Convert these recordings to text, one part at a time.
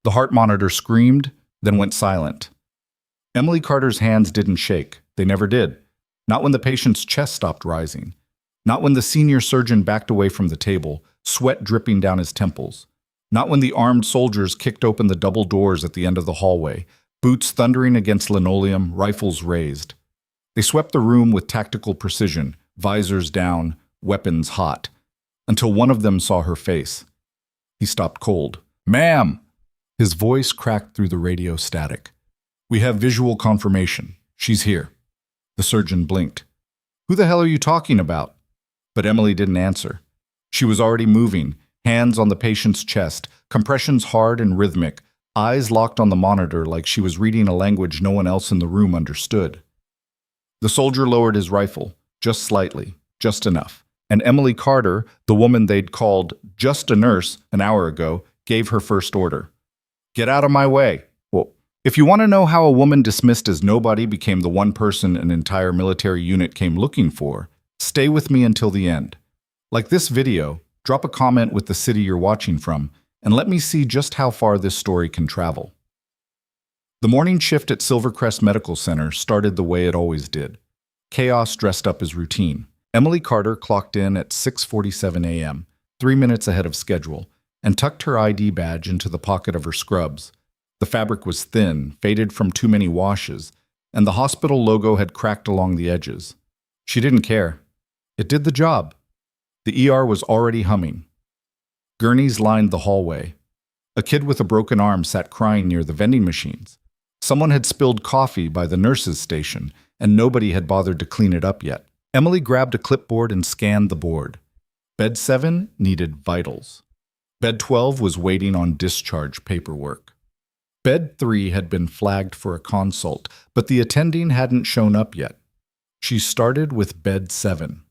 The heart monitor screamed, then went silent. Emily Carter's hands didn't shake. They never did. Not when the patient's chest stopped rising. Not when the senior surgeon backed away from the table, sweat dripping down his temples. Not when the armed soldiers kicked open the double doors at the end of the hallway, boots thundering against linoleum, rifles raised. They swept the room with tactical precision, visors down, weapons hot, until one of them saw her face. He stopped cold. "Ma'am!" His voice cracked through the radio static. "We have visual confirmation. She's here." The surgeon blinked. "Who the hell are you talking about?" But Emily didn't answer. She was already moving, hands on the patient's chest, compressions hard and rhythmic, eyes locked on the monitor like she was reading a language no one else in the room understood. The soldier lowered his rifle, just slightly, just enough. And Emily Carter, the woman they'd called just a nurse an hour ago, gave her first order. "Get out of my way." Well, if you want to know how a woman dismissed as nobody became the one person an entire military unit came looking for, stay with me until the end. Like this video, drop a comment with the city you're watching from, and let me see just how far this story can travel. The morning shift at Silvercrest Medical Center started the way it always did. Chaos dressed up as routine. Emily Carter clocked in at 6:47 a.m., 3 minutes ahead of schedule, and tucked her ID badge into the pocket of her scrubs. The fabric was thin, faded from too many washes, and the hospital logo had cracked along the edges. She didn't care. It did the job. The ER was already humming. Gurneys lined the hallway. A kid with a broken arm sat crying near the vending machines. Someone had spilled coffee by the nurse's station, and nobody had bothered to clean it up yet. Emily grabbed a clipboard and scanned the board. Bed 7 needed vitals. Bed 12 was waiting on discharge paperwork. Bed 3 had been flagged for a consult, but the attending hadn't shown up yet. She started with Bed 7.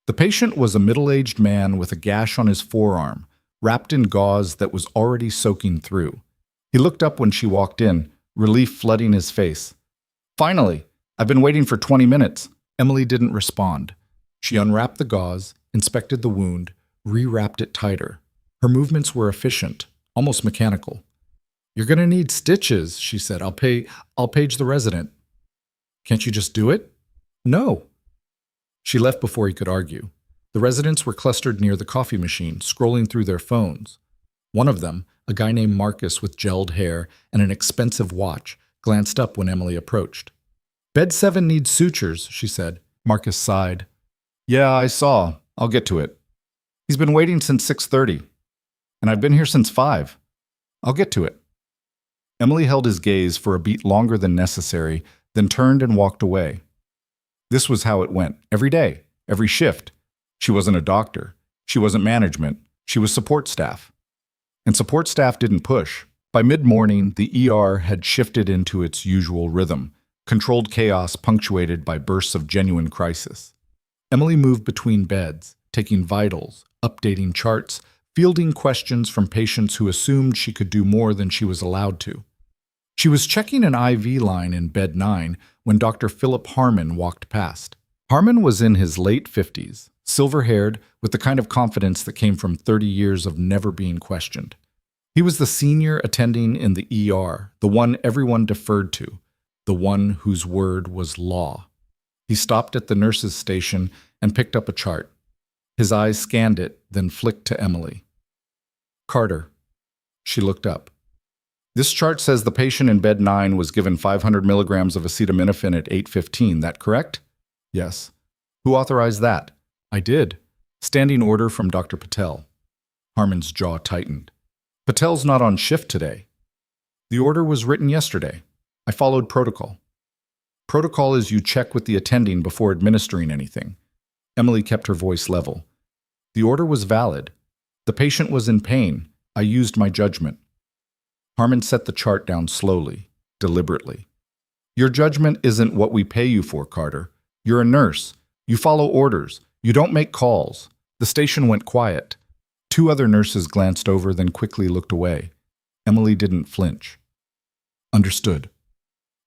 The patient was a middle-aged man with a gash on his forearm, wrapped in gauze that was already soaking through. He looked up when she walked in, relief flooding his face. "Finally! I've been waiting for 20 minutes. Emily didn't respond. She unwrapped the gauze, inspected the wound, rewrapped it tighter. Her movements were efficient, almost mechanical. "You're going to need stitches," she said. I'll page the resident." "Can't you just do it?" "No." She left before he could argue. The residents were clustered near the coffee machine, scrolling through their phones. One of them, a guy named Marcus with gelled hair and an expensive watch, glanced up when Emily approached. "Bed 7 needs sutures," she said. Marcus sighed. "Yeah, I saw. I'll get to it. He's been waiting since 6:30, and I've been here since 5. I'll get to it." Emily held his gaze for a beat longer than necessary, then turned and walked away. This was how it went, every day, every shift. She wasn't a doctor. She wasn't management. She was support staff. And support staff didn't push. By mid-morning, the ER had shifted into its usual rhythm, controlled chaos punctuated by bursts of genuine crisis. Emily moved between beds, taking vitals, updating charts, fielding questions from patients who assumed she could do more than she was allowed to. She was checking an IV line in Bed 9 when Dr. Philip Harmon walked past. Harmon was in his late 50s, silver-haired, with the kind of confidence that came from 30 years of never being questioned. He was the senior attending in the ER, the one everyone deferred to, the one whose word was law. He stopped at the nurse's station and picked up a chart. His eyes scanned it, then flicked to Emily. "Carter." She looked up. "This chart says the patient in Bed 9 was given 500 milligrams of acetaminophen at 8:15, that correct?" "Yes." "Who authorized that?" "I did. Standing order from Dr. Patel." Harmon's jaw tightened. "Patel's not on shift today." "The order was written yesterday. I followed protocol." "Protocol is you check with the attending before administering anything." Emily kept her voice level. "The order was valid. The patient was in pain. I used my judgment." Harmon set the chart down slowly, deliberately. "Your judgment isn't what we pay you for, Carter. You're a nurse. You follow orders. You don't make calls." The station went quiet. 2 other nurses glanced over, then quickly looked away. Emily didn't flinch. "Understood."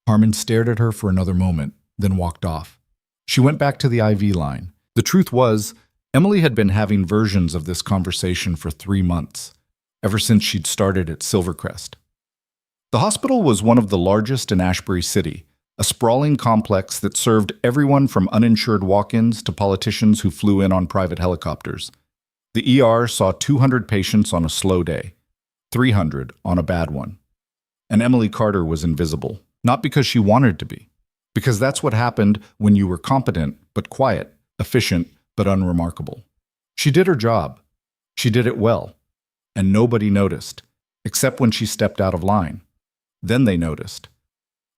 Harmon stared at her for another moment, then walked off. She went back to the IV line. The truth was, Emily had been having versions of this conversation for 3 months. ever since she'd started at Silvercrest. The hospital was one of the largest in Ashbury City, a sprawling complex that served everyone from uninsured walk-ins to politicians who flew in on private helicopters. The ER saw 200 patients on a slow day, 300 on a bad one. And Emily Carter was invisible, not because she wanted to be, because that's what happened when you were competent but quiet, efficient but unremarkable. She did her job. She did it well. And nobody noticed, except when she stepped out of line. Then they noticed.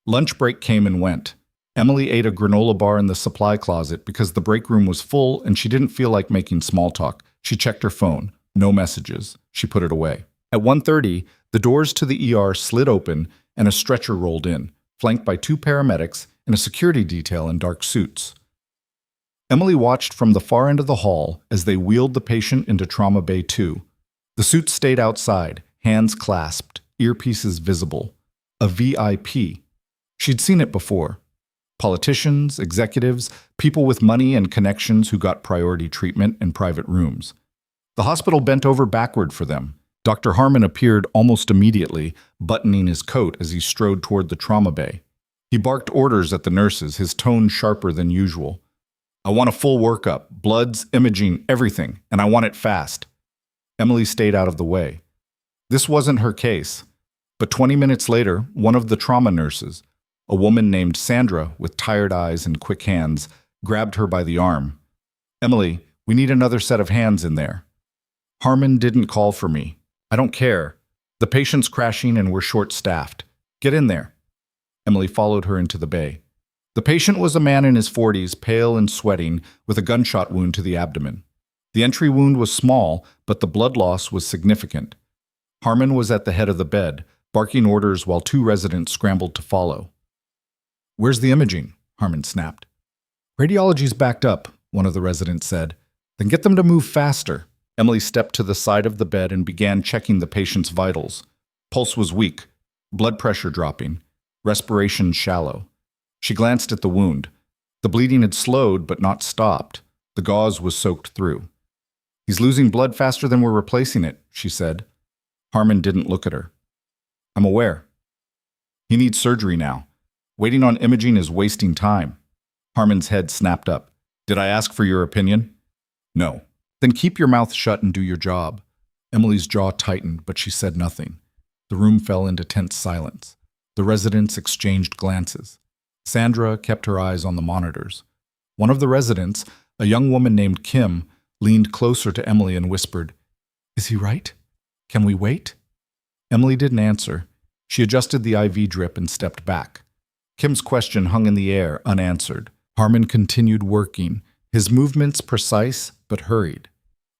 Lunch break came and went. Emily ate a granola bar in the supply closet because the break room was full and she didn't feel like making small talk. She checked her phone. No messages. She put it away. At 1:30, the doors to the ER slid open and a stretcher rolled in, flanked by 2 paramedics and a security detail in dark suits. Emily watched from the far end of the hall as they wheeled the patient into Trauma Bay 2. The suits stayed outside, hands clasped, earpieces visible. A VIP. She'd seen it before. Politicians, executives, people with money and connections who got priority treatment in private rooms. The hospital bent over backward for them. Dr. Harmon appeared almost immediately, buttoning his coat as he strode toward the trauma bay. He barked orders at the nurses, his tone sharper than usual. "I want a full workup, bloods, imaging, everything, and I want it fast." Emily stayed out of the way. This wasn't her case. But 20 minutes later, one of the trauma nurses, a woman named Sandra with tired eyes and quick hands, grabbed her by the arm. "Emily, we need another set of hands in there." "Harmon didn't call for me. I don't care. The patient's crashing and we're short-staffed. Get in there." Emily followed her into the bay. The patient was a man in his 40s, pale and sweating, with a gunshot wound to the abdomen. The entry wound was small, but the blood loss was significant. Harmon was at the head of the bed, barking orders while 2 residents scrambled to follow. "Where's the imaging?" Harmon snapped. "Radiology's backed up," one of the residents said. "Then get them to move faster." Emily stepped to the side of the bed and began checking the patient's vitals. Pulse was weak, blood pressure dropping, respiration shallow. She glanced at the wound. The bleeding had slowed but not stopped. The gauze was soaked through. "He's losing blood faster than we're replacing it," she said. Harmon didn't look at her. "I'm aware. He needs surgery now. Waiting on imaging is wasting time." Harmon's head snapped up. "Did I ask for your opinion?" "No." "Then keep your mouth shut and do your job." Emily's jaw tightened, but she said nothing. The room fell into tense silence. The residents exchanged glances. Sandra kept her eyes on the monitors. One of the residents, a young woman named Kim, leaned closer to Emily and whispered, "Is he right? Can we wait?" Emily didn't answer. She adjusted the IV drip and stepped back. Kim's question hung in the air, unanswered. Harmon continued working, his movements precise but hurried.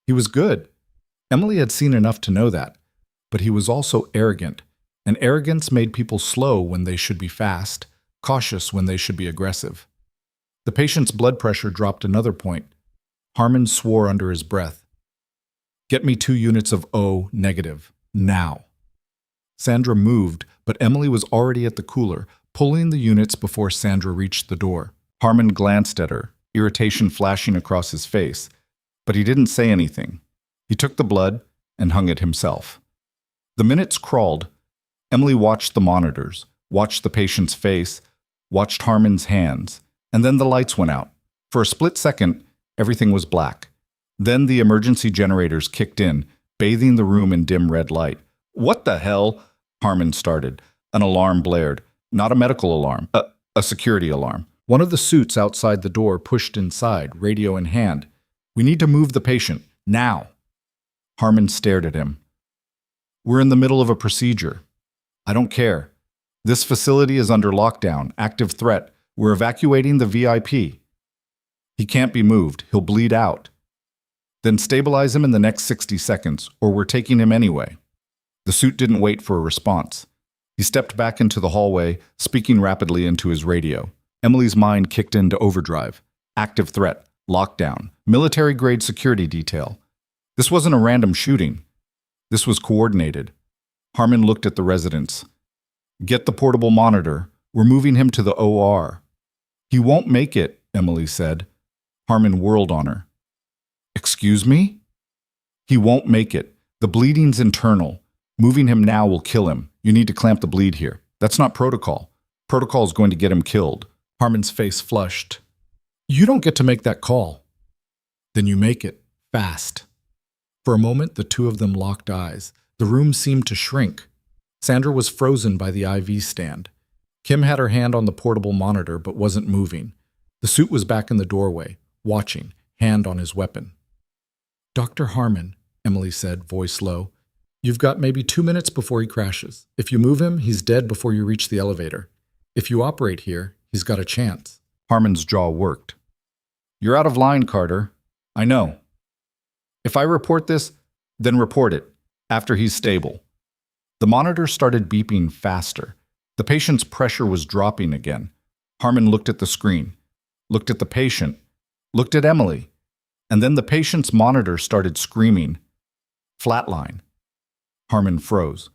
He was good. Emily had seen enough to know that. But he was also arrogant, and arrogance made people slow when they should be fast, cautious when they should be aggressive. The patient's blood pressure dropped another point. Harmon swore under his breath. "Get me 2 units of O negative, now." Sandra moved, but Emily was already at the cooler, pulling the units before Sandra reached the door. Harmon glanced at her, irritation flashing across his face, but he didn't say anything. He took the blood and hung it himself. The minutes crawled. Emily watched the monitors, watched the patient's face, watched Harmon's hands, and then the lights went out. For a split second, everything was black. Then the emergency generators kicked in, bathing the room in dim red light. "What the hell?" Harmon started. An alarm blared. Not a medical alarm, a security alarm. One of the suits outside the door pushed inside, radio in hand. "We need to move the patient, now." Harmon stared at him. "We're in the middle of a procedure." "I don't care. This facility is under lockdown, active threat. We're evacuating the VIP. He can't be moved. He'll bleed out." "Then stabilize him in the next 60 seconds, or we're taking him anyway." The suit didn't wait for a response. He stepped back into the hallway, speaking rapidly into his radio. Emily's mind kicked into overdrive. Active threat, lockdown, military-grade security detail. This wasn't a random shooting. This was coordinated. Harmon looked at the residents. "Get the portable monitor. We're moving him to the OR." "He won't make it," Emily said. Harmon whirled on her. "Excuse me?" "He won't make it. The bleeding's internal. Moving him now will kill him. You need to clamp the bleed here. That's not protocol. Protocol is going to get him killed. Harmon's face flushed. You don't get to make that call. Then you make it. Fast. For a moment, the two of them locked eyes. The room seemed to shrink. Sandra was frozen by the IV stand. Kim had her hand on the portable monitor but wasn't moving. The suit was back in the doorway, watching, hand on his weapon. Dr. Harmon, Emily said, voice low. You've got maybe 2 minutes before he crashes. If you move him, he's dead before you reach the elevator. If you operate here, he's got a chance. Harmon's jaw worked. You're out of line, Carter. I know. If I report this, then report it, after he's stable. The monitor started beeping faster. The patient's pressure was dropping again. Harmon looked at the screen, looked at the patient, looked at Emily, and then the patient's monitor started screaming. Flatline. Harmon froze.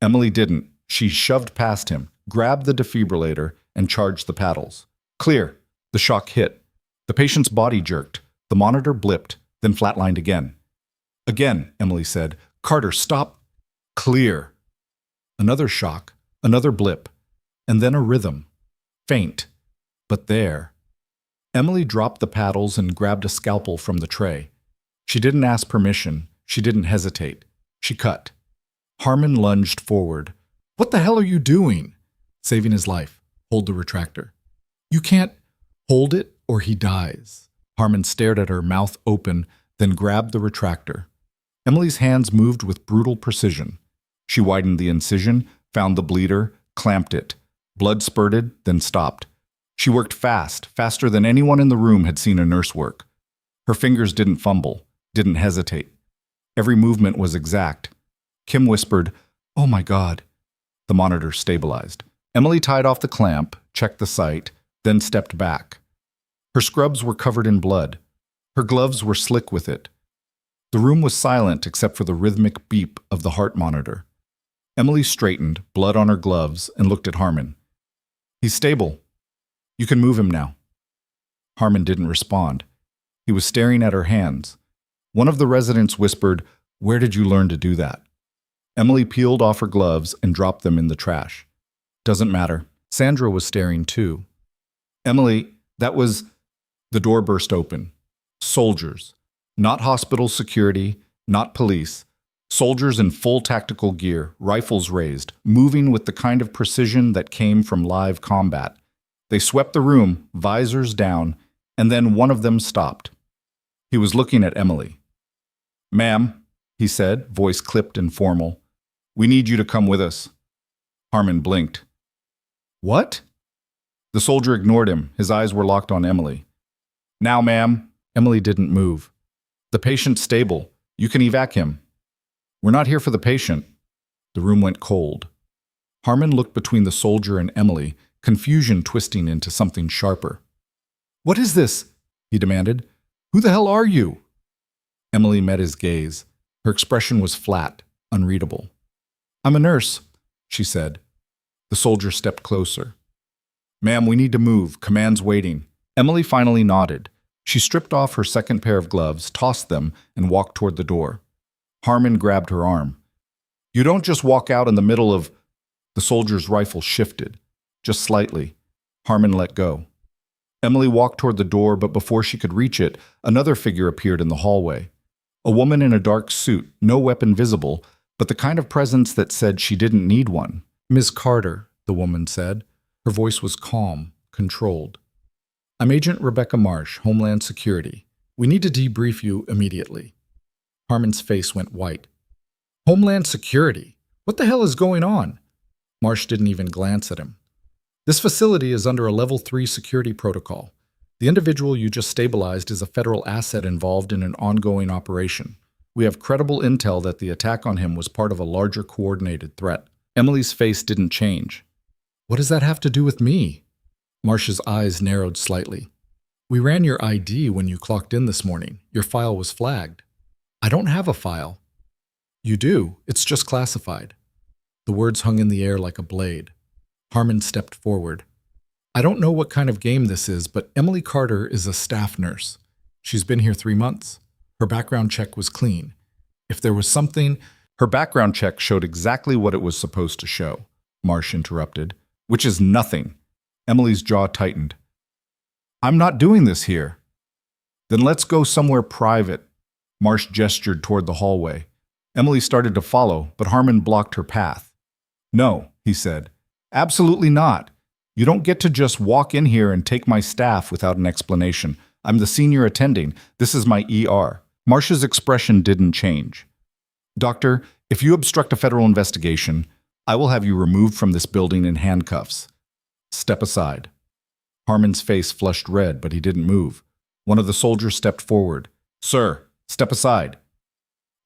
Emily didn't. She shoved past him, grabbed the defibrillator, and charged the paddles. Clear. The shock hit. The patient's body jerked. The monitor blipped, then flatlined again. Again, Emily said. Carter, stop. Clear. Another shock, another blip, and then a rhythm. Faint, but there. Emily dropped the paddles and grabbed a scalpel from the tray. She didn't ask permission. She didn't hesitate. She cut. Harmon lunged forward. What the hell are you doing? Saving his life. Hold the retractor. You can't hold it or he dies. Harmon stared at her, mouth open, then grabbed the retractor. Emily's hands moved with brutal precision. She widened the incision, found the bleeder, clamped it. Blood spurted, then stopped. She worked fast, faster than anyone in the room had seen a nurse work. Her fingers didn't fumble, didn't hesitate. Every movement was exact. Kim whispered, "Oh my God." The monitor stabilized. Emily tied off the clamp, checked the site, then stepped back. Her scrubs were covered in blood. Her gloves were slick with it. The room was silent except for the rhythmic beep of the heart monitor. Emily straightened, blood on her gloves, and looked at Harmon. He's stable. You can move him now. Harmon didn't respond. He was staring at her hands. One of the residents whispered, "Where did you learn to do that?" Emily peeled off her gloves and dropped them in the trash. Doesn't matter. Sandra was staring too. Emily, that was... The door burst open. Soldiers. Not hospital security, not police. Soldiers in full tactical gear, rifles raised, moving with the kind of precision that came from live combat. They swept the room, visors down, and then one of them stopped. He was looking at Emily. "Ma'am," he said, voice clipped and formal, "we need you to come with us." Harmon blinked. "What?" The soldier ignored him. His eyes were locked on Emily. "Now, ma'am." Emily didn't move. "The patient's stable. You can evac him." "We're not here for the patient." The room went cold. Harmon looked between the soldier and Emily, confusion twisting into something sharper. "What is this?" he demanded. "Who the hell are you?" Emily met his gaze. Her expression was flat, unreadable. "I'm a nurse," she said. The soldier stepped closer. "Ma'am, we need to move. Command's waiting." Emily finally nodded. She stripped off her second pair of gloves, tossed them, and walked toward the door. Harmon grabbed her arm. "You don't just walk out in the middle of..." The soldier's rifle shifted, just slightly. Harmon let go. Emily walked toward the door, but before she could reach it, another figure appeared in the hallway. A woman in a dark suit, no weapon visible, but the kind of presence that said she didn't need one. "Ms. Carter," the woman said. Her voice was calm, controlled. "I'm Agent Rebecca Marsh, Homeland Security. We need to debrief you immediately." Harmon's face went white. "Homeland Security? What the hell is going on?" Marsh didn't even glance at him. "This facility is under a Level 3 security protocol. The individual you just stabilized is a federal asset involved in an ongoing operation. We have credible intel that the attack on him was part of a larger coordinated threat." Emily's face didn't change. "What does that have to do with me?" Marsh's eyes narrowed slightly. "We ran your ID when you clocked in this morning. Your file was flagged." "I don't have a file." "You do. It's just classified." The words hung in the air like a blade. Harmon stepped forward. "I don't know what kind of game this is, but Emily Carter is a staff nurse. She's been here 3 months. Her background check was clean. If there was something... Her background check showed exactly what it was supposed to show, Marsh interrupted, which is nothing. Emily's jaw tightened. I'm not doing this here. Then let's go somewhere private. Marsh gestured toward the hallway. Emily started to follow, but Harmon blocked her path. No, he said. Absolutely not. You don't get to just walk in here and take my staff without an explanation. I'm the senior attending. This is my ER. Marsh's expression didn't change. Doctor, if you obstruct a federal investigation, I will have you removed from this building in handcuffs. Step aside. Harmon's face flushed red, but he didn't move. One of the soldiers stepped forward. Sir, step aside.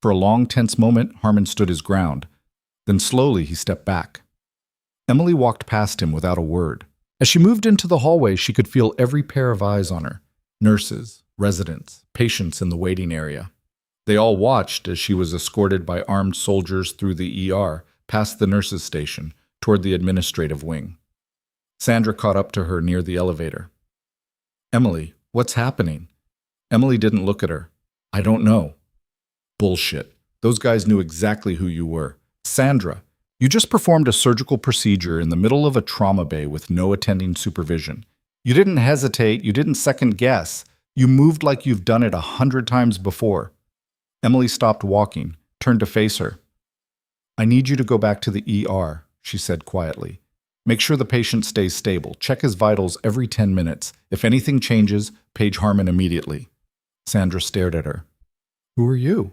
For a long, tense moment, Harmon stood his ground. Then slowly he stepped back. Emily walked past him without a word. As she moved into the hallway, she could feel every pair of eyes on her. Nurses, residents, patients in the waiting area. They all watched as she was escorted by armed soldiers through the ER, past the nurses' station, toward the administrative wing. Sandra caught up to her near the elevator. Emily, what's happening? Emily didn't look at her. I don't know. Bullshit. Those guys knew exactly who you were. Sandra, you just performed a surgical procedure in the middle of a trauma bay with no attending supervision. You didn't hesitate, you didn't second guess. You moved like you've done it 100 times before. Emily stopped walking, turned to face her. I need you to go back to the ER, she said quietly. Make sure the patient stays stable. Check his vitals every 10 minutes. If anything changes, page Harmon immediately. Sandra stared at her. Who are you?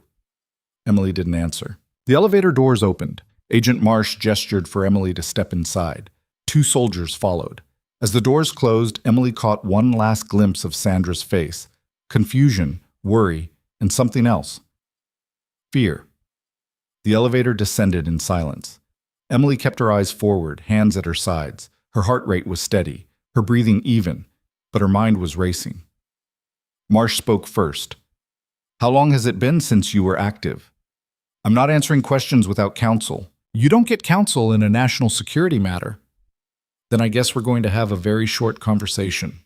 Emily didn't answer. The elevator doors opened. Agent Marsh gestured for Emily to step inside. 2 soldiers followed. As the doors closed, Emily caught one last glimpse of Sandra's face. Confusion, worry, and something else. Fear. The elevator descended in silence. Emily kept her eyes forward, hands at her sides. Her heart rate was steady, her breathing even, but her mind was racing. Marsh spoke first. How long has it been since you were active? I'm not answering questions without counsel. You don't get counsel in a national security matter. Then I guess we're going to have a very short conversation.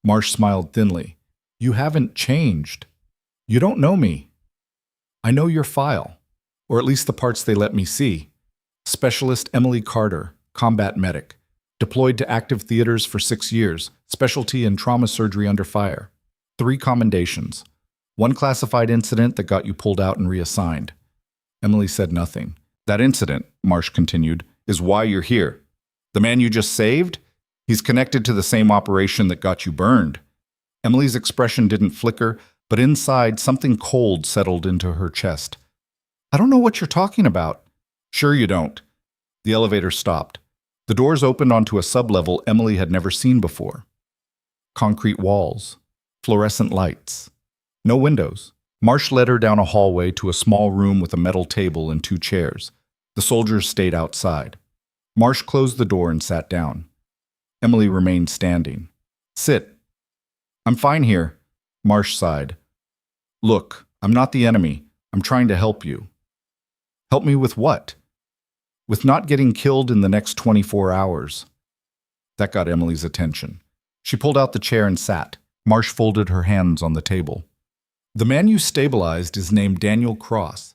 Marsh smiled thinly. You haven't changed. You don't know me. I know your file, or at least the parts they let me see. Specialist Emily Carter, combat medic. Deployed to active theaters for 6 years, specialty in trauma surgery under fire. 3 commendations. 1 classified incident that got you pulled out and reassigned. Emily said nothing. That incident, Marsh continued, is why you're here. The man you just saved? He's connected to the same operation that got you burned. Emily's expression didn't flicker, but inside something cold settled into her chest. I don't know what you're talking about. Sure you don't. The elevator stopped. The doors opened onto a sublevel Emily had never seen before. Concrete walls. Fluorescent lights. No windows. Marsh led her down a hallway to a small room with a metal table and 2 chairs. The soldiers stayed outside. Marsh closed the door and sat down. Emily remained standing. Sit. I'm fine here. Marsh sighed. Look, I'm not the enemy. I'm trying to help you. Help me with what? With not getting killed in the next 24 hours. That got Emily's attention. She pulled out the chair and sat. Marsh folded her hands on the table. The man you stabilized is named Daniel Cross.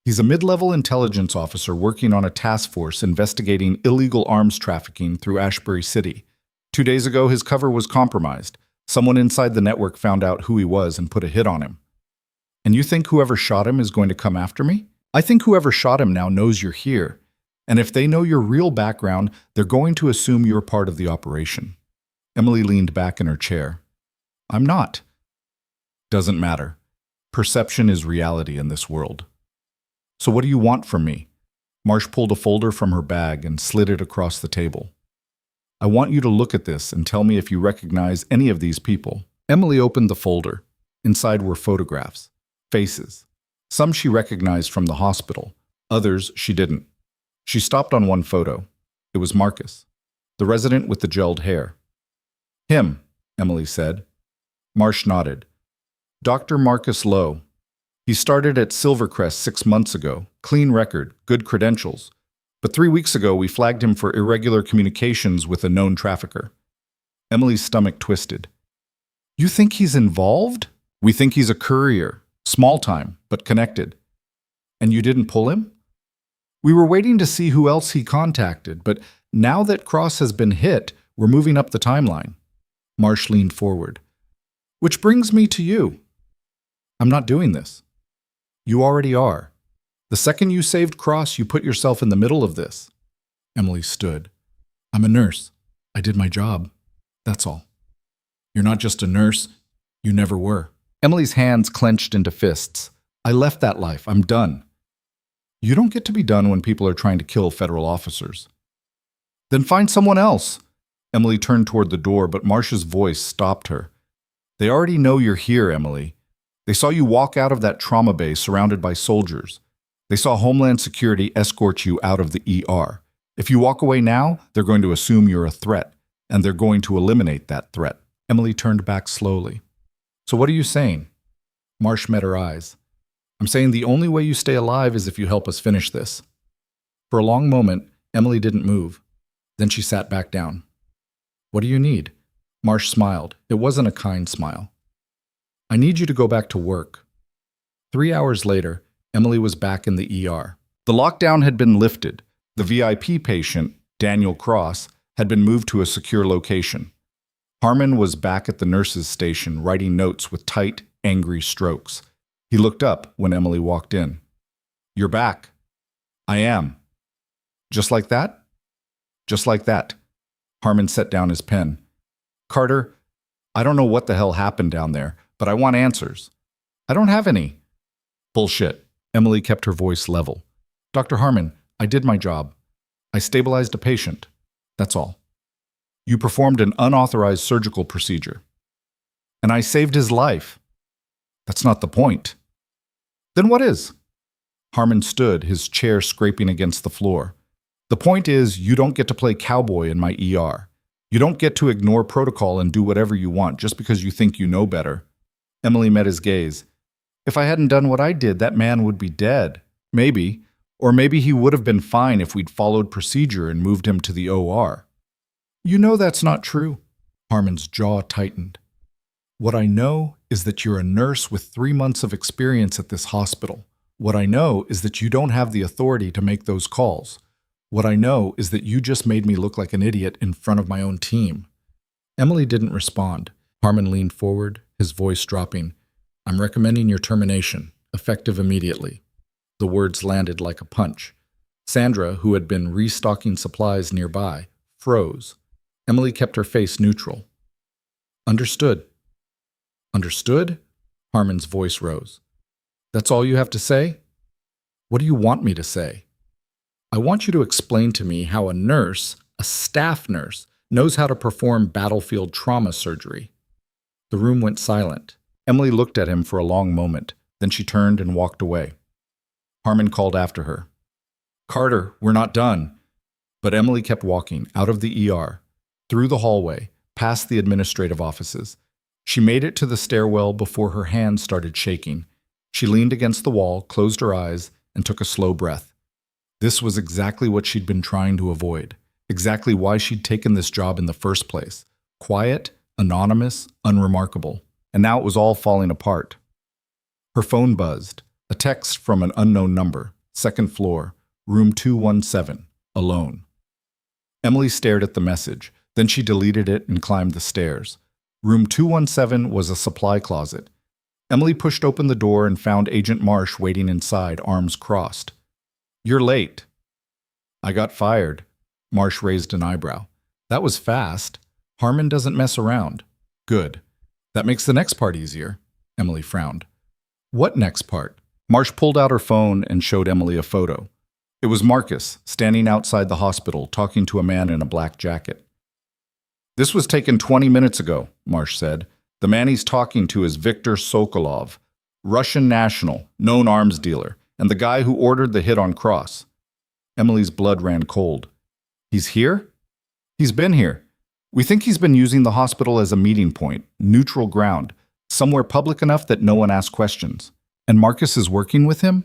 He's a mid-level intelligence officer working on a task force investigating illegal arms trafficking through Ashbury City. 2 days ago, his cover was compromised. Someone inside the network found out who he was and put a hit on him. And you think whoever shot him is going to come after me? I think whoever shot him now knows you're here. And if they know your real background, they're going to assume you're part of the operation. Emily leaned back in her chair. I'm not. Doesn't matter. Perception is reality in this world. So what do you want from me? Marsh pulled a folder from her bag and slid it across the table. I want you to look at this and tell me if you recognize any of these people. Emily opened the folder. Inside were photographs, faces. Some she recognized from the hospital, others she didn't. She stopped on one photo. It was Marcus, the resident with the gelled hair. Him, Emily said. Marsh nodded. Dr. Marcus Lowe. He started at Silvercrest 6 months ago. Clean record, good credentials. But 3 weeks ago, we flagged him for irregular communications with a known trafficker. Emily's stomach twisted. You think he's involved? We think he's a courier. Small time, but connected. And you didn't pull him? We were waiting to see who else he contacted, but now that Cross has been hit, we're moving up the timeline. Marsh leaned forward. Which brings me to you. I'm not doing this. You already are. The second you saved Cross, you put yourself in the middle of this. Emily stood. I'm a nurse. I did my job. That's all. You're not just a nurse. You never were. Emily's hands clenched into fists. I left that life. I'm done. You don't get to be done when people are trying to kill federal officers. Then find someone else. Emily turned toward the door, but Marsh's voice stopped her. They already know you're here, Emily. They saw you walk out of that trauma bay surrounded by soldiers. They saw Homeland Security escort you out of the ER. If you walk away now, they're going to assume you're a threat, and they're going to eliminate that threat. Emily turned back slowly. So what are you saying? Marsh met her eyes. I'm saying the only way you stay alive is if you help us finish this. For a long moment, Emily didn't move. Then she sat back down. What do you need? Marsh smiled. It wasn't a kind smile. I need you to go back to work. 3 hours later, Emily was back in the ER. The lockdown had been lifted. The VIP patient, Daniel Cross, had been moved to a secure location. Harmon was back at the nurse's station writing notes with tight, angry strokes. He looked up when Emily walked in. You're back. I am. Just like that? Just like that. Harmon set down his pen. Carter, I don't know what the hell happened down there, but I want answers. I don't have any. Bullshit. Emily kept her voice level. Dr. Harmon, I did my job. I stabilized a patient. That's all. You performed an unauthorized surgical procedure. And I saved his life. That's not the point. Then what is? Harmon stood, his chair scraping against the floor. The point is, you don't get to play cowboy in my ER. You don't get to ignore protocol and do whatever you want just because you think you know better. Emily met his gaze. If I hadn't done what I did, that man would be dead. Maybe. Or maybe he would have been fine if we'd followed procedure and moved him to the OR. You know that's not true. Harmon's jaw tightened. What I know is that you're a nurse with 3 months of experience at this hospital. What I know is that you don't have the authority to make those calls. What I know is that you just made me look like an idiot in front of my own team. Emily didn't respond. Harmon leaned forward, his voice dropping. I'm recommending your termination, effective immediately. The words landed like a punch. Sandra, who had been restocking supplies nearby, froze. Emily kept her face neutral. Understood. Understood? Harmon's voice rose. That's all you have to say? What do you want me to say? I want you to explain to me how a nurse, a staff nurse, knows how to perform battlefield trauma surgery. The room went silent. Emily looked at him for a long moment. Then she turned and walked away. Harmon called after her. Carter, we're not done. But Emily kept walking, out of the ER, through the hallway, past the administrative offices. She made it to the stairwell before her hands started shaking. She leaned against the wall, closed her eyes, and took a slow breath. This was exactly what she'd been trying to avoid, exactly why she'd taken this job in the first place. Quiet, anonymous, unremarkable. And now it was all falling apart. Her phone buzzed. A text from an unknown number, second floor, room 217, alone. Emily stared at the message. Then she deleted it and climbed the stairs. Room 217 was a supply closet. Emily pushed open the door and found Agent Marsh waiting inside, arms crossed. You're late. I got fired. Marsh raised an eyebrow. That was fast. Harmon doesn't mess around. Good. That makes the next part easier. Emily frowned. What next part? Marsh pulled out her phone and showed Emily a photo. It was Marcus, standing outside the hospital, talking to a man in a black jacket. This was taken 20 minutes ago, Marsh said. The man he's talking to is Viktor Sokolov, Russian national, known arms dealer, and the guy who ordered the hit on Cross. Emily's blood ran cold. He's here? He's been here. We think he's been using the hospital as a meeting point, neutral ground, somewhere public enough that no one asks questions. And Marcus is working with him?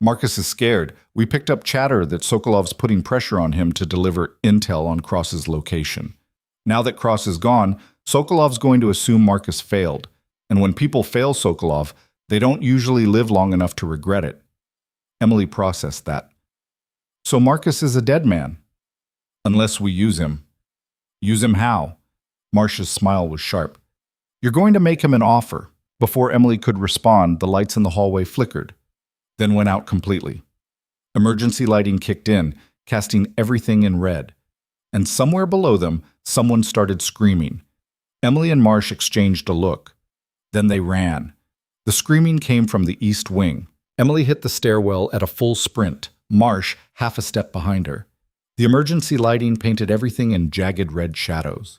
Marcus is scared. We picked up chatter that Sokolov's putting pressure on him to deliver intel on Cross's location. Now that Cross is gone, Sokolov's going to assume Marcus failed. And when people fail Sokolov, they don't usually live long enough to regret it. Emily processed that. So Marcus is a dead man. Unless we use him. Use him how? Marcia's smile was sharp. You're going to make him an offer. Before Emily could respond, the lights in the hallway flickered, then went out completely. Emergency lighting kicked in, casting everything in red. And somewhere below them, someone started screaming. Emily and Marsh exchanged a look. Then they ran. The screaming came from the east wing. Emily hit the stairwell at a full sprint, Marsh half a step behind her. The emergency lighting painted everything in jagged red shadows.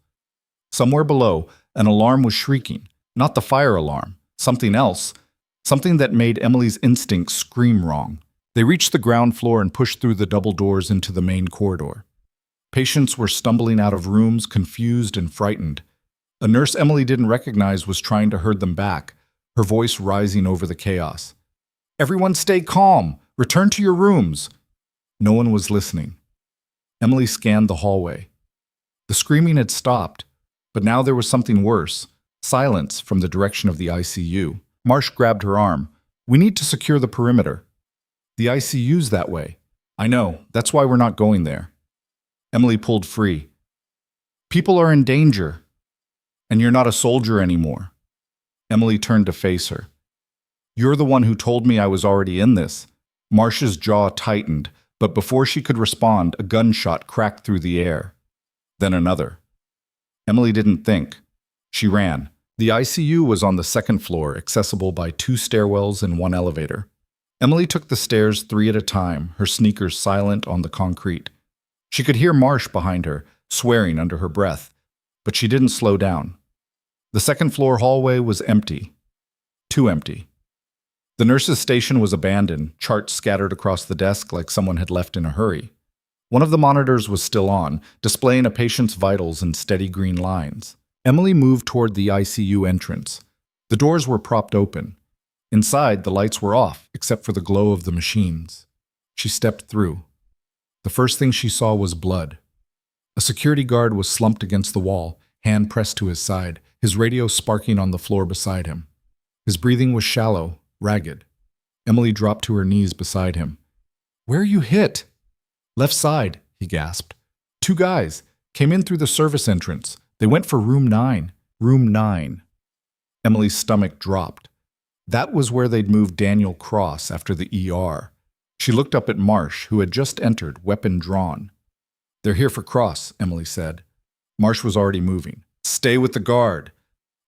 Somewhere below, an alarm was shrieking. Not the fire alarm, something else, something that made Emily's instincts scream wrong. They reached the ground floor and pushed through the double doors into the main corridor. Patients were stumbling out of rooms, confused and frightened. A nurse Emily didn't recognize was trying to herd them back, her voice rising over the chaos. Everyone stay calm! Return to your rooms! No one was listening. Emily scanned the hallway. The screaming had stopped, but now there was something worse. Silence from the direction of the ICU. Marsh grabbed her arm. We need to secure the perimeter. The ICU's that way. I know, that's why we're not going there. Emily pulled free. People are in danger. And you're not a soldier anymore. Emily turned to face her. You're the one who told me I was already in this. Marsh's jaw tightened, but before she could respond, a gunshot cracked through the air. Then another. Emily didn't think. She ran. The ICU was on the second floor, accessible by 2 stairwells and 1 elevator. Emily took the stairs 3 at a time, her sneakers silent on the concrete. She could hear Marsh behind her, swearing under her breath, but she didn't slow down. The second-floor hallway was empty. Too empty. The nurse's station was abandoned, charts scattered across the desk like someone had left in a hurry. One of the monitors was still on, displaying a patient's vitals in steady green lines. Emily moved toward the ICU entrance. The doors were propped open. Inside, the lights were off, except for the glow of the machines. She stepped through. The first thing she saw was blood. A security guard was slumped against the wall, hand pressed to his side, his radio sparking on the floor beside him. His breathing was shallow, ragged. Emily dropped to her knees beside him. Where are you hit? Left side, he gasped. 2 guys came in through the service entrance. They went for room 9. Room 9. Emily's stomach dropped. That was where they'd moved Daniel Cross after the ER. She looked up at Marsh, who had just entered, weapon drawn. They're here for Cross, Emily said. Marsh was already moving. Stay with the guard.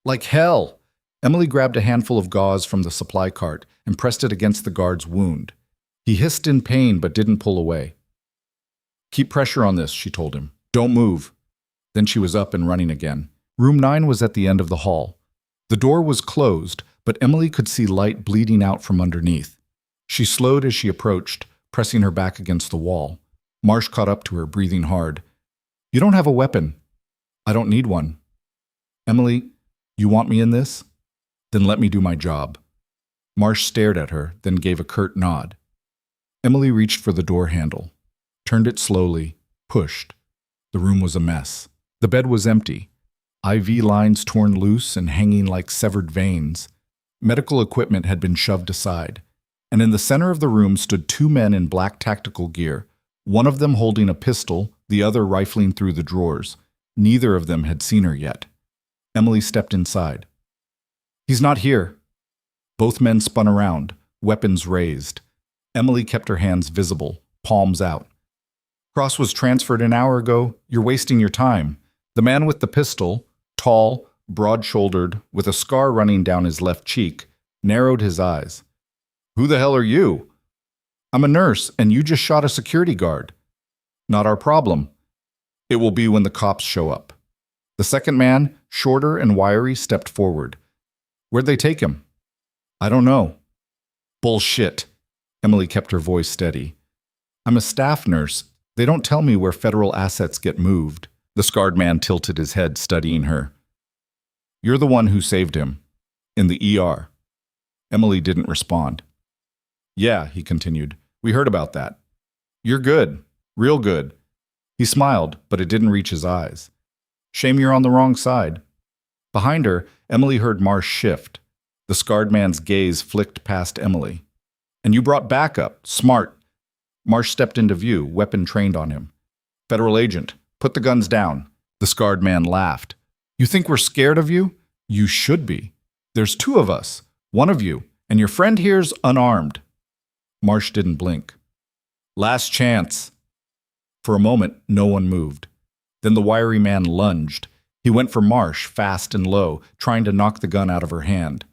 Like hell! Emily grabbed a handful of gauze from the supply cart and pressed it against the guard's wound. He hissed in pain but didn't pull away. Keep pressure on this, she told him. Don't move. Then she was up and running again. Room 9 was at the end of the hall. The door was closed, but Emily could see light bleeding out from underneath. She slowed as she approached, pressing her back against the wall. Marsh caught up to her, breathing hard. You don't have a weapon. I don't need one. Emily, you want me in this? Then let me do my job. Marsh stared at her, then gave a curt nod. Emily reached for the door handle, turned it slowly, pushed. The room was a mess. The bed was empty. IV lines torn loose and hanging like severed veins. Medical equipment had been shoved aside. And in the center of the room stood 2 men in black tactical gear, one of them holding a pistol, the other rifling through the drawers. Neither of them had seen her yet. Emily stepped inside. He's not here. Both men spun around, weapons raised. Emily kept her hands visible, palms out. Cross was transferred an hour ago. You're wasting your time. The man with the pistol, tall, broad-shouldered, with a scar running down his left cheek, narrowed his eyes. Who the hell are you? I'm a nurse, and you just shot a security guard. Not our problem. It will be when the cops show up. The second man, shorter and wiry, stepped forward. Where'd they take him? I don't know. Bullshit. Emily kept her voice steady. I'm a staff nurse. They don't tell me where federal assets get moved. The scarred man tilted his head, studying her. You're the one who saved him. In the ER. Emily didn't respond. Yeah, he continued. We heard about that. You're good. Real good. He smiled, but it didn't reach his eyes. Shame you're on the wrong side. Behind her, Emily heard Marsh shift. The scarred man's gaze flicked past Emily. And you brought backup. Smart. Marsh stepped into view, weapon trained on him. Federal agent, put the guns down. The scarred man laughed. You think we're scared of you? You should be. There's two of us, one of you, and your friend here's unarmed. Marsh didn't blink. Last chance. For a moment, no one moved. Then the wiry man lunged. He went for Marsh, fast and low, trying to knock the gun out of her hand.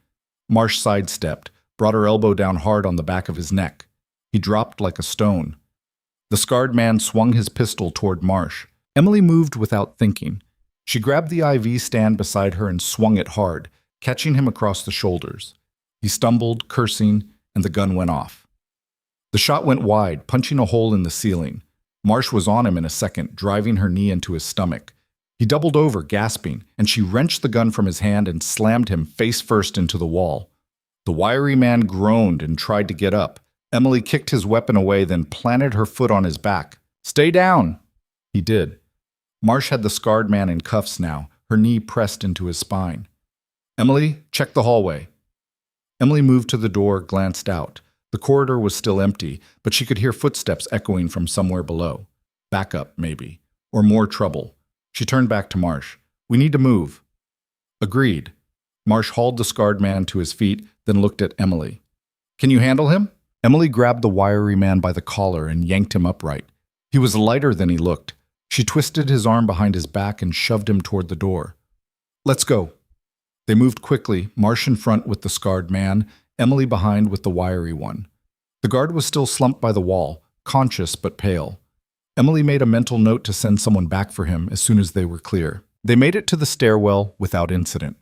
Marsh sidestepped, brought her elbow down hard on the back of his neck. He dropped like a stone. The scarred man swung his pistol toward Marsh. Emily moved without thinking. She grabbed the IV stand beside her and swung it hard, catching him across the shoulders. He stumbled, cursing, and the gun went off. The shot went wide, punching a hole in the ceiling. Marsh was on him in a second, driving her knee into his stomach. He doubled over, gasping, and she wrenched the gun from his hand and slammed him face first into the wall. The wiry man groaned and tried to get up. Emily kicked his weapon away, then planted her foot on his back. Stay down! He did. Marsh had the scarred man in cuffs now, her knee pressed into his spine. Emily, check the hallway. Emily moved to the door, glanced out. The corridor was still empty, but she could hear footsteps echoing from somewhere below. Backup, maybe. Or more trouble. She turned back to Marsh. We need to move. Agreed. Marsh hauled the scarred man to his feet, then looked at Emily. Can you handle him? Emily grabbed the wiry man by the collar and yanked him upright. He was lighter than he looked. She twisted his arm behind his back and shoved him toward the door. Let's go. They moved quickly, Marsh in front with the scarred man, Emily behind with the wiry one. The guard was still slumped by the wall, conscious but pale. Emily made a mental note to send someone back for him as soon as they were clear. They made it to the stairwell without incident.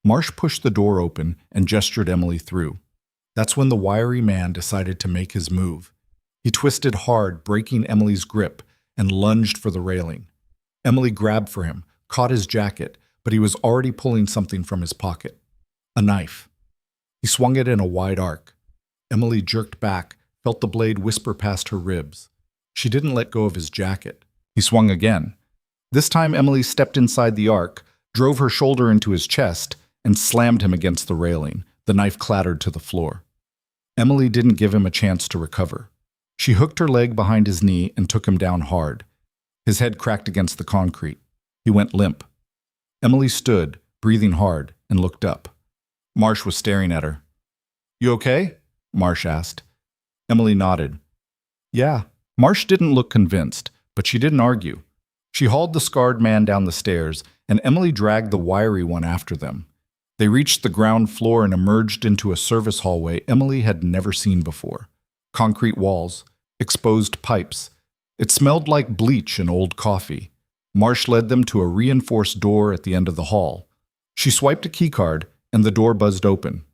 Marsh pushed the door open and gestured Emily through. That's when the wiry man decided to make his move. He twisted hard, breaking Emily's grip, and lunged for the railing. Emily grabbed for him, caught his jacket, but he was already pulling something from his pocket. A knife. He swung it in a wide arc. Emily jerked back, felt the blade whisper past her ribs. She didn't let go of his jacket. He swung again. This time Emily stepped inside the arc, drove her shoulder into his chest, and slammed him against the railing. The knife clattered to the floor. Emily didn't give him a chance to recover. She hooked her leg behind his knee and took him down hard. His head cracked against the concrete. He went limp. Emily stood, breathing hard, and looked up. Marsh was staring at her. You okay? Marsh asked. Emily nodded. Yeah. Marsh didn't look convinced, but she didn't argue. She hauled the scarred man down the stairs, and Emily dragged the wiry one after them. They reached the ground floor and emerged into a service hallway Emily had never seen before. Concrete walls, exposed pipes. It smelled like bleach and old coffee. Marsh led them to a reinforced door at the end of the hall. She swiped a keycard, and the door buzzed open.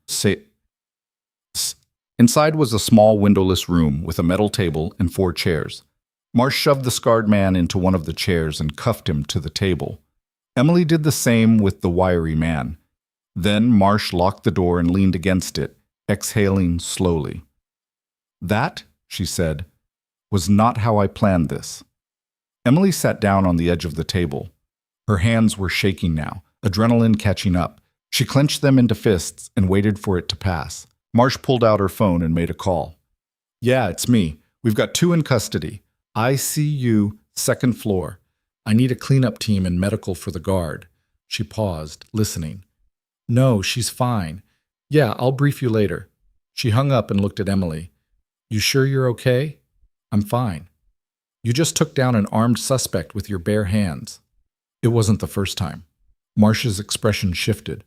Inside was a small windowless room with a metal table and 4 chairs. Marsh shoved the scarred man into one of the chairs and cuffed him to the table. Emily did the same with the wiry man. Then Marsh locked the door and leaned against it, exhaling slowly. That, she said, was not how I planned this. Emily sat down on the edge of the table. Her hands were shaking now, adrenaline catching up. She clenched them into fists and waited for it to pass. Marsh pulled out her phone and made a call. Yeah, it's me. We've got 2 in custody. ICU, 2nd floor. I need a cleanup team and medical for the guard. She paused, listening. No, she's fine. Yeah, I'll brief you later. She hung up and looked at Emily. You sure you're okay? I'm fine. You just took down an armed suspect with your bare hands. It wasn't the first time. Marsh's expression shifted.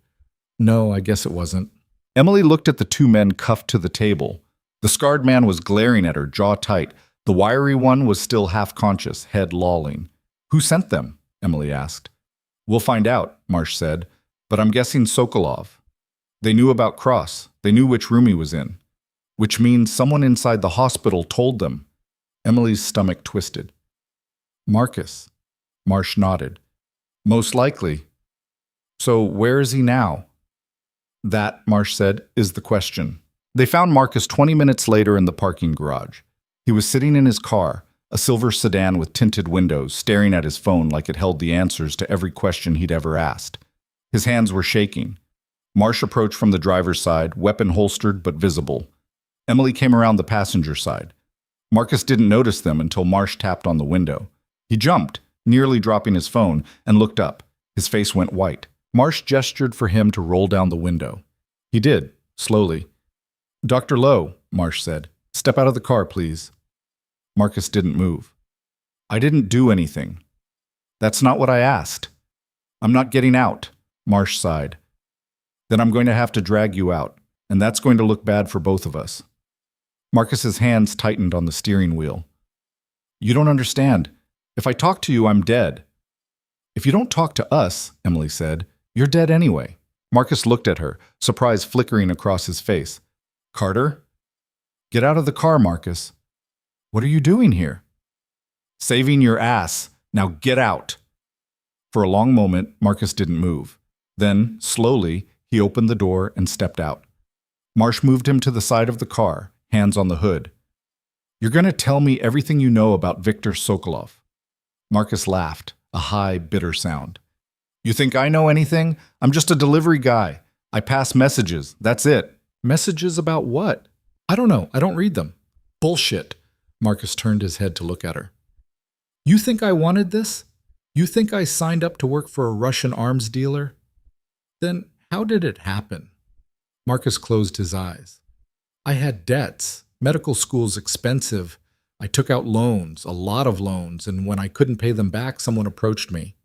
No, I guess it wasn't. Emily looked at the 2 men cuffed to the table. The scarred man was glaring at her, jaw tight. The wiry one was still half conscious, head lolling. Who sent them? Emily asked. We'll find out, Marsh said, but I'm guessing Sokolov. They knew about Cross. They knew which room he was in. Which means someone inside the hospital told them. Emily's stomach twisted. Marcus. Marsh nodded. Most likely. So where is he now? That, Marsh said, is the question. They found Marcus 20 minutes later in the parking garage. He was sitting in his car, a silver sedan with tinted windows, staring at his phone like it held the answers to every question he'd ever asked. His hands were shaking. Marsh approached from the driver's side, weapon holstered but visible. Emily came around the passenger side. Marcus didn't notice them until Marsh tapped on the window. He jumped, nearly dropping his phone, and looked up. His face went white. Marsh gestured for him to roll down the window. He did, slowly. "Dr. Lowe," Marsh said, "step out of the car, please." Marcus didn't move. "I didn't do anything." "That's not what I asked." "I'm not getting out," Marsh sighed. "Then I'm going to have to drag you out, and that's going to look bad for both of us." Marcus's hands tightened on the steering wheel. "You don't understand. If I talk to you, I'm dead." "If you don't talk to us," Emily said, "you're dead anyway." Marcus looked at her, surprise flickering across his face. "Carter?" "Get out of the car, Marcus." "What are you doing here?" "Saving your ass. Now get out." For a long moment, Marcus didn't move. Then, slowly, he opened the door and stepped out. Marsh moved him to the side of the car, hands on the hood. "You're going to tell me everything you know about Victor Sokolov." Marcus laughed, a high, bitter sound. "You think I know anything? I'm just a delivery guy. I pass messages, that's it." "Messages about what?" "I don't know, I don't read them." "Bullshit." Marcus turned his head to look at her. "You think I wanted this? You think I signed up to work for a Russian arms dealer? Then how did it happen?" Marcus closed his eyes. "I had debts. Medical school's expensive. I took out loans, a lot of loans, and when I couldn't pay them back, someone approached me.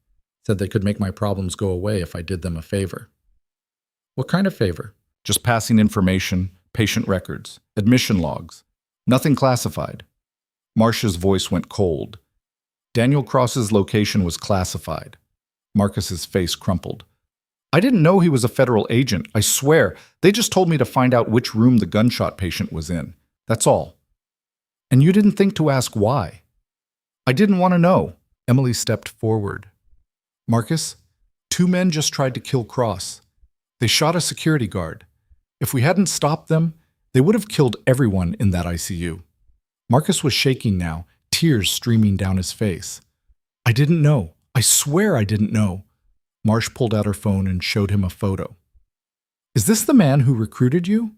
Said they could make my problems go away if I did them a favor." "What kind of favor?" "Just passing information, patient records, admission logs. Nothing classified." Marsh's voice went cold. Daniel Cross's location was classified. Marcus's face crumpled. "I didn't know he was a federal agent, I swear. They just told me to find out which room the gunshot patient was in. That's all." "And you didn't think to ask why?" "I didn't want to know." Emily stepped forward. "Marcus, 2 men just tried to kill Cross. They shot a security guard. If we hadn't stopped them, they would have killed everyone in that ICU." Marcus was shaking now, tears streaming down his face. "I didn't know. I swear I didn't know." Marsh pulled out her phone and showed him a photo. "Is this the man who recruited you?"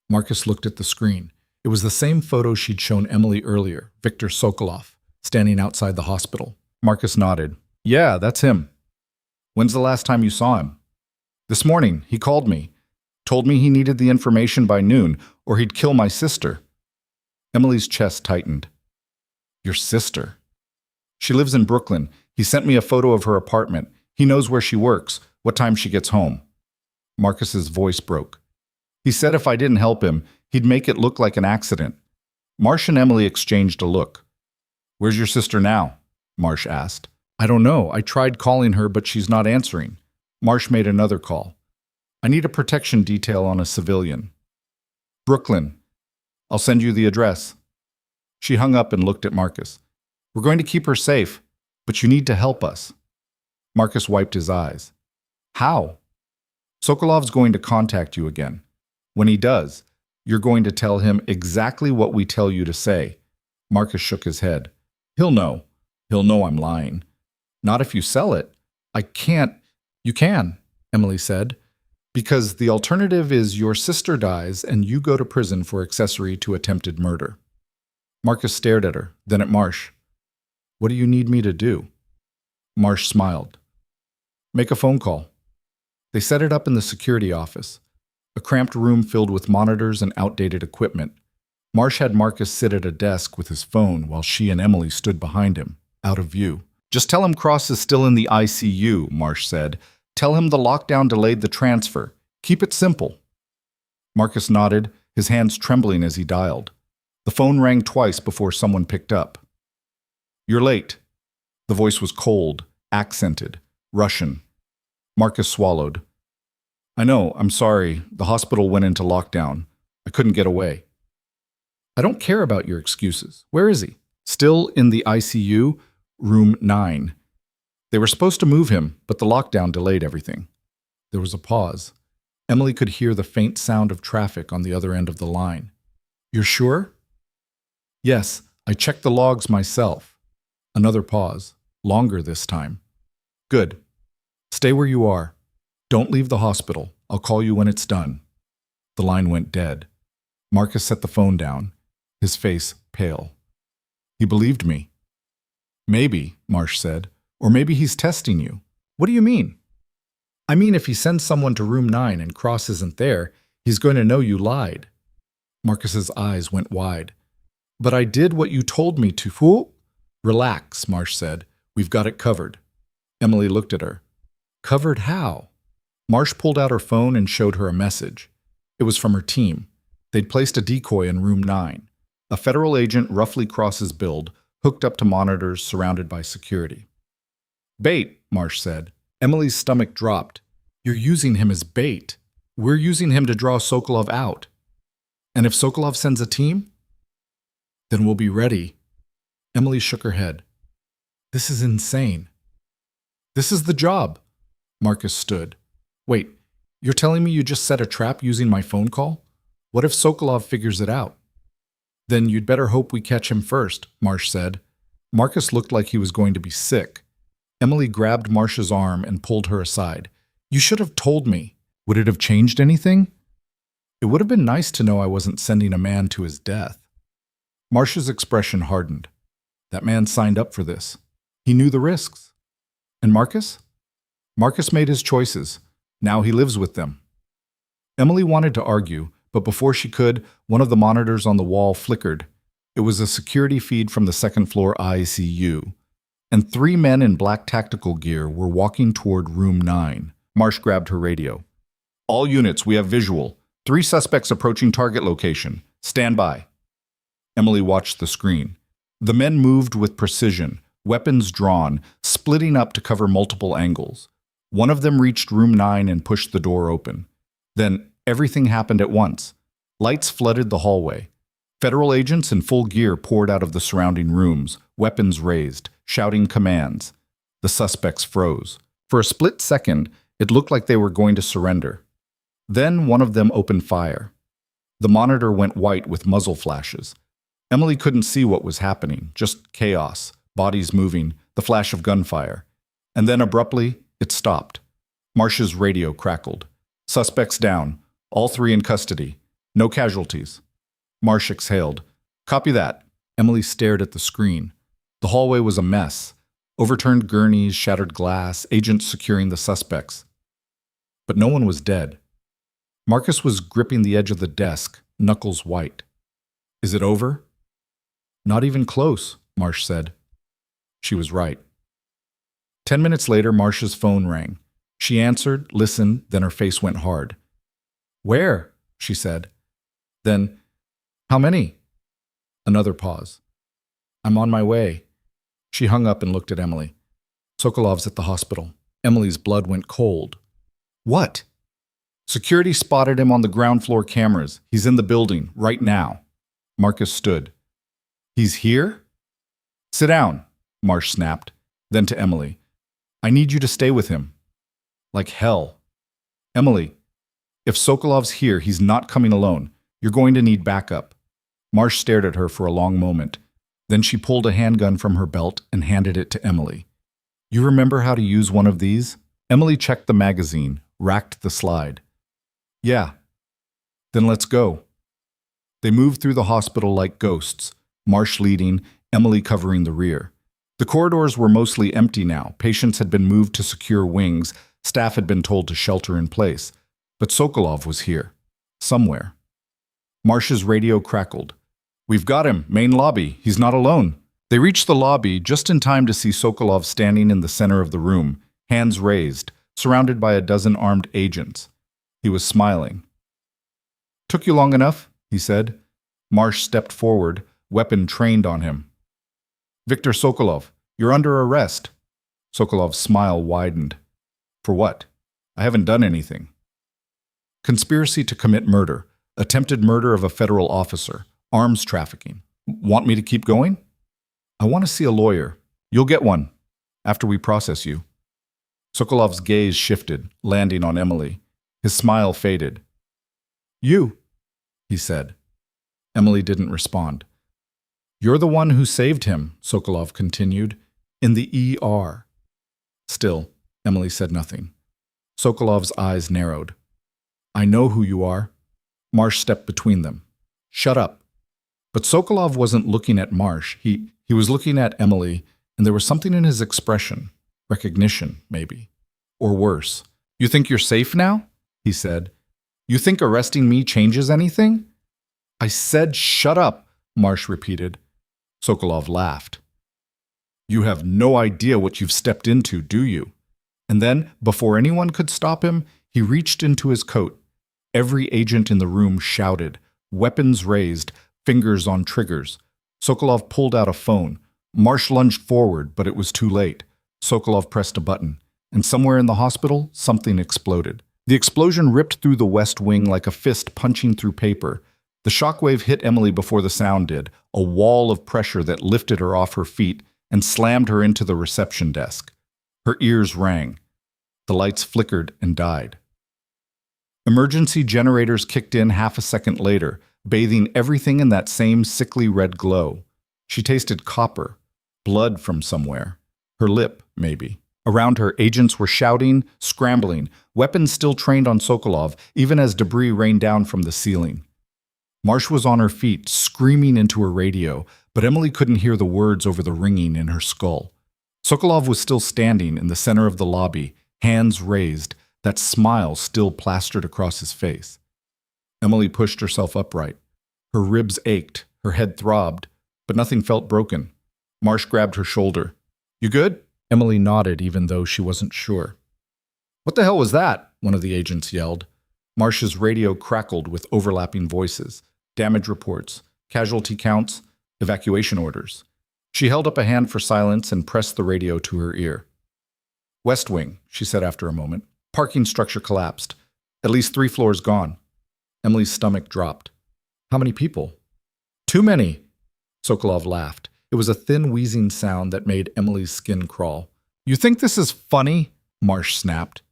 Marcus looked at the screen. It was the same photo she'd shown Emily earlier, Victor Sokolov, standing outside the hospital. Marcus nodded. "Yeah, that's him." "When's the last time you saw him?" "This morning. He called me. Told me he needed the information by noon, or he'd kill my sister." Emily's chest tightened. "Your sister?" "She lives in Brooklyn. He sent me a photo of her apartment. He knows where she works, what time she gets home." Marcus's voice broke. He said if I didn't help him, he'd make it look like an accident. Marsh and Emily exchanged a look. "Where's your sister now?" Marsh asked. "I don't know. I tried calling her, but she's not answering." Marsh made another call. "I need a protection detail on a civilian." "Brooklyn. I'll send you the address." She hung up and looked at Marcus. "We're going to keep her safe, but you need to help us." Marcus wiped his eyes. "How?" "Sokolov's going to contact you again. When he does, you're going to tell him exactly what we tell you to say." Marcus shook his head. "He'll know. He'll know I'm lying." "Not if you sell it." "I can't." "You can," Emily said, "because the alternative is your sister dies and you go to prison for accessory to attempted murder." Marcus stared at her, then at Marsh. "What do you need me to do?" Marsh smiled. "Make a phone call." They set it up in the security office, a cramped room filled with monitors and outdated equipment. Marsh had Marcus sit at a desk with his phone while she and Emily stood behind him, out of view. "Just tell him Cross is still in the ICU," Marsh said. "Tell him the lockdown delayed the transfer. Keep it simple." Marcus nodded, his hands trembling as he dialed. The phone rang twice before someone picked up. "You're late." The voice was cold, accented, Russian. Marcus swallowed. "I know, I'm sorry. The hospital went into lockdown. I couldn't get away." "I don't care about your excuses. Where is he?" "Still in the ICU, room 9. They were supposed to move him, but the lockdown delayed everything." There was a pause. Emily could hear the faint sound of traffic on the other end of the line. "You're sure?" "Yes, I checked the logs myself." Another pause, longer this time. "Good. Stay where you are. Don't leave the hospital. I'll call you when it's done." The line went dead. Marcus set the phone down, his face pale. He believed me. Maybe, Marsh said, or maybe he's testing you. What do you mean? I mean, if he sends someone to room 9 and Cross isn't there, he's going to know you lied. Marcus's eyes went wide. But I did what you told me to, fool. Relax, Marsh said. We've got it covered. Emily looked at her. Covered how? Marsh pulled out her phone and showed her a message. It was from her team. They'd placed a decoy in room 9. A federal agent roughly Cross's build, hooked up to monitors surrounded by security. Bait, Marsh said. Emily's stomach dropped. You're using him as bait. We're using him to draw Sokolov out. And if Sokolov sends a team? Then we'll be ready. Emily shook her head. This is insane. This is the job. Marcus stood. Wait, you're telling me you just set a trap using my phone call? What if Sokolov figures it out? Then you'd better hope we catch him first, Marsh said. Marcus looked like he was going to be sick. Emily grabbed Marsh's arm and pulled her aside. You should have told me. Would it have changed anything? It would have been nice to know I wasn't sending a man to his death. Marsh's expression hardened. That man signed up for this. He knew the risks. And Marcus? Marcus made his choices. Now he lives with them. Emily wanted to argue, but before she could, one of the monitors on the wall flickered. It was a security feed from the second-floor ICU. And 3 men in black tactical gear were walking toward room 9. Marsh grabbed her radio. All units, we have visual. 3 suspects approaching target location. Stand by. Emily watched the screen. The men moved with precision, weapons drawn, splitting up to cover multiple angles. One of them reached room 9 and pushed the door open. Then everything happened at once. Lights flooded the hallway. Federal agents in full gear poured out of the surrounding rooms, weapons raised, shouting commands. The suspects froze. For a split second, it looked like they were going to surrender. Then one of them opened fire. The monitor went white with muzzle flashes. Emily couldn't see what was happening, just chaos, bodies moving, the flash of gunfire. And then abruptly, it stopped. Marsh's radio crackled. Suspects down. All 3 in custody. No casualties. Marsh exhaled. Copy that. Emily stared at the screen. The hallway was a mess. Overturned gurneys, shattered glass, agents securing the suspects. But no one was dead. Marcus was gripping the edge of the desk, knuckles white. Is it over? Not even close, Marsh said. She was right. 10 minutes later, Marsh's phone rang. She answered, listened, then her face went hard. Where? She said. Then, how many? Another pause. I'm on my way. She hung up and looked at Emily. Sokolov's at the hospital. Emily's blood went cold. What? Security spotted him on the ground floor cameras. He's in the building, right now. Marcus stood. He's here? Sit down, Marsh snapped. Then to Emily. I need you to stay with him. Like hell. Emily, if Sokolov's here, he's not coming alone. You're going to need backup. Marsh stared at her for a long moment. Then she pulled a handgun from her belt and handed it to Emily. You remember how to use one of these? Emily checked the magazine, racked the slide. Yeah. Then let's go. They moved through the hospital like ghosts, Marsh leading, Emily covering the rear. The corridors were mostly empty now. Patients had been moved to secure wings. Staff had been told to shelter in place. But Sokolov was here. Somewhere. Marsh's radio crackled. We've got him. Main lobby. He's not alone. They reached the lobby just in time to see Sokolov standing in the center of the room, hands raised, surrounded by a dozen armed agents. He was smiling. Took you long enough, he said. Marsh stepped forward, weapon trained on him. Viktor Sokolov, you're under arrest. Sokolov's smile widened. For what? I haven't done anything. Conspiracy to commit murder, attempted murder of a federal officer, arms trafficking. Want me to keep going? I want to see a lawyer. You'll get one, after we process you. Sokolov's gaze shifted, landing on Emily. His smile faded. You, he said. Emily didn't respond. You're the one who saved him, Sokolov continued, in the ER. Still, Emily said nothing. Sokolov's eyes narrowed. I know who you are. Marsh stepped between them. Shut up. But Sokolov wasn't looking at Marsh. He was looking at Emily, and there was something in his expression. Recognition, maybe. Or worse. You think you're safe now? He said. You think arresting me changes anything? I said shut up, Marsh repeated. Sokolov laughed. You have no idea what you've stepped into, do you? And then, before anyone could stop him, he reached into his coat. Every agent in the room shouted, weapons raised, fingers on triggers. Sokolov pulled out a phone. Marsh lunged forward, but it was too late. Sokolov pressed a button, and somewhere in the hospital, something exploded. The explosion ripped through the west wing like a fist punching through paper. The shockwave hit Emily before the sound did, a wall of pressure that lifted her off her feet and slammed her into the reception desk. Her ears rang. The lights flickered and died. Emergency generators kicked in half a second later, bathing everything in that same sickly red glow. She tasted copper, blood from somewhere. Her lip, maybe. Around her, agents were shouting, scrambling, weapons still trained on Sokolov, even as debris rained down from the ceiling. Marsh was on her feet, screaming into her radio, but Emily couldn't hear the words over the ringing in her skull. Sokolov was still standing in the center of the lobby, hands raised, that smile still plastered across his face. Emily pushed herself upright. Her ribs ached, her head throbbed, but nothing felt broken. Marsh grabbed her shoulder. You good? Emily nodded, even though she wasn't sure. What the hell was that? One of the agents yelled. Marsh's radio crackled with overlapping voices, damage reports, casualty counts, evacuation orders. She held up a hand for silence and pressed the radio to her ear. West Wing, she said after a moment. Parking structure collapsed. At least 3 floors gone. Emily's stomach dropped. How many people? Too many, Sokolov laughed. It was a thin, wheezing sound that made Emily's skin crawl. You think this is funny? Marsh snapped.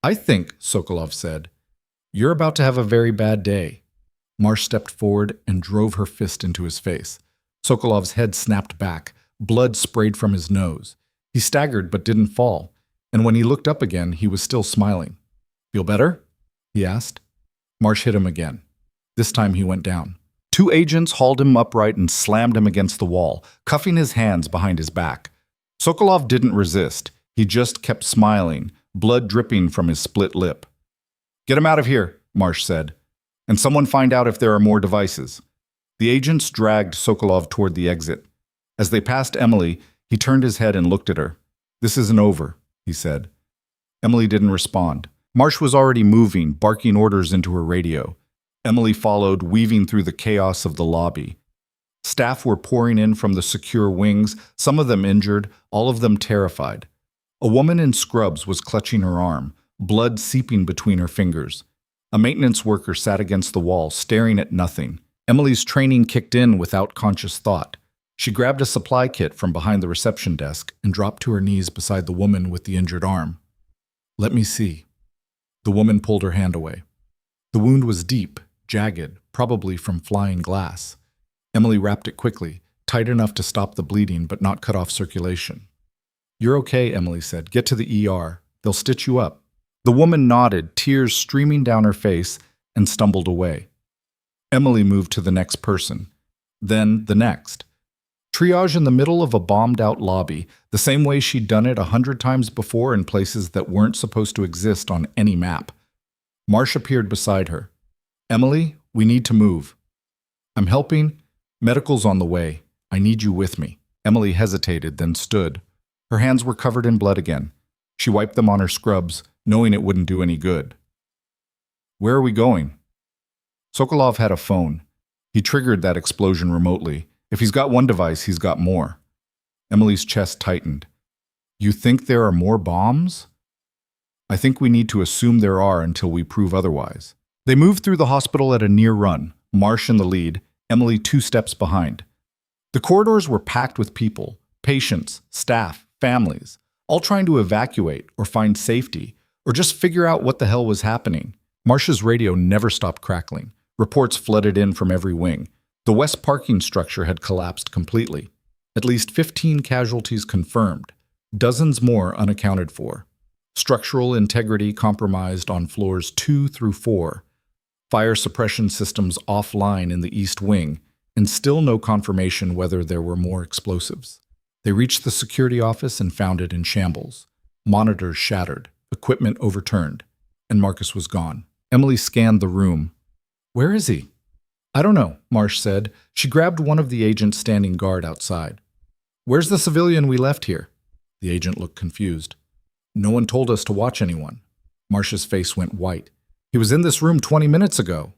I think, Sokolov said, you're about to have a very bad day. Marsh stepped forward and drove her fist into his face. Sokolov's head snapped back. Blood sprayed from his nose. He staggered but didn't fall, and when he looked up again, he was still smiling. Feel better? He asked. Marsh hit him again. This time he went down. 2 agents hauled him upright and slammed him against the wall, cuffing his hands behind his back. Sokolov didn't resist. He just kept smiling, blood dripping from his split lip. Get him out of here, Marsh said, and someone find out if there are more devices. The agents dragged Sokolov toward the exit. As they passed Emily, he turned his head and looked at her. This isn't over, he said. Emily didn't respond. Marsh was already moving, barking orders into her radio. Emily followed, weaving through the chaos of the lobby. Staff were pouring in from the secure wings, some of them injured, all of them terrified. A woman in scrubs was clutching her arm, blood seeping between her fingers. A maintenance worker sat against the wall, staring at nothing. Emily's training kicked in without conscious thought. She grabbed a supply kit from behind the reception desk and dropped to her knees beside the woman with the injured arm. Let me see. The woman pulled her hand away. The wound was deep, jagged, probably from flying glass. Emily wrapped it quickly, tight enough to stop the bleeding but not cut off circulation. You're okay, Emily said. Get to the ER. They'll stitch you up. The woman nodded, tears streaming down her face, and stumbled away. Emily moved to the next person. Then the next. Triage in the middle of a bombed-out lobby, the same way she'd done it 100 times before in places that weren't supposed to exist on any map. Marsh appeared beside her. Emily, we need to move. I'm helping. Medical's on the way. I need you with me. Emily hesitated, then stood. Her hands were covered in blood again. She wiped them on her scrubs, knowing it wouldn't do any good. Where are we going? Sokolov had a phone. He triggered that explosion remotely. If he's got one device, he's got more. Emily's chest tightened. You think there are more bombs? I think we need to assume there are until we prove otherwise. They moved through the hospital at a near run, Marsh in the lead, Emily 2 steps behind. The corridors were packed with people, patients, staff, families, all trying to evacuate or find safety, or just figure out what the hell was happening. Marsh's radio never stopped crackling. Reports flooded in from every wing. The west parking structure had collapsed completely. At least 15 casualties confirmed, dozens more unaccounted for. Structural integrity compromised on floors 2 through 4. Fire suppression systems offline in the East Wing, and still no confirmation whether there were more explosives. They reached the security office and found it in shambles. Monitors shattered, equipment overturned, and Marcus was gone. Emily scanned the room. Where is he? I don't know, Marsh said. She grabbed one of the agents standing guard outside. Where's the civilian we left here? The agent looked confused. No one told us to watch anyone. Marsh's face went white. He was in this room 20 minutes ago.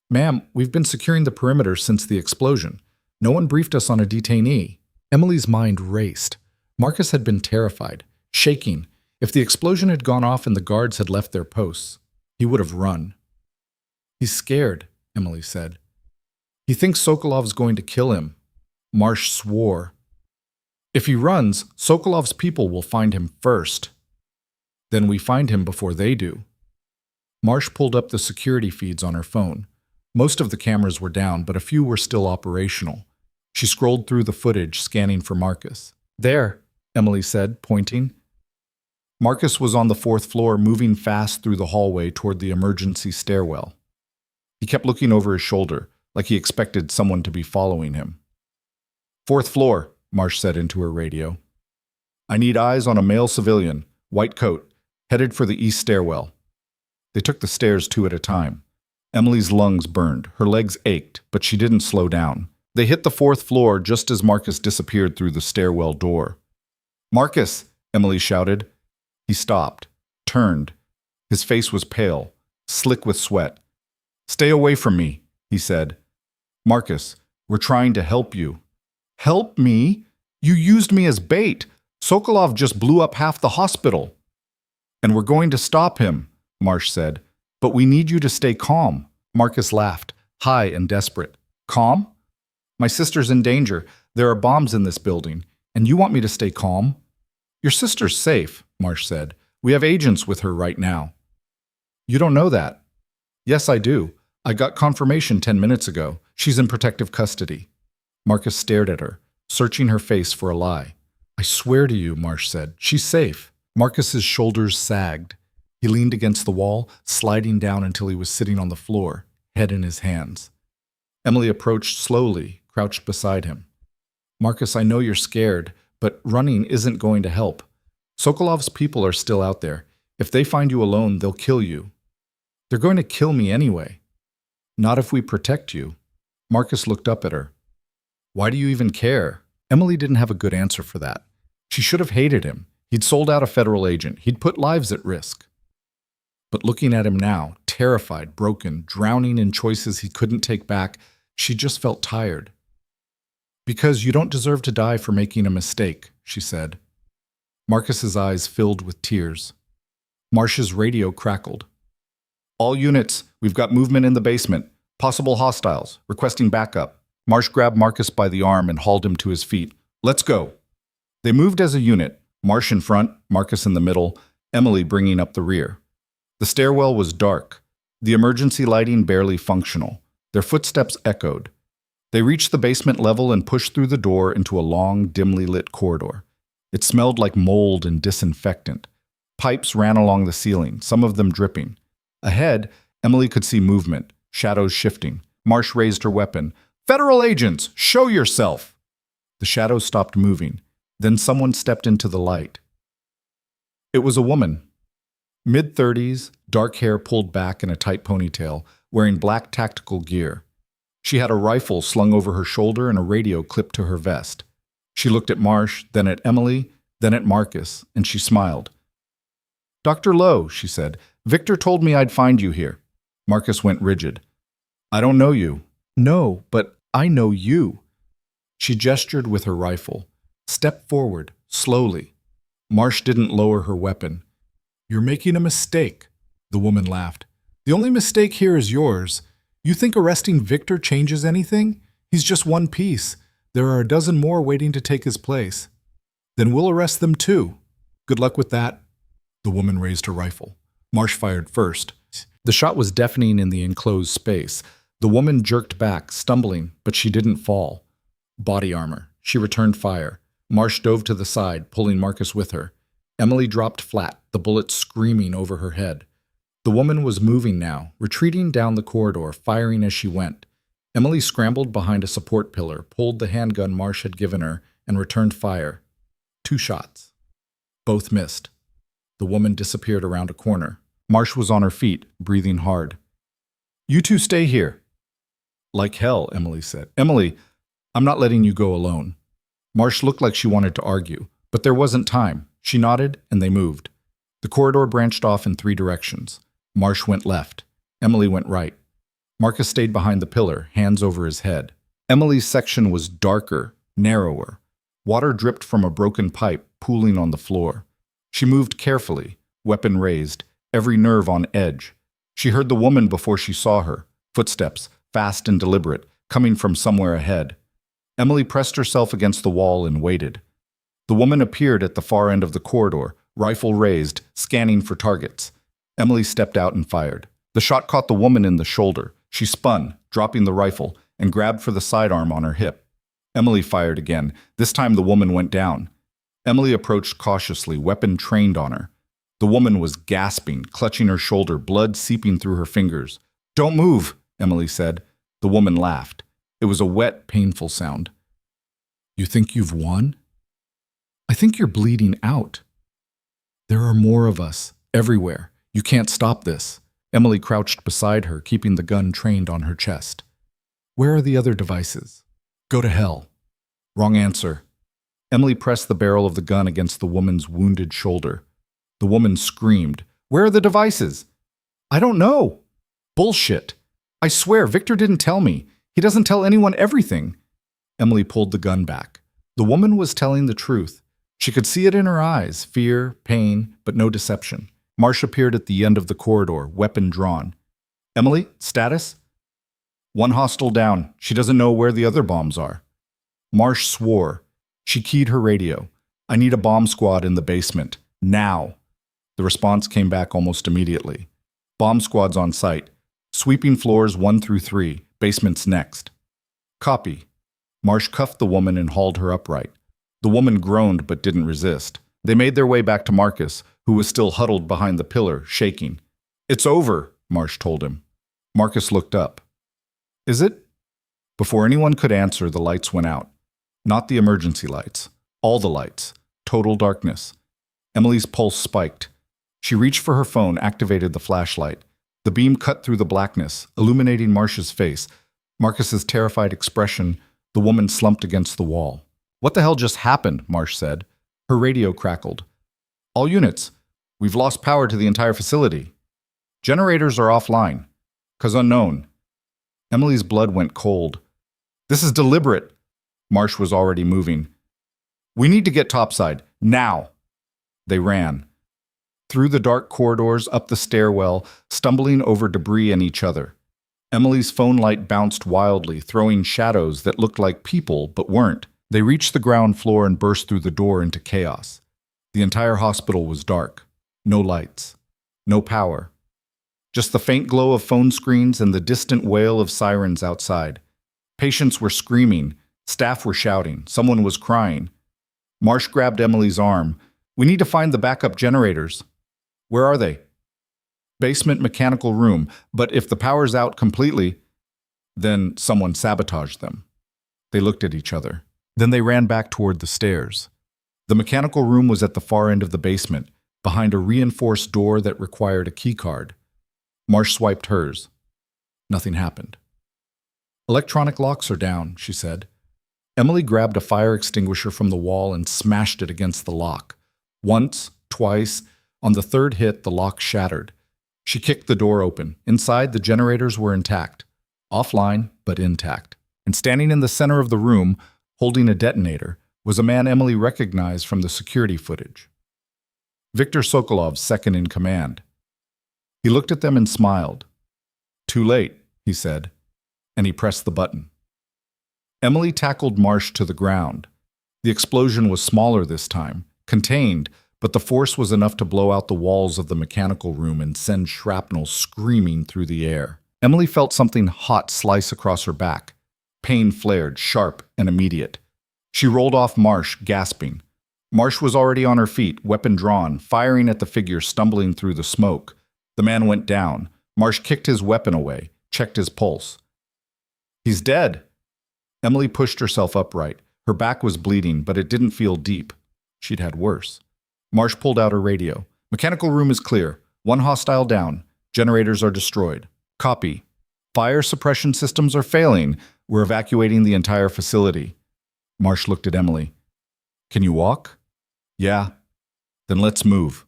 Ma'am, we've been securing the perimeter since the explosion. No one briefed us on a detainee. Emily's mind raced. Marcus had been terrified, shaking. If the explosion had gone off and the guards had left their posts, he would have run. He's scared, Emily said. He thinks Sokolov's going to kill him. Marsh swore. If he runs, Sokolov's people will find him first. Then we find him before they do. Marsh pulled up the security feeds on her phone. Most of the cameras were down, but a few were still operational. She scrolled through the footage, scanning for Marcus. There, Emily said, pointing. Marcus was on the 4th floor, moving fast through the hallway toward the emergency stairwell. He kept looking over his shoulder, like he expected someone to be following him. 4th floor, Marsh said into her radio. I need eyes on a male civilian, white coat, headed for the east stairwell. They took the stairs 2 at a time. Emily's lungs burned, her legs ached, but she didn't slow down. They hit the 4th floor just as Marcus disappeared through the stairwell door. Marcus, Emily shouted. He stopped, turned. His face was pale, slick with sweat. Stay away from me, he said. Marcus, we're trying to help you. Help me? You used me as bait. Sokolov just blew up half the hospital. And we're going to stop him, Marsh said. But we need you to stay calm. Marcus laughed, high and desperate. Calm? My sister's in danger. There are bombs in this building. And you want me to stay calm? Your sister's safe, Marsh said. We have agents with her right now. You don't know that. Yes, I do. I got confirmation 10 minutes ago. She's in protective custody. Marcus stared at her, searching her face for a lie. I swear to you, Marsh said, she's safe. Marcus's shoulders sagged. He leaned against the wall, sliding down until he was sitting on the floor, head in his hands. Emily approached slowly, crouched beside him. Marcus, I know you're scared, but running isn't going to help. Sokolov's people are still out there. If they find you alone, they'll kill you. They're going to kill me anyway. Not if we protect you. Marcus looked up at her. Why do you even care? Emily didn't have a good answer for that. She should have hated him. He'd sold out a federal agent. He'd put lives at risk. But looking at him now, terrified, broken, drowning in choices he couldn't take back, she just felt tired. Because you don't deserve to die for making a mistake, she said. Marcus's eyes filled with tears. Marsh's radio crackled. All units, we've got movement in the basement. Possible hostiles, requesting backup. Marsh grabbed Marcus by the arm and hauled him to his feet. Let's go. They moved as a unit, Marsh in front, Marcus in the middle, Emily bringing up the rear. The stairwell was dark, the emergency lighting barely functional. Their footsteps echoed. They reached the basement level and pushed through the door into a long, dimly lit corridor. It smelled like mold and disinfectant. Pipes ran along the ceiling, some of them dripping. Ahead, Emily could see movement, shadows shifting. Marsh raised her weapon. Federal agents, show yourself! The shadows stopped moving. Then someone stepped into the light. It was a woman. Mid-30s, dark hair pulled back in a tight ponytail, wearing black tactical gear. She had a rifle slung over her shoulder and a radio clipped to her vest. She looked at Marsh, then at Emily, then at Marcus, and she smiled. Dr. Lowe, she said, Victor told me I'd find you here. Marcus went rigid. I don't know you. No, but I know you. She gestured with her rifle. Step forward, slowly. Marsh didn't lower her weapon. You're making a mistake, the woman laughed. The only mistake here is yours. You think arresting Victor changes anything? He's just one piece. There are a dozen more waiting to take his place. Then we'll arrest them too. Good luck with that. The woman raised her rifle. Marsh fired first. The shot was deafening in the enclosed space. The woman jerked back, stumbling, but she didn't fall. Body armor. She returned fire. Marsh dove to the side, pulling Marcus with her. Emily dropped flat, the bullet screaming over her head. The woman was moving now, retreating down the corridor, firing as she went. Emily scrambled behind a support pillar, pulled the handgun Marsh had given her, and returned fire. 2 shots. Both missed. The woman disappeared around a corner. Marsh was on her feet, breathing hard. "You two stay here." "Like hell," Emily said. "Emily, I'm not letting you go alone." Marsh looked like she wanted to argue, but there wasn't time. She nodded, and they moved. The corridor branched off in 3 directions. Marsh went left. Emily went right. Marcus stayed behind the pillar, hands over his head. Emily's section was darker, narrower. Water dripped from a broken pipe, pooling on the floor. She moved carefully, weapon raised, every nerve on edge. She heard the woman before she saw her, footsteps, fast and deliberate, coming from somewhere ahead. Emily pressed herself against the wall and waited. The woman appeared at the far end of the corridor, rifle raised, scanning for targets. Emily stepped out and fired. The shot caught the woman in the shoulder. She spun, dropping the rifle, and grabbed for the sidearm on her hip. Emily fired again. This time the woman went down. Emily approached cautiously, weapon trained on her. The woman was gasping, clutching her shoulder, blood seeping through her fingers. "Don't move," Emily said. The woman laughed. It was a wet, painful sound. "You think you've won?" "I think you're bleeding out." "There are more of us, everywhere. You can't stop this." Emily crouched beside her, keeping the gun trained on her chest. "Where are the other devices?" "Go to hell." Wrong answer. Emily pressed the barrel of the gun against the woman's wounded shoulder. The woman screamed. "Where are the devices?" "I don't know." "Bullshit. I swear, Victor didn't tell me. He doesn't tell anyone everything." Emily pulled the gun back. The woman was telling the truth. She could see it in her eyes, fear, pain, but no deception. Marsh appeared at the end of the corridor, weapon drawn. "Emily, status?" "One hostile down. She doesn't know where the other bombs are." Marsh swore. She keyed her radio. "I need a bomb squad in the basement. Now." The response came back almost immediately. "Bomb squads on site. Sweeping floors 1 through 3. Basements next." "Copy." Marsh cuffed the woman and hauled her upright. The woman groaned but didn't resist. They made their way back to Marcus, who was still huddled behind the pillar, shaking. "It's over," Marsh told him. Marcus looked up. "Is it?" Before anyone could answer, the lights went out. Not the emergency lights. All the lights. Total darkness. Emily's pulse spiked. She reached for her phone, activated the flashlight. The beam cut through the blackness, illuminating Marsh's face. Marcus's terrified expression. The woman slumped against the wall. "What the hell just happened?" Marsh said. Her radio crackled. "All units. We've lost power to the entire facility. Generators are offline. Cause unknown." Emily's blood went cold. "This is deliberate." Marsh was already moving. "We need to get topside. Now." They ran. Through the dark corridors, up the stairwell, stumbling over debris and each other. Emily's phone light bounced wildly, throwing shadows that looked like people but weren't. They reached the ground floor and burst through the door into chaos. The entire hospital was dark. No lights. No power. Just the faint glow of phone screens and the distant wail of sirens outside. Patients were screaming. Staff were shouting. Someone was crying. Marsh grabbed Emily's arm. "We need to find the backup generators." "Where are they?" "Basement mechanical room, but if the power's out completely, then someone sabotaged them." They looked at each other. Then they ran back toward the stairs. The mechanical room was at the far end of the basement, behind a reinforced door that required a keycard. Marsh swiped hers. Nothing happened. "Electronic locks are down," she said. Emily grabbed a fire extinguisher from the wall and smashed it against the lock. Once, twice, on the third hit, the lock shattered. She kicked the door open. Inside, the generators were intact. Offline, but intact. And standing in the center of the room, holding a detonator, was a man Emily recognized from the security footage. Victor Sokolov, second in command. He looked at them and smiled. "Too late," he said, and he pressed the button. Emily tackled Marsh to the ground. The explosion was smaller this time, contained, but the force was enough to blow out the walls of the mechanical room and send shrapnel screaming through the air. Emily felt something hot slice across her back. Pain flared, sharp and immediate. She rolled off Marsh, gasping. Marsh was already on her feet, weapon drawn, firing at the figure stumbling through the smoke. The man went down. Marsh kicked his weapon away, checked his pulse. He's dead. Emily pushed herself upright. Her back was bleeding, but it didn't feel deep. She'd had worse. Marsh pulled out her radio. Mechanical room is clear. One hostile down. Generators are destroyed. Copy. Fire suppression systems are failing. We're evacuating the entire facility. Marsh looked at Emily. Can you walk? Yeah. Then let's move.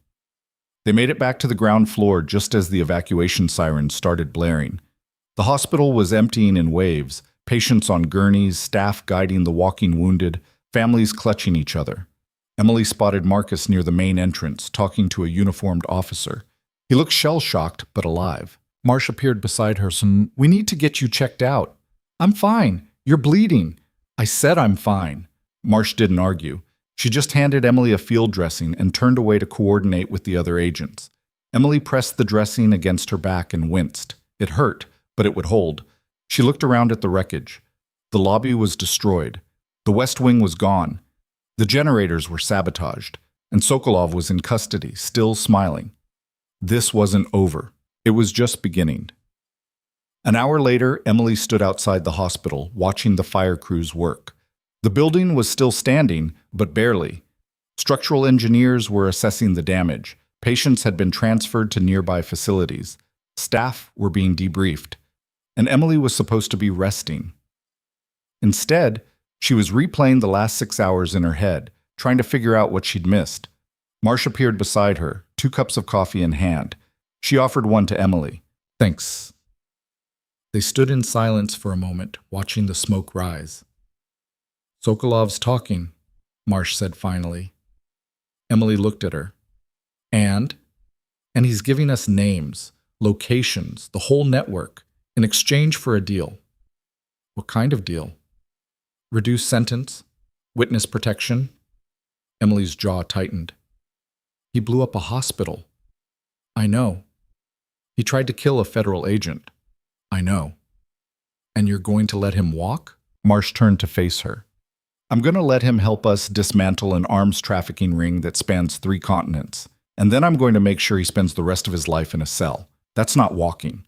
They made it back to the ground floor just as the evacuation sirens started blaring. The hospital was emptying in waves, patients on gurneys, staff guiding the walking wounded, families clutching each other. Emily spotted Marcus near the main entrance, talking to a uniformed officer. He looked shell-shocked, but alive. Marsh appeared beside her. We need to get you checked out. I'm fine. You're bleeding. I said I'm fine. Marsh didn't argue. She just handed Emily a field dressing and turned away to coordinate with the other agents. Emily pressed the dressing against her back and winced. It hurt, but it would hold. She looked around at the wreckage. The lobby was destroyed. The West Wing was gone. The generators were sabotaged, and Sokolov was in custody, still smiling. This wasn't over. It was just beginning. An hour later, Emily stood outside the hospital, watching the fire crews work. The building was still standing, but barely. Structural engineers were assessing the damage. Patients had been transferred to nearby facilities. Staff were being debriefed. And Emily was supposed to be resting. Instead, she was replaying the last 6 hours in her head, trying to figure out what she'd missed. Marsh appeared beside her, 2 cups of coffee in hand. She offered one to Emily. Thanks. They stood in silence for a moment, watching the smoke rise. Sokolov's talking, Marsh said finally. Emily looked at her. And he's giving us names, locations, the whole network, in exchange for a deal. What kind of deal? Reduced sentence? Witness protection? Emily's jaw tightened. He blew up a hospital. I know. He tried to kill a federal agent. I know. And you're going to let him walk? Marsh turned to face her. I'm going to let him help us dismantle an arms trafficking ring that spans 3 continents. And then I'm going to make sure he spends the rest of his life in a cell. That's not walking.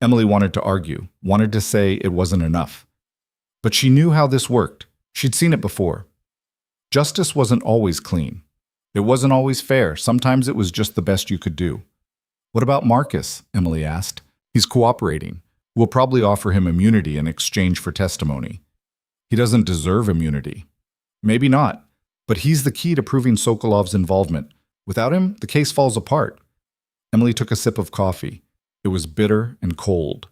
Emily wanted to argue, wanted to say it wasn't enough. But she knew how this worked. She'd seen it before. Justice wasn't always clean. It wasn't always fair. Sometimes it was just the best you could do. What about Marcus? Emily asked. He's cooperating. We'll probably offer him immunity in exchange for testimony. He doesn't deserve immunity. Maybe not, but he's the key to proving Sokolov's involvement. Without him, the case falls apart. Emily took a sip of coffee. It was bitter and cold.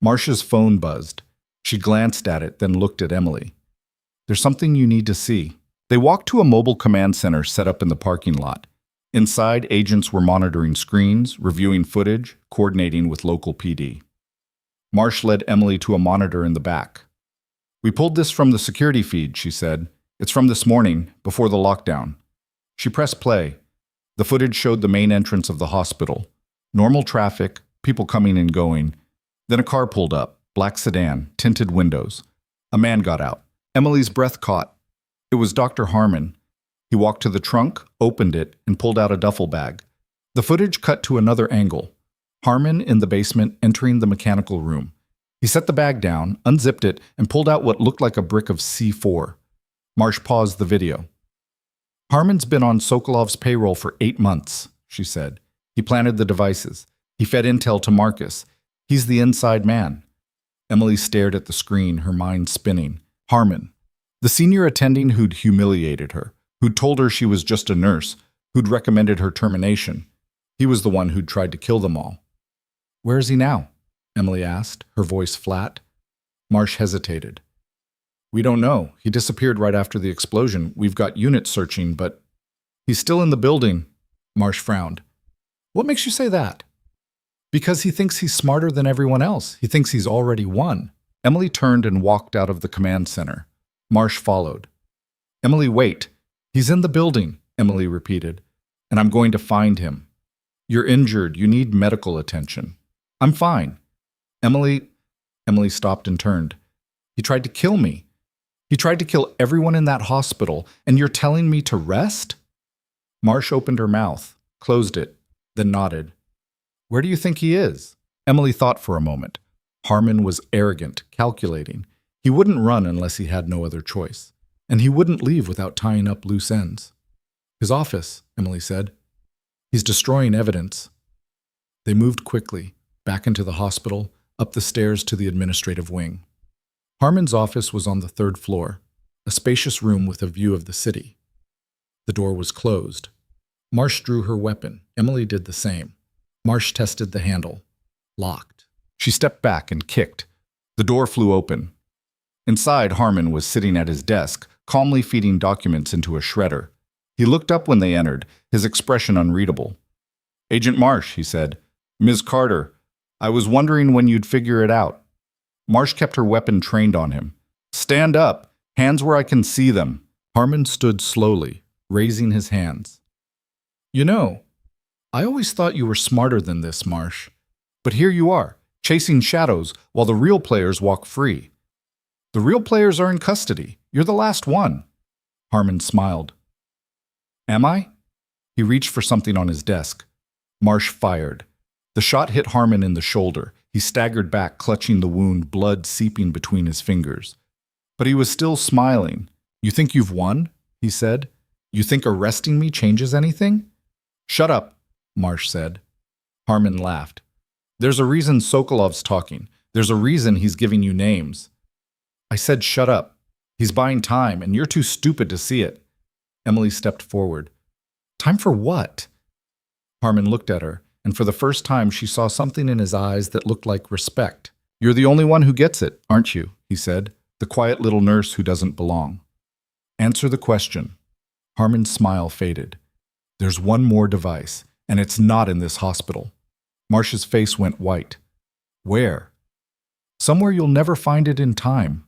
Marsh's phone buzzed. She glanced at it, then looked at Emily. There's something you need to see. They walked to a mobile command center set up in the parking lot. Inside, agents were monitoring screens, reviewing footage, coordinating with local PD. Marsh led Emily to a monitor in the back. We pulled this from the security feed, she said. It's from this morning, before the lockdown. She pressed play. The footage showed the main entrance of the hospital. Normal traffic, people coming and going. Then a car pulled up, black sedan, tinted windows. A man got out. Emily's breath caught. It was Dr. Harmon. He walked to the trunk, opened it, and pulled out a duffel bag. The footage cut to another angle. Harmon in the basement entering the mechanical room. He set the bag down, unzipped it, and pulled out what looked like a brick of C4. Marsh paused the video. Harmon's been on Sokolov's payroll for 8 months, she said. He planted the devices. He fed intel to Marcus. He's the inside man. Emily stared at the screen, her mind spinning. Harmon. The senior attending who'd humiliated her, who'd told her she was just a nurse, who'd recommended her termination. He was the one who'd tried to kill them all. Where is he now? Emily asked, her voice flat. Marsh hesitated. We don't know. He disappeared right after the explosion. We've got units searching, but he's still in the building. Marsh frowned. What makes you say that? Because he thinks he's smarter than everyone else. He thinks he's already won. Emily turned and walked out of the command center. Marsh followed. Emily, wait. He's in the building, Emily repeated. And I'm going to find him. You're injured. You need medical attention. I'm fine. Emily stopped and turned. He tried to kill me. He tried to kill everyone in that hospital, and you're telling me to rest? Marsh opened her mouth, closed it, then nodded. Where do you think he is? Emily thought for a moment. Harmon was arrogant, calculating. He wouldn't run unless he had no other choice. And he wouldn't leave without tying up loose ends. His office, Emily said. He's destroying evidence. They moved quickly, back into the hospital, up the stairs to the administrative wing. Harmon's office was on the 3rd floor, a spacious room with a view of the city. The door was closed. Marsh drew her weapon. Emily did the same. Marsh tested the handle. Locked. She stepped back and kicked. The door flew open. Inside, Harmon was sitting at his desk, calmly feeding documents into a shredder. He looked up when they entered, his expression unreadable. "Agent Marsh," he said. "Ms. Carter, I was wondering when you'd figure it out." Marsh kept her weapon trained on him. "Stand up, hands where I can see them." Harmon stood slowly, raising his hands. "You know, I always thought you were smarter than this, Marsh. But here you are, chasing shadows while the real players walk free. The real players are in custody. You're the last one." Harmon smiled. "Am I?" He reached for something on his desk. Marsh fired. The shot hit Harmon in the shoulder. He staggered back, clutching the wound, blood seeping between his fingers. But he was still smiling. "You think you've won?" he said. "You think arresting me changes anything?" "Shut up," Marsh said. Harmon laughed. "There's a reason Sokolov's talking. There's a reason he's giving you names." "I said shut up. He's buying time, and you're too stupid to see it." Emily stepped forward. "Time for what?" Harmon looked at her, and for the first time she saw something in his eyes that looked like respect. "You're the only one who gets it, aren't you?" he said, "the quiet little nurse who doesn't belong." "Answer the question." Harmon's smile faded. "There's one more device, and it's not in this hospital." Marsh's face went white. "Where?" "Somewhere you'll never find it in time."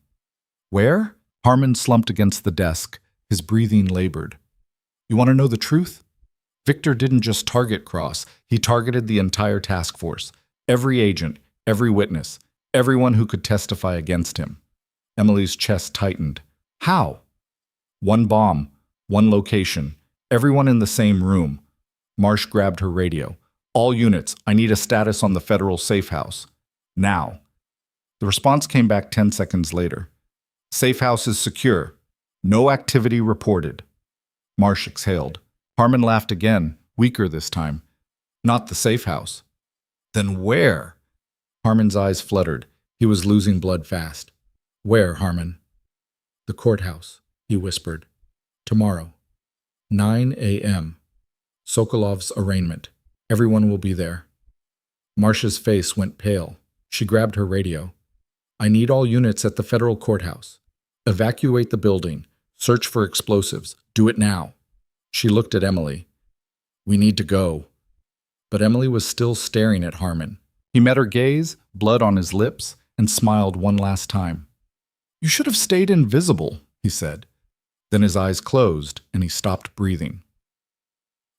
"Where?" Harmon slumped against the desk, his breathing labored. "You want to know the truth? Victor didn't just target Cross, he targeted the entire task force. Every agent, every witness, everyone who could testify against him." Emily's chest tightened. "How?" "One bomb, one location, everyone in the same room." Marsh grabbed her radio. "All units, I need a status on the federal safe house. Now." The response came back 10 seconds later. "Safe house is secure. No activity reported." Marsh exhaled. Harmon laughed again, weaker this time. "Not the safe house." "Then where?" Harmon's eyes fluttered. He was losing blood fast. "Where, Harmon?" "The courthouse," he whispered. "Tomorrow. 9 a.m. Sokolov's arraignment. Everyone will be there." Marsh's face went pale. She grabbed her radio. "I need all units at the federal courthouse. Evacuate the building. Search for explosives. Do it now." She looked at Emily. "We need to go." But Emily was still staring at Harmon. He met her gaze, blood on his lips, and smiled one last time. "You should have stayed invisible," he said. Then his eyes closed, and he stopped breathing.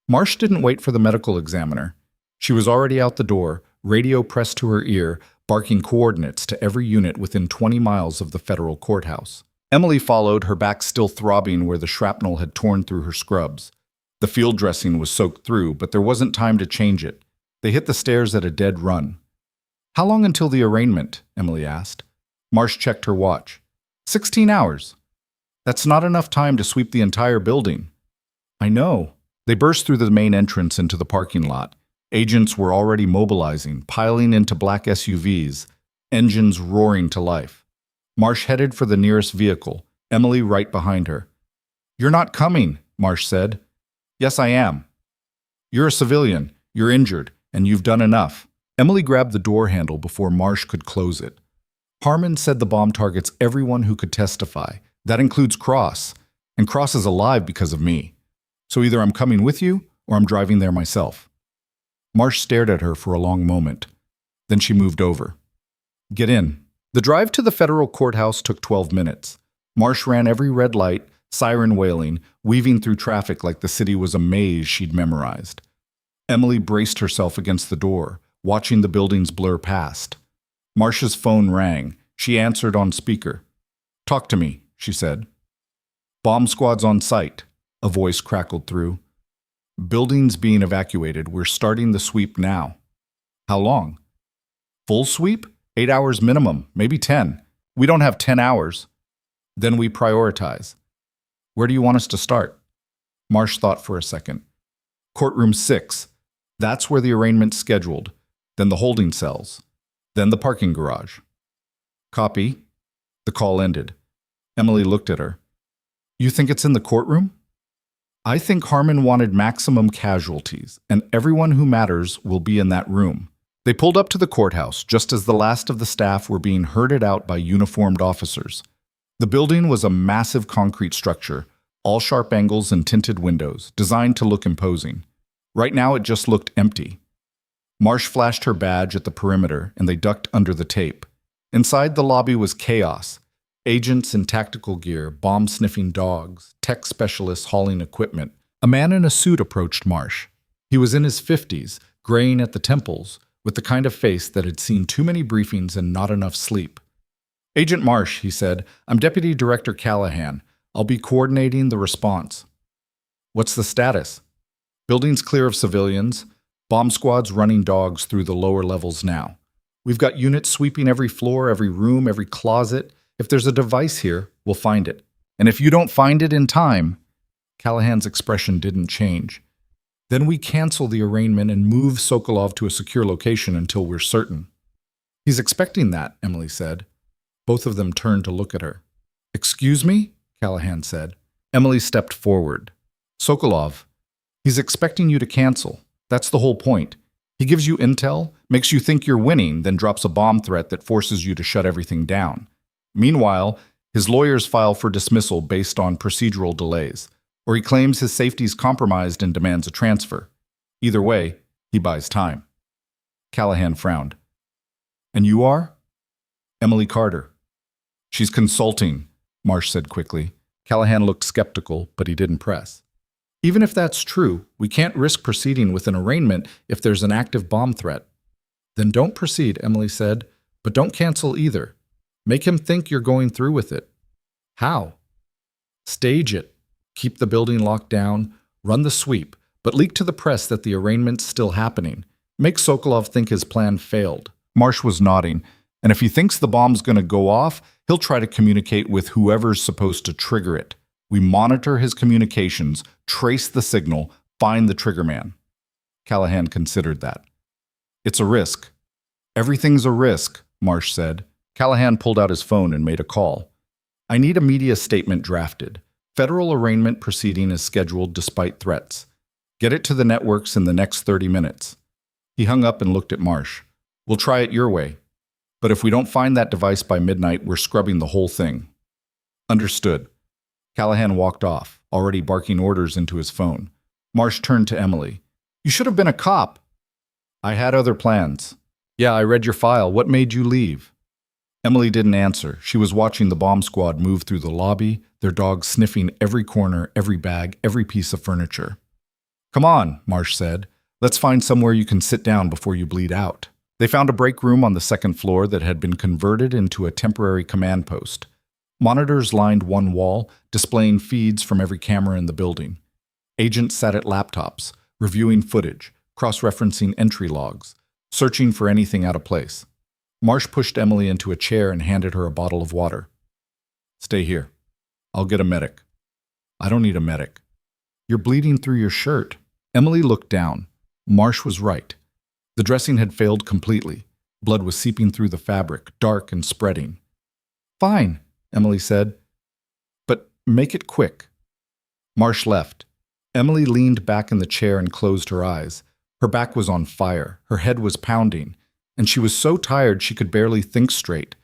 Marsh didn't wait for the medical examiner. She was already out the door, radio pressed to her ear, barking coordinates to every unit within 20 miles of the federal courthouse. Emily followed, her back still throbbing where the shrapnel had torn through her scrubs. The field dressing was soaked through, but there wasn't time to change it. They hit the stairs at a dead run. "How long until the arraignment?" Emily asked. Marsh checked her watch. 16 hours. That's not enough time to sweep the entire building." "I know." They burst through the main entrance into the parking lot. Agents were already mobilizing, piling into black SUVs, engines roaring to life. Marsh headed for the nearest vehicle, Emily right behind her. "You're not coming," Marsh said. "Yes, I am." "You're a civilian, you're injured, and you've done enough." Emily grabbed the door handle before Marsh could close it. "Harmon said the bomb targets everyone who could testify. That includes Cross, and Cross is alive because of me. So either I'm coming with you, or I'm driving there myself." Marsh stared at her for a long moment. Then she moved over. "Get in." The drive to the federal courthouse took 12 minutes. Marsh ran every red light, siren wailing, weaving through traffic like the city was a maze she'd memorized. Emily braced herself against the door, watching the buildings blur past. Marsh's phone rang. She answered on speaker. "Talk to me," she said. "Bomb squad's on site," a voice crackled through. "Buildings being evacuated. We're starting the sweep now." How long? Full sweep? 8 hours minimum, maybe 10. We don't have 10 hours. Then we prioritize. Where do you want us to start? Marsh thought for a second. Courtroom 6. That's where the arraignment's scheduled. Then the holding cells. Then the parking garage. Copy. The call ended. Emily looked at her. You think it's in the courtroom? I think Harmon wanted maximum casualties, and everyone who matters will be in that room. They pulled up to the courthouse just as the last of the staff were being herded out by uniformed officers. The building was a massive concrete structure, all sharp angles and tinted windows, designed to look imposing. Right now it just looked empty. Marsh flashed her badge at the perimeter, and they ducked under the tape. Inside the lobby was chaos. Agents in tactical gear, bomb-sniffing dogs, tech specialists hauling equipment. A man in a suit approached Marsh. He was in his 50s, graying at the temples, with the kind of face that had seen too many briefings and not enough sleep. Agent Marsh, he said, I'm Deputy Director Callahan. I'll be coordinating the response. What's the status? Building's clear of civilians. Bomb squads running dogs through the lower levels now. We've got units sweeping every floor, every room, every closet. If there's a device here, we'll find it. And if you don't find it in time, Callahan's expression didn't change. Then we cancel the arraignment and move Sokolov to a secure location until we're certain. He's expecting that, Emily said. Both of them turned to look at her. Excuse me? Callahan said. Emily stepped forward. Sokolov, he's expecting you to cancel. That's the whole point. He gives you intel, makes you think you're winning, then drops a bomb threat that forces you to shut everything down. Meanwhile, his lawyers file for dismissal based on procedural delays, or he claims his safety's compromised and demands a transfer. Either way, he buys time. Callahan frowned. And you are? Emily Carter. She's consulting, Marsh said quickly. Callahan looked skeptical, but he didn't press. Even if that's true, we can't risk proceeding with an arraignment if there's an active bomb threat. Then don't proceed, Emily said, but don't cancel either. Make him think you're going through with it. How? Stage it. Keep the building locked down. Run the sweep, but leak to the press that the arraignment's still happening. Make Sokolov think his plan failed. Marsh was nodding, and if he thinks the bomb's going to go off, he'll try to communicate with whoever's supposed to trigger it. We monitor his communications, trace the signal, find the triggerman. Callahan considered that. It's a risk. Everything's a risk, Marsh said. Callahan pulled out his phone and made a call. I need a media statement drafted. Federal arraignment proceeding is scheduled despite threats. Get it to the networks in the next 30 minutes. He hung up and looked at Marsh. We'll try it your way. But if we don't find that device by midnight, we're scrubbing the whole thing. Understood. Callahan walked off, already barking orders into his phone. Marsh turned to Emily. You should have been a cop. I had other plans. Yeah, I read your file. What made you leave? Emily didn't answer. She was watching the bomb squad move through the lobby, their dogs sniffing every corner, every bag, every piece of furniture. Come on, Marsh said. Let's find somewhere you can sit down before you bleed out. They found a break room on the second floor that had been converted into a temporary command post. Monitors lined one wall, displaying feeds from every camera in the building. Agents sat at laptops, reviewing footage, cross-referencing entry logs, searching for anything out of place. Marsh pushed Emily into a chair and handed her a bottle of water. Stay here. I'll get a medic. I don't need a medic. You're bleeding through your shirt. Emily looked down. Marsh was right. The dressing had failed completely. Blood was seeping through the fabric, dark and spreading. Fine, Emily said. But make it quick. Marsh left. Emily leaned back in the chair and closed her eyes. Her back was on fire. Her head was pounding. And she was so tired she could barely think straight.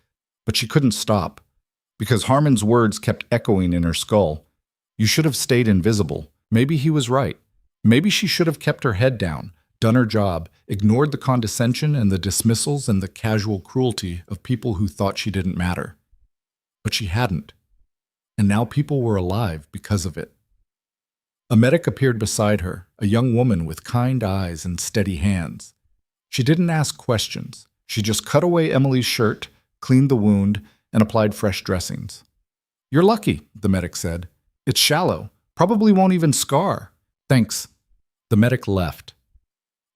But she couldn't stop, because Harmon's words kept echoing in her skull. You should have stayed invisible. Maybe he was right. Maybe she should have kept her head down, done her job, ignored the condescension and the dismissals and the casual cruelty of people who thought she didn't matter. But she hadn't. And now people were alive because of it. A medic appeared beside her, a young woman with kind eyes and steady hands. She didn't ask questions. She just cut away Emily's shirt, cleaned the wound, and applied fresh dressings. You're lucky, the medic said. It's shallow. Probably won't even scar. Thanks. The medic left.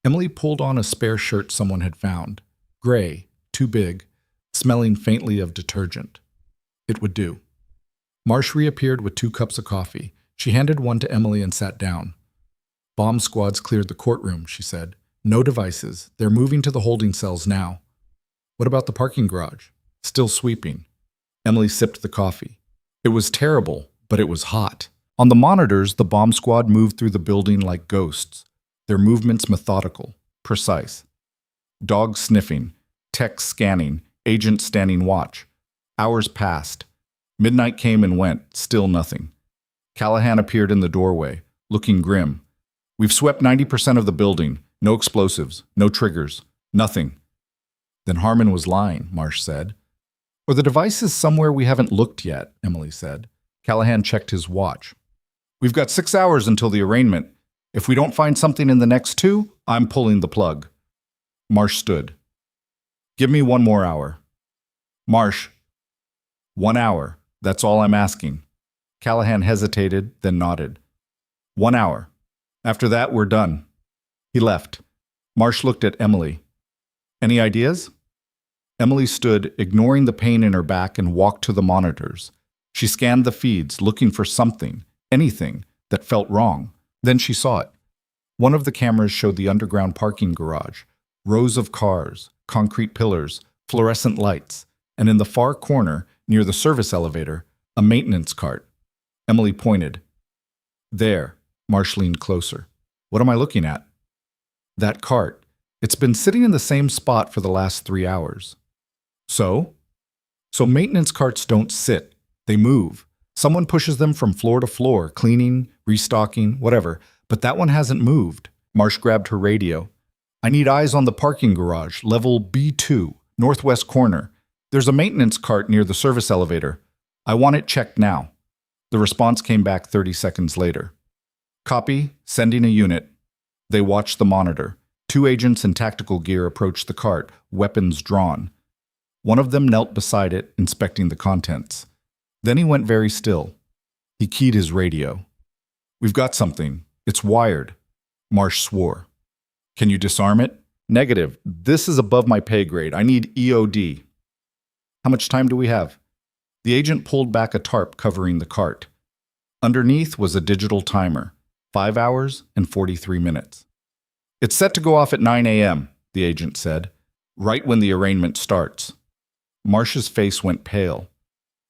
Emily pulled on a spare shirt someone had found. Gray, too big, smelling faintly of detergent. It would do. Marsh reappeared with 2 cups of coffee. She handed one to Emily and sat down. Bomb squads cleared the courtroom, she said. No devices. They're moving to the holding cells now. What about the parking garage? Still sweeping. Emily sipped the coffee. It was terrible, but it was hot. On the monitors, the bomb squad moved through the building like ghosts, their movements methodical, precise. Dogs sniffing, techs scanning, agents standing watch. Hours passed. Midnight came and went, still nothing. Callahan appeared in the doorway, looking grim. We've swept 90% of the building. No explosives, no triggers, nothing. Then Harmon was lying, Marsh said. Or the device is somewhere we haven't looked yet, Emily said. Callahan checked his watch. We've got 6 hours until the arraignment. If we don't find something in the next 2, I'm pulling the plug. Marsh stood. Give me 1 more hour. Marsh. 1 hour. That's all I'm asking. Callahan hesitated, then nodded. 1 hour. After that, we're done. He left. Marsh looked at Emily. Any ideas? Emily stood, ignoring the pain in her back, and walked to the monitors. She scanned the feeds, looking for something, anything, that felt wrong. Then she saw it. One of the cameras showed the underground parking garage, rows of cars, concrete pillars, fluorescent lights, and in the far corner, near the service elevator, a maintenance cart. Emily pointed. There. Marsh leaned closer. What am I looking at? That cart. It's been sitting in the same spot for the last 3 hours. So? So maintenance carts don't sit. They move. Someone pushes them from floor to floor, cleaning, restocking, whatever. But that one hasn't moved. Marsh grabbed her radio. I need eyes on the parking garage, level B2, northwest corner. There's a maintenance cart near the service elevator. I want it checked now. The response came back 30 seconds later. Copy, sending a unit. They watched the monitor. 2 agents in tactical gear approached the cart, weapons drawn. One of them knelt beside it, inspecting the contents. Then he went very still. He keyed his radio. We've got something. It's wired. Marsh swore. Can you disarm it? Negative. This is above my pay grade. I need EOD. How much time do we have? The agent pulled back a tarp covering the cart. Underneath was a digital timer. 5 hours and 43 minutes. It's set to go off at 9 a.m., the agent said, right when the arraignment starts. Marsh's face went pale.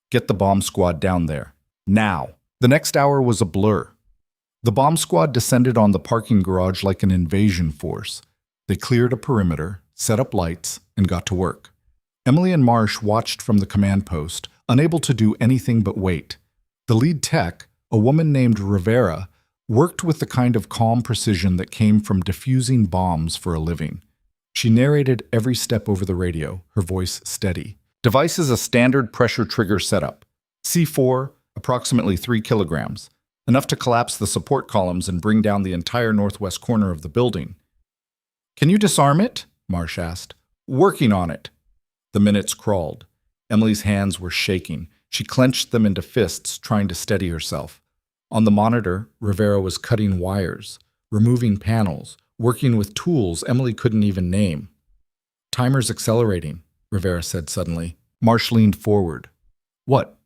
Get the bomb squad down there. Now. The next hour was a blur. The bomb squad descended on the parking garage like an invasion force. They cleared a perimeter, set up lights, and got to work. Emily and Marsh watched from the command post, unable to do anything but wait. The lead tech, a woman named Rivera, worked with the kind of calm precision that came from defusing bombs for a living. She narrated every step over the radio, her voice steady. Device is a standard pressure trigger setup. C4, approximately 3 kilograms, enough to collapse the support columns and bring down the entire northwest corner of the building. Can you disarm it? Marsh asked. Working on it. The minutes crawled. Emily's hands were shaking. She clenched them into fists, trying to steady herself. On the monitor, Rivera was cutting wires, removing panels, working with tools Emily couldn't even name. Timer's accelerating, Rivera said suddenly. Marsh leaned forward. What?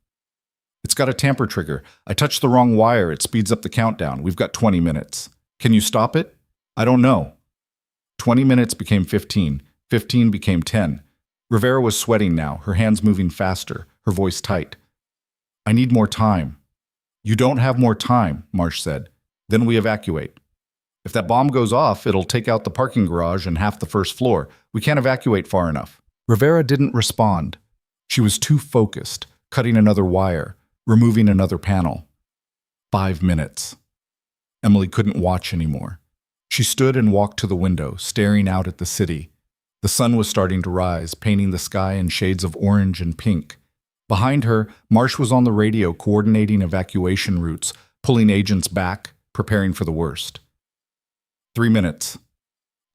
It's got a tamper trigger. I touched the wrong wire. It speeds up the countdown. We've got 20 minutes. Can you stop it? I don't know. 20 minutes became 15. 15 became 10. Rivera was sweating now, her hands moving faster, her voice tight. I need more time. You don't have more time, Marsh said. Then we evacuate. If that bomb goes off, it'll take out the parking garage and half the first floor. We can't evacuate far enough. Rivera didn't respond. She was too focused, cutting another wire, removing another panel. 5 minutes. Emily couldn't watch anymore. She stood and walked to the window, staring out at the city. The sun was starting to rise, painting the sky in shades of orange and pink. Behind her, Marsh was on the radio coordinating evacuation routes, pulling agents back, preparing for the worst. 3 minutes.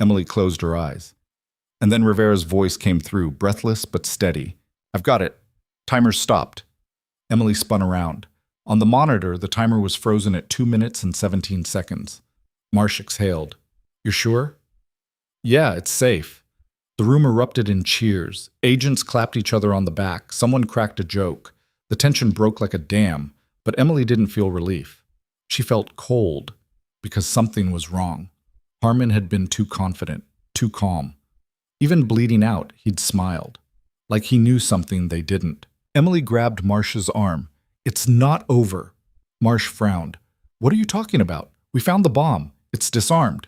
Emily closed her eyes. And then Rivera's voice came through, breathless but steady. I've got it. Timer stopped. Emily spun around. On the monitor, the timer was frozen at 2 minutes and 17 seconds. Marsh exhaled. You're sure? Yeah, it's safe. The room erupted in cheers. Agents clapped each other on the back. Someone cracked a joke. The tension broke like a dam, but Emily didn't feel relief. She felt cold because something was wrong. Harmon had been too confident, too calm. Even bleeding out, he'd smiled, like he knew something they didn't. Emily grabbed Marsh's arm. It's not over. Marsh frowned. What are you talking about? We found the bomb. It's disarmed.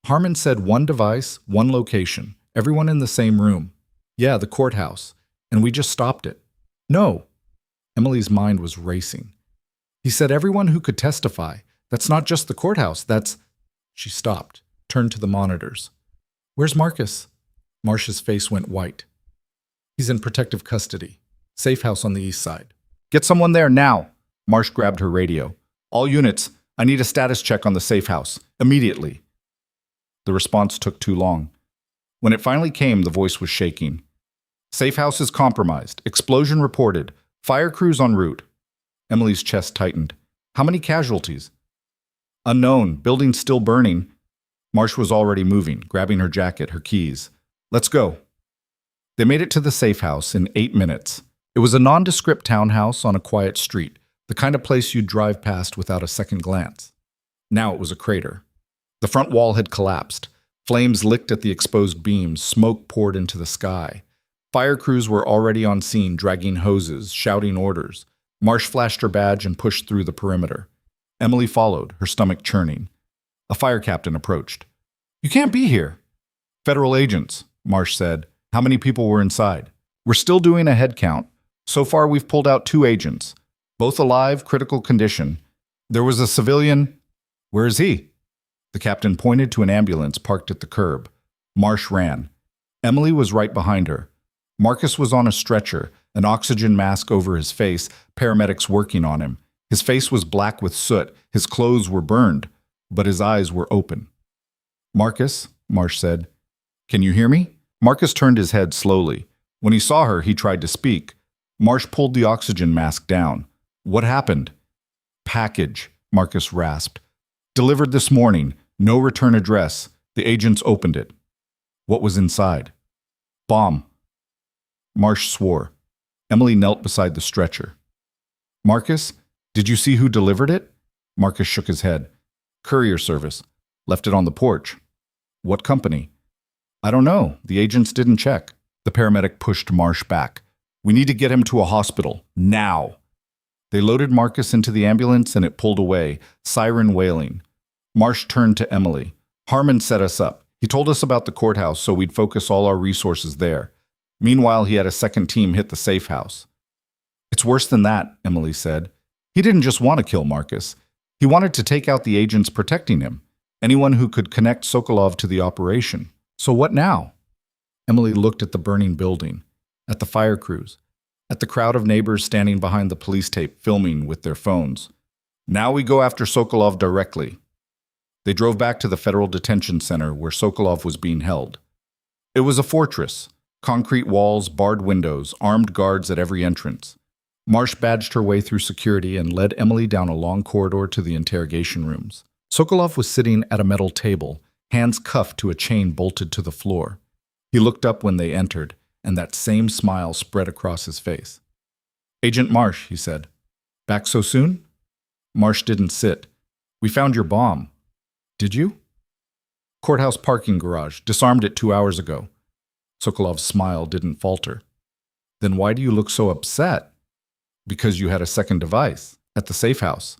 Harmon said one device, one location, everyone in the same room. Yeah, the courthouse. And we just stopped it. No. Emily's mind was racing. He said everyone who could testify. That's not just the courthouse, that's... She stopped, turned to the monitors. Where's Marcus? Marsh's face went white. He's in protective custody. Safe house on the east side. Get someone there now. Marsh grabbed her radio. All units, I need a status check on the safe house. Immediately. The response took too long. When it finally came, the voice was shaking. Safe house is compromised. Explosion reported. Fire crews en route. Emily's chest tightened. How many casualties? Unknown. Building still burning. Marsh was already moving, grabbing her jacket, her keys. Let's go. They made it to the safe house in 8 minutes. It was a nondescript townhouse on a quiet street, the kind of place you'd drive past without a second glance. Now it was a crater. The front wall had collapsed. Flames licked at the exposed beams, smoke poured into the sky. Fire crews were already on scene, dragging hoses, shouting orders. Marsh flashed her badge and pushed through the perimeter. Emily followed, her stomach churning. A fire captain approached. You can't be here. Federal agents, Marsh said. How many people were inside? We're still doing a head count. So far, we've pulled out 2 agents. Both alive, critical condition. There was a civilian. Where is he? The captain pointed to an ambulance parked at the curb. Marsh ran. Emily was right behind her. Marcus was on a stretcher, an oxygen mask over his face, paramedics working on him. His face was black with soot, his clothes were burned, but his eyes were open. Marcus, Marsh said. Can you hear me? Marcus turned his head slowly. When he saw her, he tried to speak. Marsh pulled the oxygen mask down. What happened? Package, Marcus rasped. Delivered this morning. No return address. The agents opened it. What was inside? Bomb. Marsh swore. Emily knelt beside the stretcher. Marcus, did you see who delivered it? Marcus shook his head. Courier service. Left it on the porch. What company? I don't know. The agents didn't check. The paramedic pushed Marsh back. We need to get him to a hospital. Now. They loaded Marcus into the ambulance and it pulled away, siren wailing. Marsh turned to Emily. Harmon set us up. He told us about the courthouse so we'd focus all our resources there. Meanwhile, he had a second team hit the safe house. It's worse than that, Emily said. He didn't just want to kill Marcus. He wanted to take out the agents protecting him, anyone who could connect Sokolov to the operation. So what now? Emily looked at the burning building, at the fire crews, at the crowd of neighbors standing behind the police tape filming with their phones. Now we go after Sokolov directly. They drove back to the federal detention center where Sokolov was being held. It was a fortress, concrete walls, barred windows, armed guards at every entrance. Marsh badged her way through security and led Emily down a long corridor to the interrogation rooms. Sokolov was sitting at a metal table, hands cuffed to a chain bolted to the floor. He looked up when they entered, and that same smile spread across his face. Agent Marsh, he said. Back so soon? Marsh didn't sit. We found your bomb. Did you? Courthouse parking garage. Disarmed it 2 hours ago. Sokolov's smile didn't falter. Then why do you look so upset? Because you had a second device. At the safe house.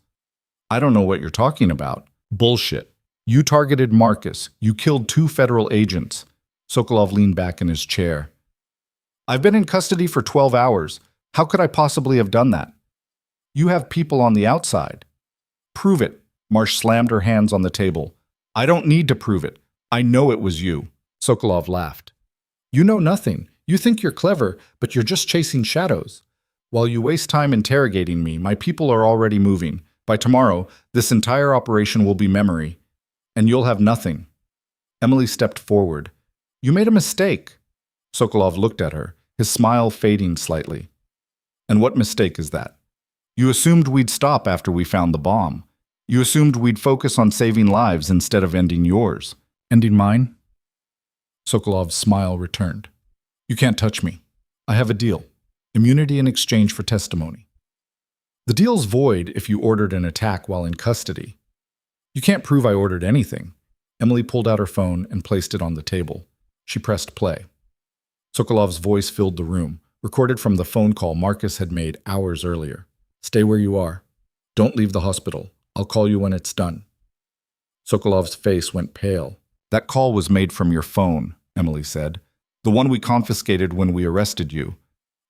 I don't know what you're talking about. Bullshit. You targeted Marcus. You killed 2 federal agents. Sokolov leaned back in his chair. I've been in custody for 12 hours. How could I possibly have done that? You have people on the outside. Prove it. Marsh slammed her hands on the table. I don't need to prove it. I know it was you. Sokolov laughed. You know nothing. You think you're clever, but you're just chasing shadows. While you waste time interrogating me, my people are already moving. By tomorrow, this entire operation will be memory, and you'll have nothing. Emily stepped forward. You made a mistake. Sokolov looked at her, his smile fading slightly. And what mistake is that? You assumed we'd stop after we found the bomb. You assumed we'd focus on saving lives instead of ending yours. Ending mine? Sokolov's smile returned. You can't touch me. I have a deal. Immunity in exchange for testimony. The deal's void if you ordered an attack while in custody. You can't prove I ordered anything. Emily pulled out her phone and placed it on the table. She pressed play. Sokolov's voice filled the room, recorded from the phone call Marcus had made hours earlier. Stay where you are. Don't leave the hospital. I'll call you when it's done. Sokolov's face went pale. That call was made from your phone, Emily said. The one we confiscated when we arrested you.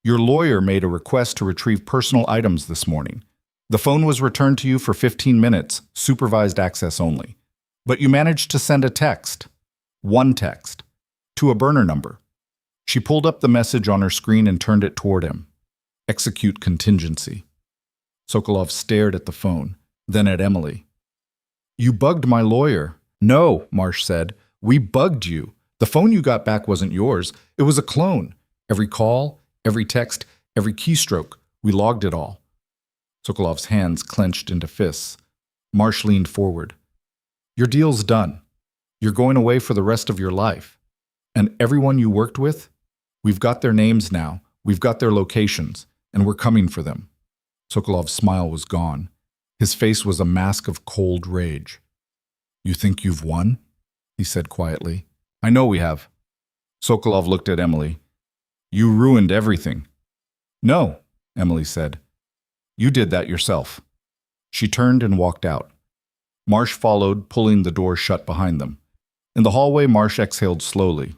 Your lawyer made a request to retrieve personal items this morning. The phone was returned to you for 15 minutes, supervised access only. But you managed to send a text. One text. To a burner number. She pulled up the message on her screen and turned it toward him. Execute contingency. Sokolov stared at the phone, then at Emily. You bugged my lawyer. No, Marsh said. We bugged you. The phone you got back wasn't yours. It was a clone. Every call, every text, every keystroke. We logged it all. Sokolov's hands clenched into fists. Marsh leaned forward. Your deal's done. You're going away for the rest of your life. And everyone you worked with? We've got their names now. We've got their locations. And we're coming for them. Sokolov's smile was gone. His face was a mask of cold rage. You think you've won? He said quietly. I know we have. Sokolov looked at Emily. You ruined everything. No, Emily said. You did that yourself. She turned and walked out. Marsh followed, pulling the door shut behind them. In the hallway, Marsh exhaled slowly.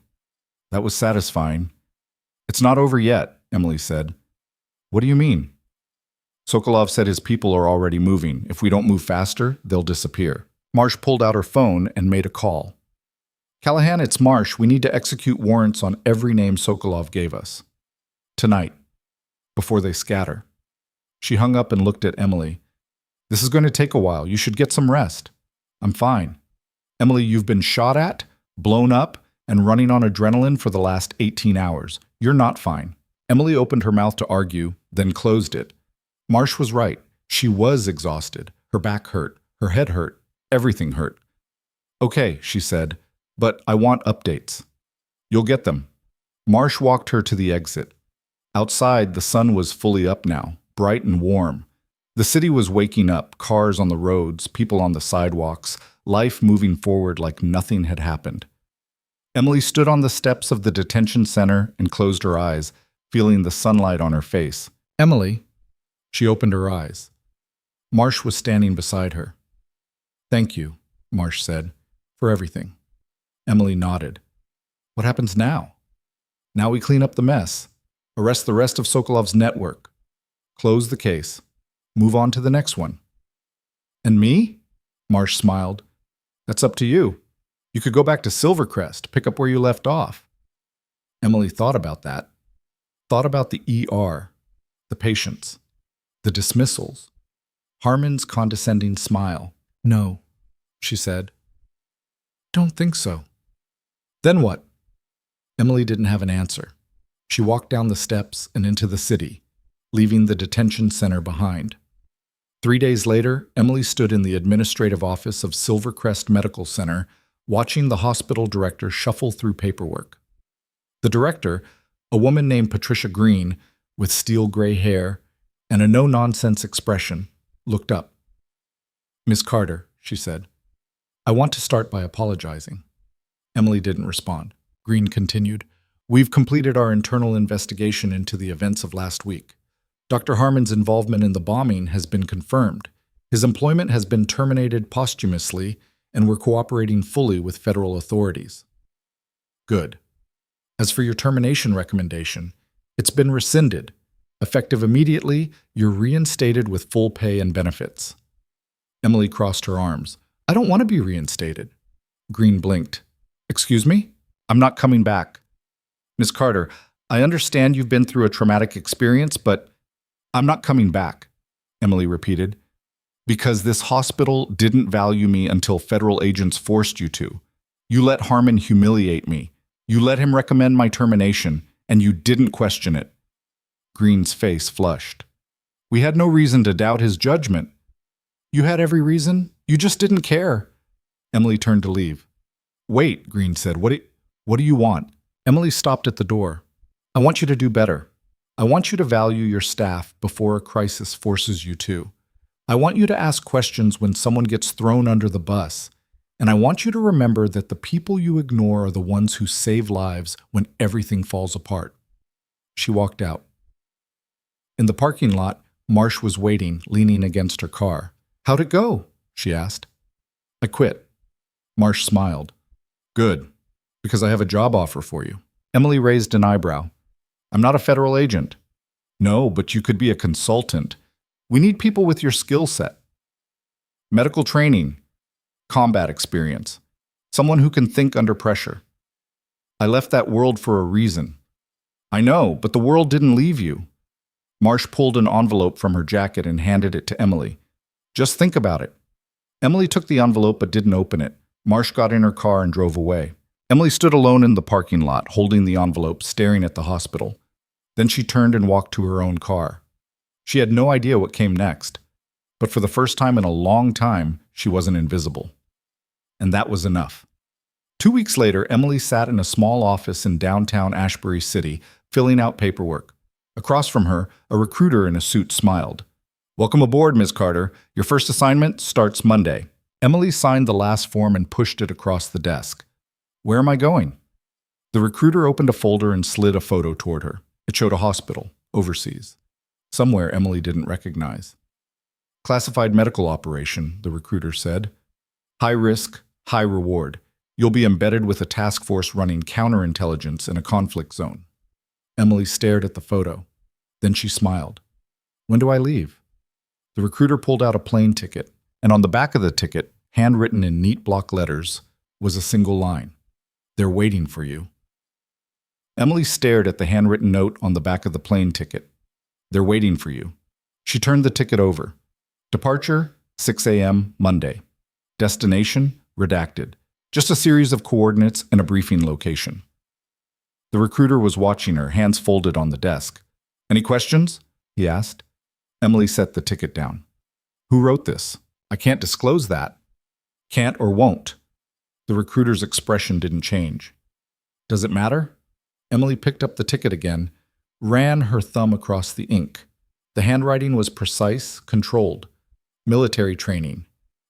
That was satisfying. It's not over yet, Emily said. What do you mean? Sokolov said his people are already moving. If we don't move faster, they'll disappear. Marsh pulled out her phone and made a call. Callahan, it's Marsh. We need to execute warrants on every name Sokolov gave us. Tonight, before they scatter. She hung up and looked at Emily. This is going to take a while. You should get some rest. I'm fine. Emily, you've been shot at, blown up, and running on adrenaline for the last 18 hours. You're not fine. Emily opened her mouth to argue, then closed it. Marsh was right. She was exhausted. Her back hurt. Her head hurt. Everything hurt. Okay, she said, but I want updates. You'll get them. Marsh walked her to the exit. Outside, the sun was fully up now, bright and warm. The city was waking up, cars on the roads, people on the sidewalks, life moving forward like nothing had happened. Emily stood on the steps of the detention center and closed her eyes, feeling the sunlight on her face. Emily. She opened her eyes. Marsh was standing beside her. Thank you, Marsh said, for everything. Emily nodded. What happens now? Now we clean up the mess, arrest the rest of Sokolov's network, close the case, move on to the next one. And me? Marsh smiled. That's up to you. You could go back to Silvercrest, pick up where you left off. Emily thought about that. Thought about the ER, the patients, the dismissals, Harmon's condescending smile. No, she said. Don't think so. Then what? Emily didn't have an answer. She walked down the steps and into the city, leaving the detention center behind. 3 days later, Emily stood in the administrative office of Silvercrest Medical Center, watching the hospital director shuffle through paperwork. The director, a woman named Patricia Green, with steel gray hair and a no-nonsense expression, looked up. Miss Carter, she said, I want to start by apologizing. Emily didn't respond. Green continued, We've completed our internal investigation into the events of last week. Dr. Harmon's involvement in the bombing has been confirmed. His employment has been terminated posthumously, and we're cooperating fully with federal authorities. Good. As for your termination recommendation, it's been rescinded. Effective immediately, you're reinstated with full pay and benefits. Emily crossed her arms. I don't want to be reinstated. Green blinked. Excuse me? I'm not coming back. Miss Carter, I understand you've been through a traumatic experience, but I'm not coming back, Emily repeated, because this hospital didn't value me until federal agents forced you to. You let Harmon humiliate me. You let him recommend my termination, and you didn't question it. Green's face flushed. We had no reason to doubt his judgment. You had every reason. You just didn't care. Emily turned to leave. Wait, Green said. What do you want? Emily stopped at the door. I want you to do better. I want you to value your staff before a crisis forces you to. I want you to ask questions when someone gets thrown under the bus. And I want you to remember that the people you ignore are the ones who save lives when everything falls apart. She walked out. In the parking lot, Marsh was waiting, leaning against her car. How'd it go? She asked. I quit. Marsh smiled. Good, because I have a job offer for you. Emily raised an eyebrow. I'm not a federal agent. No, but you could be a consultant. We need people with your skill set. Medical training, combat experience, someone who can think under pressure. I left that world for a reason. I know, but the world didn't leave you. Marsh pulled an envelope from her jacket and handed it to Emily. Just think about it. Emily took the envelope but didn't open it. Marsh got in her car and drove away. Emily stood alone in the parking lot, holding the envelope, staring at the hospital. Then she turned and walked to her own car. She had no idea what came next, but for the first time in a long time, she wasn't invisible. And that was enough. 2 weeks later, Emily sat in a small office in downtown Ashbury City, filling out paperwork. Across from her, a recruiter in a suit smiled. Welcome aboard, Ms. Carter. Your first assignment starts Monday. Emily signed the last form and pushed it across the desk. Where am I going? The recruiter opened a folder and slid a photo toward her. It showed a hospital, overseas. Somewhere Emily didn't recognize. Classified medical operation, the recruiter said. High risk, high reward. You'll be embedded with a task force running counterintelligence in a conflict zone. Emily stared at the photo. Then she smiled. When do I leave? The recruiter pulled out a plane ticket, and on the back of the ticket, handwritten in neat block letters, was a single line. They're waiting for you. Emily stared at the handwritten note on the back of the plane ticket. They're waiting for you. She turned the ticket over. Departure, 6 a.m., Monday. Destination, redacted. Just a series of coordinates and a briefing location. The recruiter was watching her, hands folded on the desk. Any questions? He asked. Emily set the ticket down. Who wrote this? I can't disclose that. Can't or won't. The recruiter's expression didn't change. Does it matter? Emily picked up the ticket again, ran her thumb across the ink. The handwriting was precise, controlled. Military training.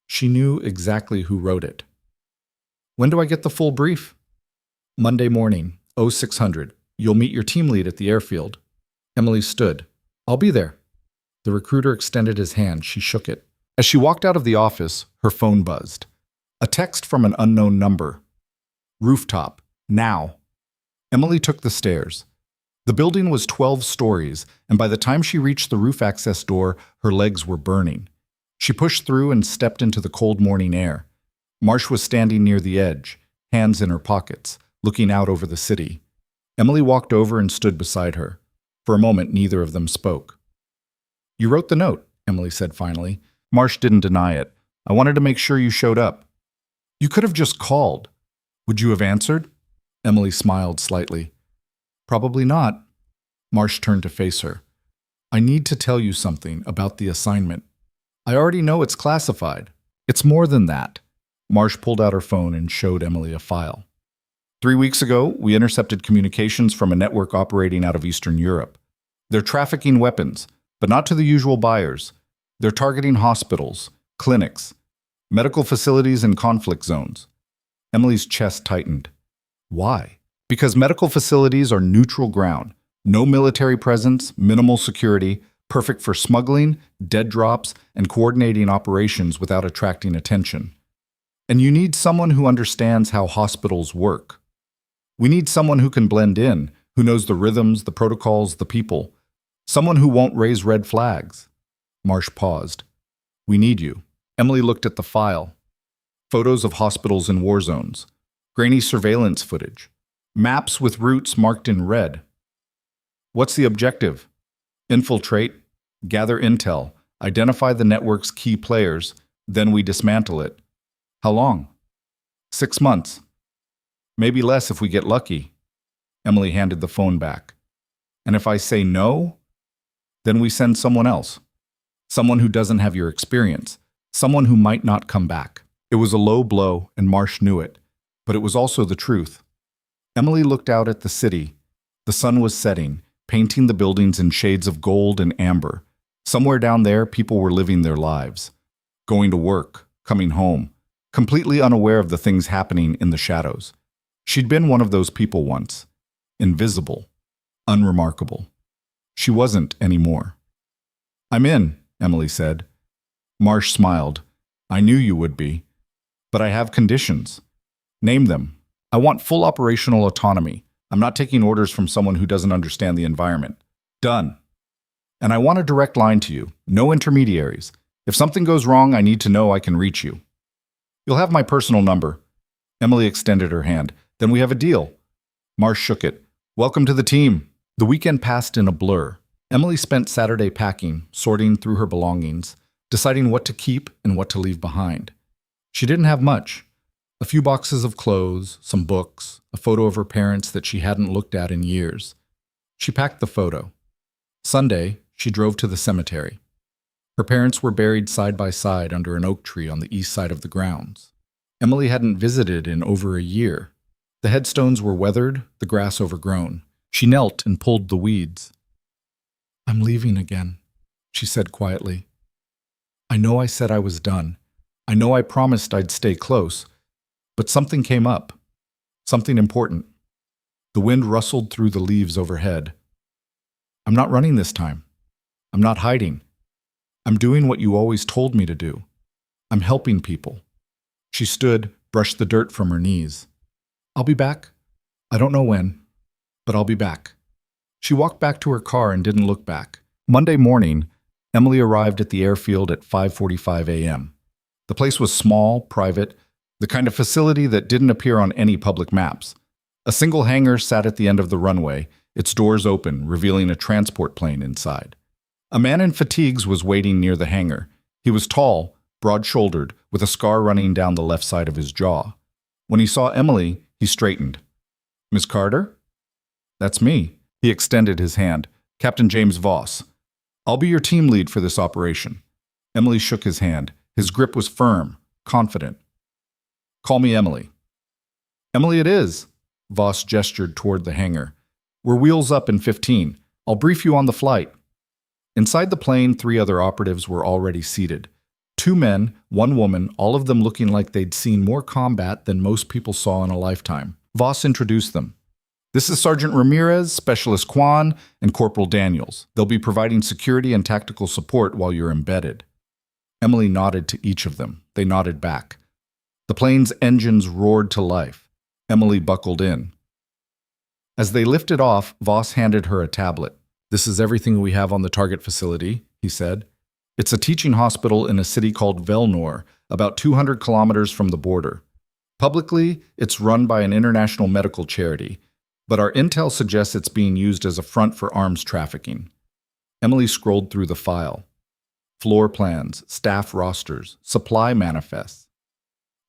She knew exactly who wrote it. When do I get the full brief? Monday morning, 0600. You'll meet your team lead at the airfield. Emily stood. I'll be there. The recruiter extended his hand. She shook it. As she walked out of the office, her phone buzzed. A text from an unknown number. Rooftop. Now. Emily took the stairs. The building was 12 stories, and by the time she reached the roof access door, her legs were burning. She pushed through and stepped into the cold morning air. Marsh was standing near the edge, hands in her pockets, looking out over the city. Emily walked over and stood beside her. For a moment, neither of them spoke. You wrote the note, Emily said finally. Marsh didn't deny it. I wanted to make sure you showed up. You could have just called. Would you have answered? Emily smiled slightly. Probably not. Marsh turned to face her. I need to tell you something about the assignment. I already know it's classified. It's more than that. Marsh pulled out her phone and showed Emily a file. 3 weeks ago, we intercepted communications from a network operating out of Eastern Europe. They're trafficking weapons, but not to the usual buyers. They're targeting hospitals, clinics, medical facilities, and conflict zones. Emily's chest tightened. Why? Because medical facilities are neutral ground. No military presence, minimal security, perfect for smuggling, dead drops, and coordinating operations without attracting attention. And you need someone who understands how hospitals work. We need someone who can blend in, who knows the rhythms, the protocols, the people. Someone who won't raise red flags. Marsh paused. We need you. Emily looked at the file. Photos of hospitals in war zones. Grainy surveillance footage. Maps with routes marked in red. What's the objective? Infiltrate, gather intel, identify the network's key players, then we dismantle it. How long? 6 months. Maybe less if we get lucky. Emily handed the phone back. And if I say no, then we send someone else. Someone who doesn't have your experience. Someone who might not come back. It was a low blow, and Marsh knew it. But it was also the truth. Emily looked out at the city. The sun was setting, painting the buildings in shades of gold and amber. Somewhere down there, people were living their lives, going to work, coming home, completely unaware of the things happening in the shadows. She'd been one of those people once, invisible, unremarkable. She wasn't anymore. "I'm in," Emily said. Marsh smiled. "I knew you would be. But I have conditions." "Name them." "I want full operational autonomy. I'm not taking orders from someone who doesn't understand the environment." "Done." "And I want a direct line to you. No intermediaries. If something goes wrong, I need to know I can reach you." "You'll have my personal number." Emily extended her hand. "Then we have a deal." Marsh shook it. "Welcome to the team." The weekend passed in a blur. Emily spent Saturday packing, sorting through her belongings, deciding what to keep and what to leave behind. She didn't have much. A few boxes of clothes, some books, a photo of her parents that she hadn't looked at in years. She packed the photo. Sunday, she drove to the cemetery. Her parents were buried side by side under an oak tree on the east side of the grounds. Emily hadn't visited in over a year. The headstones were weathered, the grass overgrown. She knelt and pulled the weeds. "I'm leaving again," she said quietly. "I know I said I was done. I know I promised I'd stay close. But something came up. Something important." The wind rustled through the leaves overhead. "I'm not running this time. I'm not hiding. I'm doing what you always told me to do. I'm helping people." She stood, brushed the dirt from her knees. "I'll be back. I don't know when, but I'll be back." She walked back to her car and didn't look back. Monday morning, Emily arrived at the airfield at 5:45 a.m. The place was small, private, the kind of facility that didn't appear on any public maps. A single hangar sat at the end of the runway, its doors open, revealing a transport plane inside. A man in fatigues was waiting near the hangar. He was tall, broad-shouldered, with a scar running down the left side of his jaw. When he saw Emily, he straightened. "Miss Carter?" "That's me." He extended his hand. "Captain James Voss. I'll be your team lead for this operation." Emily shook his hand. His grip was firm, confident. "Call me Emily." "Emily it is." Voss gestured toward the hangar. "We're wheels up in 15. I'll brief you on the flight." Inside the plane, 3 other operatives were already seated. 2 men, 1 woman, all of them looking like they'd seen more combat than most people saw in a lifetime. Voss introduced them. "This is Sergeant Ramirez, Specialist Kwan, and Corporal Daniels. They'll be providing security and tactical support while you're embedded." Emily nodded to each of them. They nodded back. The plane's engines roared to life. Emily buckled in. As they lifted off, Voss handed her a tablet. "This is everything we have on the target facility," he said. "It's a teaching hospital in a city called Velnor, about 200 kilometers from the border. Publicly, it's run by an international medical charity, but our intel suggests it's being used as a front for arms trafficking." Emily scrolled through the file. Floor plans, staff rosters, supply manifests.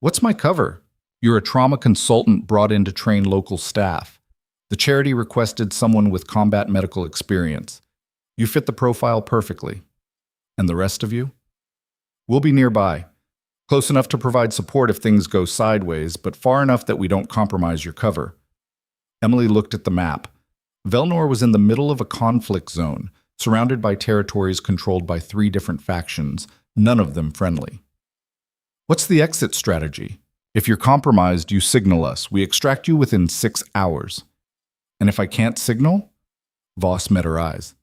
"What's my cover?" "You're a trauma consultant brought in to train local staff. The charity requested someone with combat medical experience. You fit the profile perfectly." "And the rest of you?" "We'll be nearby. Close enough to provide support if things go sideways, but far enough that we don't compromise your cover." Emily looked at the map. Velnor was in the middle of a conflict zone, surrounded by territories controlled by 3 different factions, none of them friendly. "What's the exit strategy? If you're compromised, you signal us. We extract you within 6 hours. And if I can't signal?" Voss met her eyes.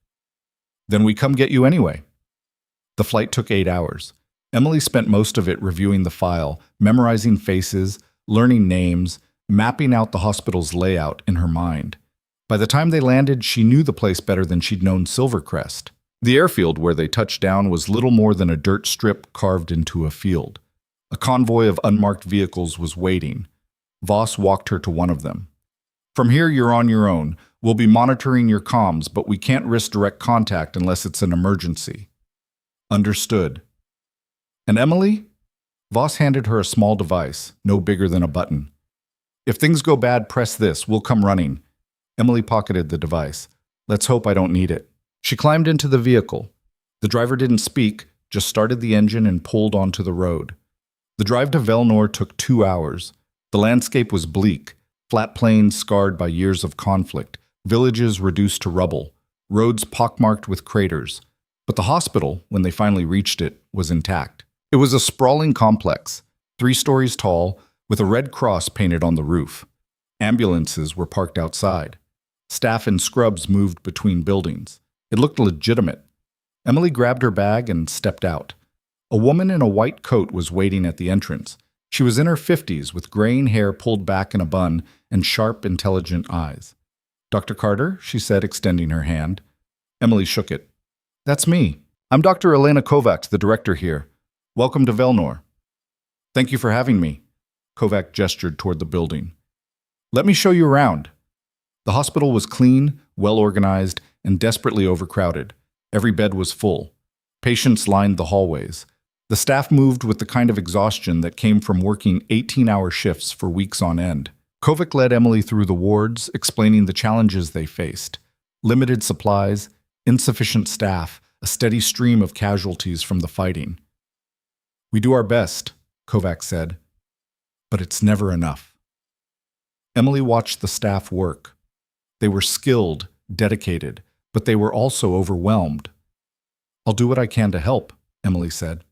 "Then we come get you anyway." The flight took 8 hours. Emily spent most of it reviewing the file, memorizing faces, learning names, mapping out the hospital's layout in her mind. By the time they landed, she knew the place better than she'd known Silvercrest. The airfield where they touched down was little more than a dirt strip carved into a field. A convoy of unmarked vehicles was waiting. Voss walked her to one of them. "From here, you're on your own. We'll be monitoring your comms, but we can't risk direct contact unless it's an emergency." "Understood." "And Emily?" Voss handed her a small device, no bigger than a button. "If things go bad, press this. We'll come running." Emily pocketed the device. "Let's hope I don't need it." She climbed into the vehicle. The driver didn't speak, just started the engine and pulled onto the road. The drive to Velnor took 2 hours. The landscape was bleak. Flat plains scarred by years of conflict, villages reduced to rubble, roads pockmarked with craters. But the hospital, when they finally reached it, was intact. It was a sprawling complex, 3 stories tall, with a red cross painted on the roof. Ambulances were parked outside. Staff in scrubs moved between buildings. It looked legitimate. Emily grabbed her bag and stepped out. A woman in a white coat was waiting at the entrance. She was in her 50s with graying hair pulled back in a bun and sharp, intelligent eyes. "Dr. Carter," she said, extending her hand. Emily shook it. "That's me. I'm Dr. Elena Kovacs, the director here. Welcome to Velnor." "Thank you for having me." Kovac gestured toward the building. "Let me show you around." The hospital was clean, well-organized, and desperately overcrowded. Every bed was full. Patients lined the hallways. The staff moved with the kind of exhaustion that came from working 18-hour shifts for weeks on end. Kovac led Emily through the wards, explaining the challenges they faced. Limited supplies, insufficient staff, a steady stream of casualties from the fighting. "We do our best," Kovac said, "but it's never enough." Emily watched the staff work. They were skilled, dedicated, but they were also overwhelmed. "I'll do what I can to help," Emily said.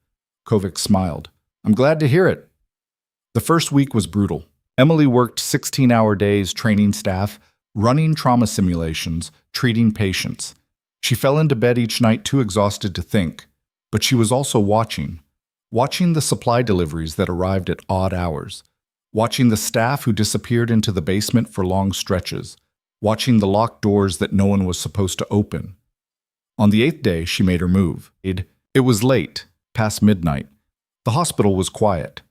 Kovac smiled. "I'm glad to hear it." The first week was brutal. Emily worked 16-hour days training staff, running trauma simulations, treating patients. She fell into bed each night too exhausted to think, but she was also watching the supply deliveries that arrived at odd hours, watching the staff who disappeared into the basement for long stretches, watching the locked doors that no one was supposed to open. On the 8th day, she made her move. It was late, past midnight. The hospital was quiet.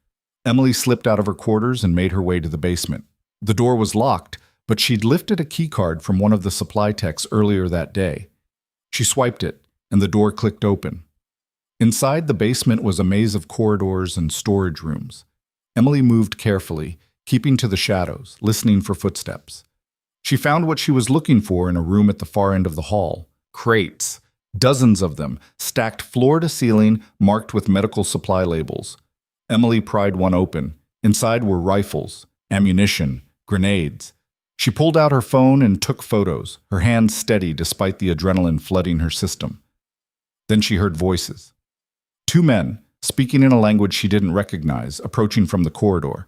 Emily slipped out of her quarters and made her way to the basement. The door was locked, but she'd lifted a keycard from one of the supply techs earlier that day. She swiped it, and the door clicked open. Inside the basement was a maze of corridors and storage rooms. Emily moved carefully, keeping to the shadows, listening for footsteps. She found what she was looking for in a room at the far end of the hall. Crates, dozens of them, stacked floor to ceiling, marked with medical supply labels. Emily pried one open. Inside were rifles, ammunition, grenades. She pulled out her phone and took photos, her hands steady despite the adrenaline flooding her system. Then she heard voices. 2 men, speaking in a language she didn't recognize, approaching from the corridor.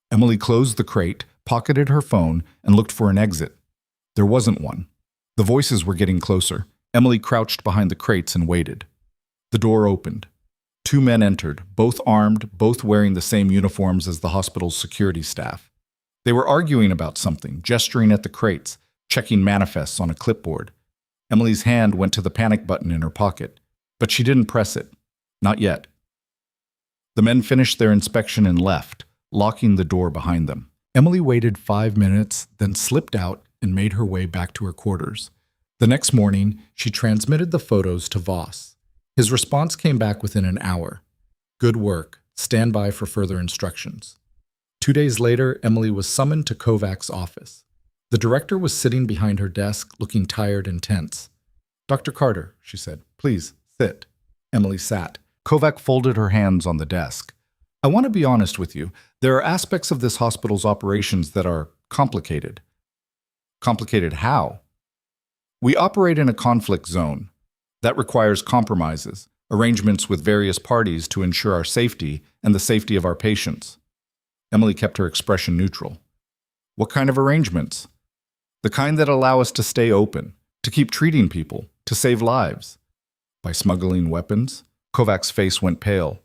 Emily closed the crate, pocketed her phone, and looked for an exit. There wasn't one. The voices were getting closer. Emily crouched behind the crates and waited. The door opened. 2 men entered, both armed, both wearing the same uniforms as the hospital's security staff. They were arguing about something, gesturing at the crates, checking manifests on a clipboard. Emily's hand went to the panic button in her pocket, but she didn't press it. Not yet. The men finished their inspection and left, locking the door behind them. Emily waited 5 minutes, then slipped out and made her way back to her quarters. The next morning, she transmitted the photos to Voss. His response came back within an hour. "Good work. Stand by for further instructions." 2 days later, Emily was summoned to Kovac's office. The director was sitting behind her desk, looking tired and tense. "Dr. Carter," she said, "please, sit." Emily sat. Kovac folded her hands on the desk. "I want to be honest with you. There are aspects of this hospital's operations that are complicated." "Complicated how?" "We operate in a conflict zone. That requires compromises, arrangements with various parties to ensure our safety and the safety of our patients." Emily kept her expression neutral. "What kind of arrangements?" "The kind that allow us to stay open, to keep treating people, to save lives." "By smuggling weapons?" Kovac's face went pale.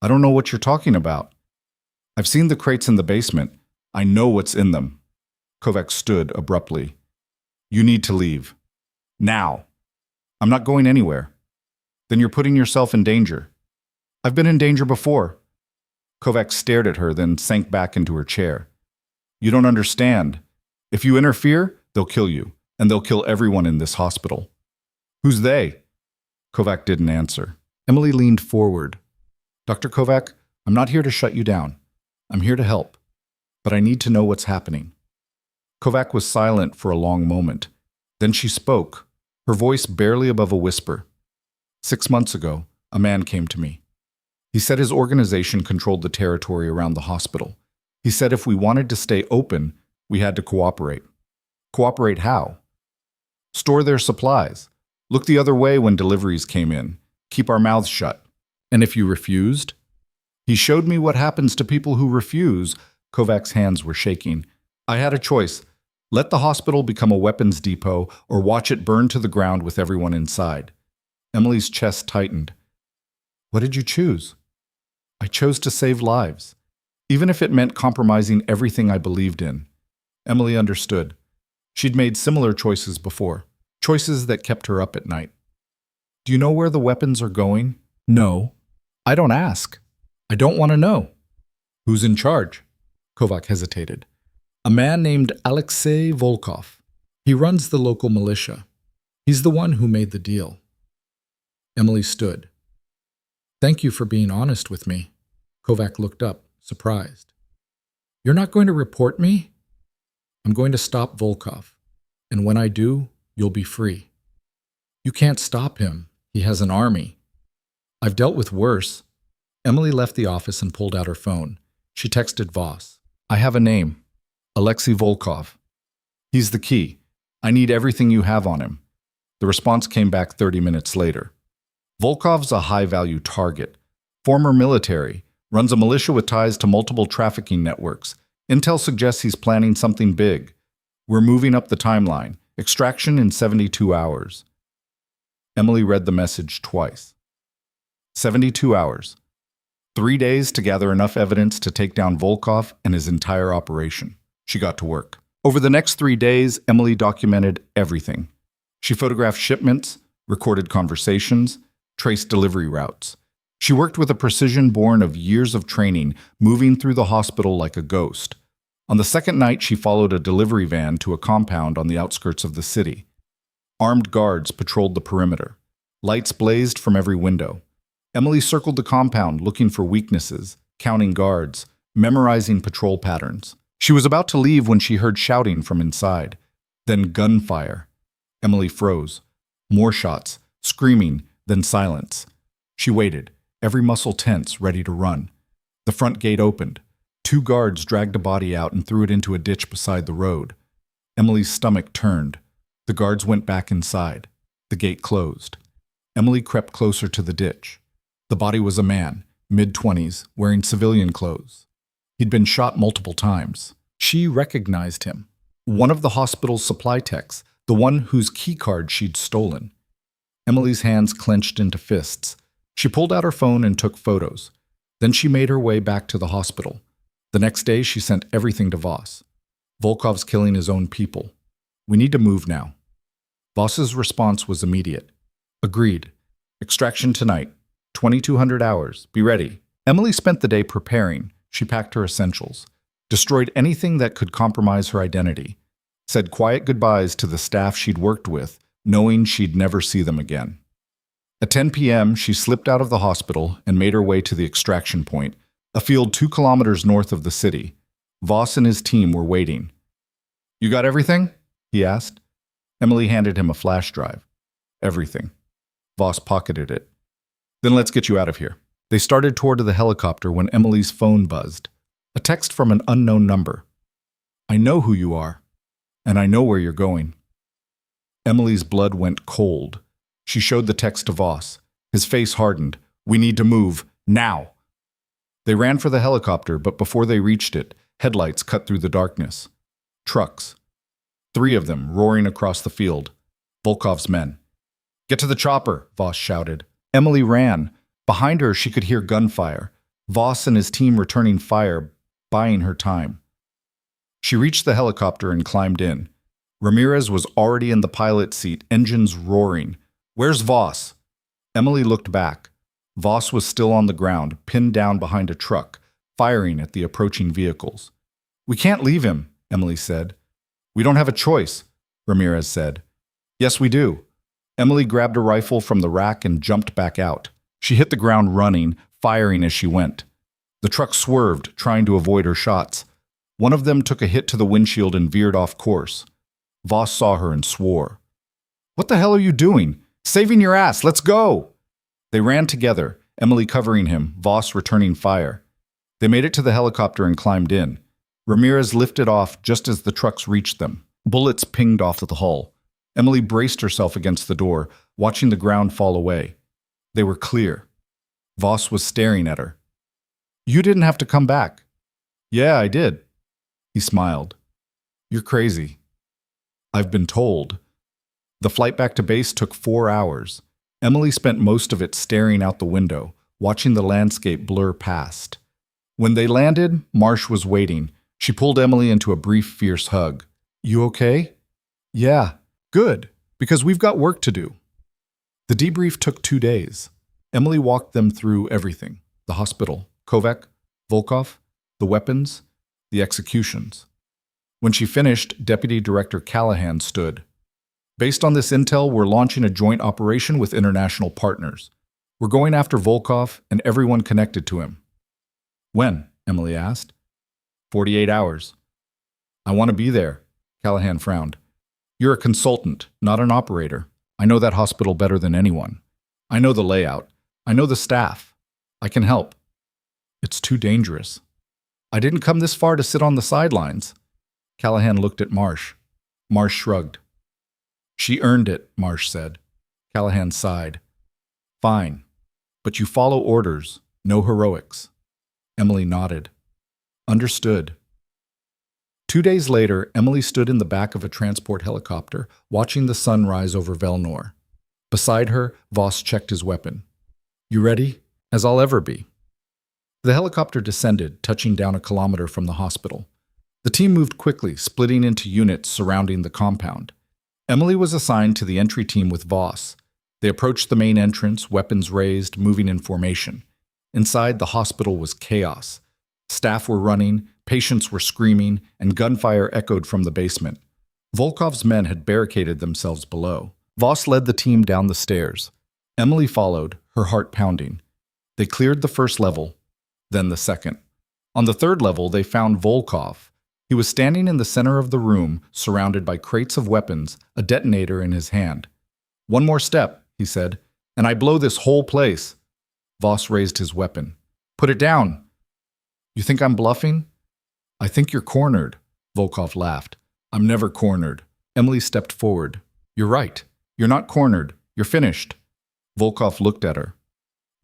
"I don't know what you're talking about." "I've seen the crates in the basement. I know what's in them." Kovac stood abruptly. "You need to leave. Now." "I'm not going anywhere." "Then you're putting yourself in danger." "I've been in danger before." Kovac stared at her, then sank back into her chair. "You don't understand. If you interfere, they'll kill you, and they'll kill everyone in this hospital." "Who's they?" Kovac didn't answer. Emily leaned forward. "Dr. Kovac, I'm not here to shut you down. I'm here to help. But I need to know what's happening." Kovac was silent for a long moment. Then she spoke, her voice barely above a whisper. 6 months ago, a man came to me. He said his organization controlled the territory around the hospital. He said if we wanted to stay open, We had to cooperate. Cooperate how? Store their supplies. Look the other way when deliveries came in. Keep our mouths shut. And if you refused? He showed me what happens to people who refuse. Kovac's hands were shaking. I had a choice. Let the hospital become a weapons depot or watch it burn to the ground with everyone inside. Emily's chest tightened. What did you choose? I chose to save lives, even if it meant compromising everything I believed in. Emily understood. She'd made similar choices before, choices that kept her up at night. Do you know where the weapons are going? No. I don't ask. I don't want to know. Who's in charge? Kovac hesitated. A man named Alexei Volkov. He runs the local militia. He's the one who made the deal. Emily stood. Thank you for being honest with me. Kovac looked up, surprised. You're not going to report me? I'm going to stop Volkov, and when I do, you'll be free. You can't stop him. He has an army. I've dealt with worse. Emily left the office and pulled out her phone. She texted Voss. I have a name. Alexei Volkov. He's the key. I need everything you have on him. The response came back 30 minutes later. Volkov's a high-value target. Former military. Runs a militia with ties to multiple trafficking networks. Intel suggests he's planning something big. We're moving up the timeline. Extraction in 72 hours. Emily read the message twice. 72 hours. 3 days to gather enough evidence to take down Volkov and his entire operation. She got to work. Over the next 3 days, Emily documented everything. She photographed shipments, recorded conversations, traced delivery routes. She worked with a precision born of years of training, moving through the hospital like a ghost. On the second night, she followed a delivery van to a compound on the outskirts of the city. Armed guards patrolled the perimeter. Lights blazed from every window. Emily circled the compound, looking for weaknesses, counting guards, memorizing patrol patterns. She was about to leave when she heard shouting from inside. Then gunfire. Emily froze. More shots, screaming, then silence. She waited, every muscle tense, ready to run. The front gate opened. 2 guards dragged a body out and threw it into a ditch beside the road. Emily's stomach turned. The guards went back inside. The gate closed. Emily crept closer to the ditch. The body was a man, mid-20s, wearing civilian clothes. He'd been shot multiple times. She recognized him. One of the hospital's supply techs, the one whose keycard she'd stolen. Emily's hands clenched into fists. She pulled out her phone and took photos. Then she made her way back to the hospital. The next day, she sent everything to Voss. Volkov's killing his own people. We need to move now. Voss's response was immediate. Agreed. Extraction tonight. 2200 hours. Be ready. Emily spent the day preparing. She packed her essentials. Destroyed anything that could compromise her identity. Said quiet goodbyes to the staff she'd worked with, knowing she'd never see them again. At 10 p.m., she slipped out of the hospital and made her way to the extraction point, a field 2 kilometers north of the city. Voss and his team were waiting. You got everything? He asked. Emily handed him a flash drive. Everything. Voss pocketed it. Then let's get you out of here. They started toward the helicopter when Emily's phone buzzed. A text from an unknown number. I know who you are, and I know where you're going. Emily's blood went cold. She showed the text to Voss. His face hardened. We need to move, now. They ran for the helicopter, but before they reached it, headlights cut through the darkness. Trucks. 3 of them roaring across the field. Volkov's men. Get to the chopper, Voss shouted. Emily ran. Behind her, she could hear gunfire. Voss and his team returning fire, buying her time. She reached the helicopter and climbed in. Ramirez was already in the pilot's seat, engines roaring. Where's Voss? Emily looked back. Voss was still on the ground, pinned down behind a truck, firing at the approaching vehicles. We can't leave him, Emily said. We don't have a choice, Ramirez said. Yes, we do. Emily grabbed a rifle from the rack and jumped back out. She hit the ground running, firing as she went. The truck swerved, trying to avoid her shots. One of them took a hit to the windshield and veered off course. Voss saw her and swore. What the hell are you doing? Saving your ass, let's go! They ran together, Emily covering him, Voss returning fire. They made it to the helicopter and climbed in. Ramirez lifted off just as the trucks reached them. Bullets pinged off the hull. Emily braced herself against the door, watching the ground fall away. They were clear. Voss was staring at her. "You didn't have to come back." "Yeah, I did." He smiled. "You're crazy." "I've been told." The flight back to base took 4 hours. Emily spent most of it staring out the window, watching the landscape blur past. When they landed, Marsh was waiting. She pulled Emily into a brief, fierce hug. "You okay?" "Yeah, good, because we've got work to do." The debrief took 2 days. Emily walked them through everything: the hospital, Kovac, Volkov, the weapons, the executions. When she finished, Deputy Director Callahan stood. "Based on this intel, we're launching a joint operation with international partners. We're going after Volkov and everyone connected to him." "When?" Emily asked. 48 hours. "I want to be there." Callahan frowned. "You're a consultant, not an operator. I know that hospital better than anyone. I know the layout. I know the staff. I can help." "It's too dangerous." "I didn't come this far to sit on the sidelines." Callahan looked at Marsh. Marsh shrugged. "She earned it," Marsh said. Callahan sighed. "Fine. But you follow orders, no heroics." Emily nodded. "Understood." 2 days later, Emily stood in the back of a transport helicopter, watching the sun rise over Velnor. Beside her, Voss checked his weapon. "You ready?" "As I'll ever be." The helicopter descended, touching down a kilometer from the hospital. The team moved quickly, splitting into units surrounding the compound. Emily was assigned to the entry team with Voss. They approached the main entrance, weapons raised, moving in formation. Inside, the hospital was chaos. Staff were running, patients were screaming, and gunfire echoed from the basement. Volkov's men had barricaded themselves below. Voss led the team down the stairs. Emily followed, her heart pounding. They cleared the first level, then the second. On the third level, they found Volkov. He was standing in the center of the room, surrounded by crates of weapons, a detonator in his hand. "One more step," he said, "and I blow this whole place." Voss raised his weapon. "Put it down." "You think I'm bluffing?" "I think you're cornered." Volkov laughed. "I'm never cornered." Emily stepped forward. "You're right. You're not cornered. You're finished." Volkov looked at her.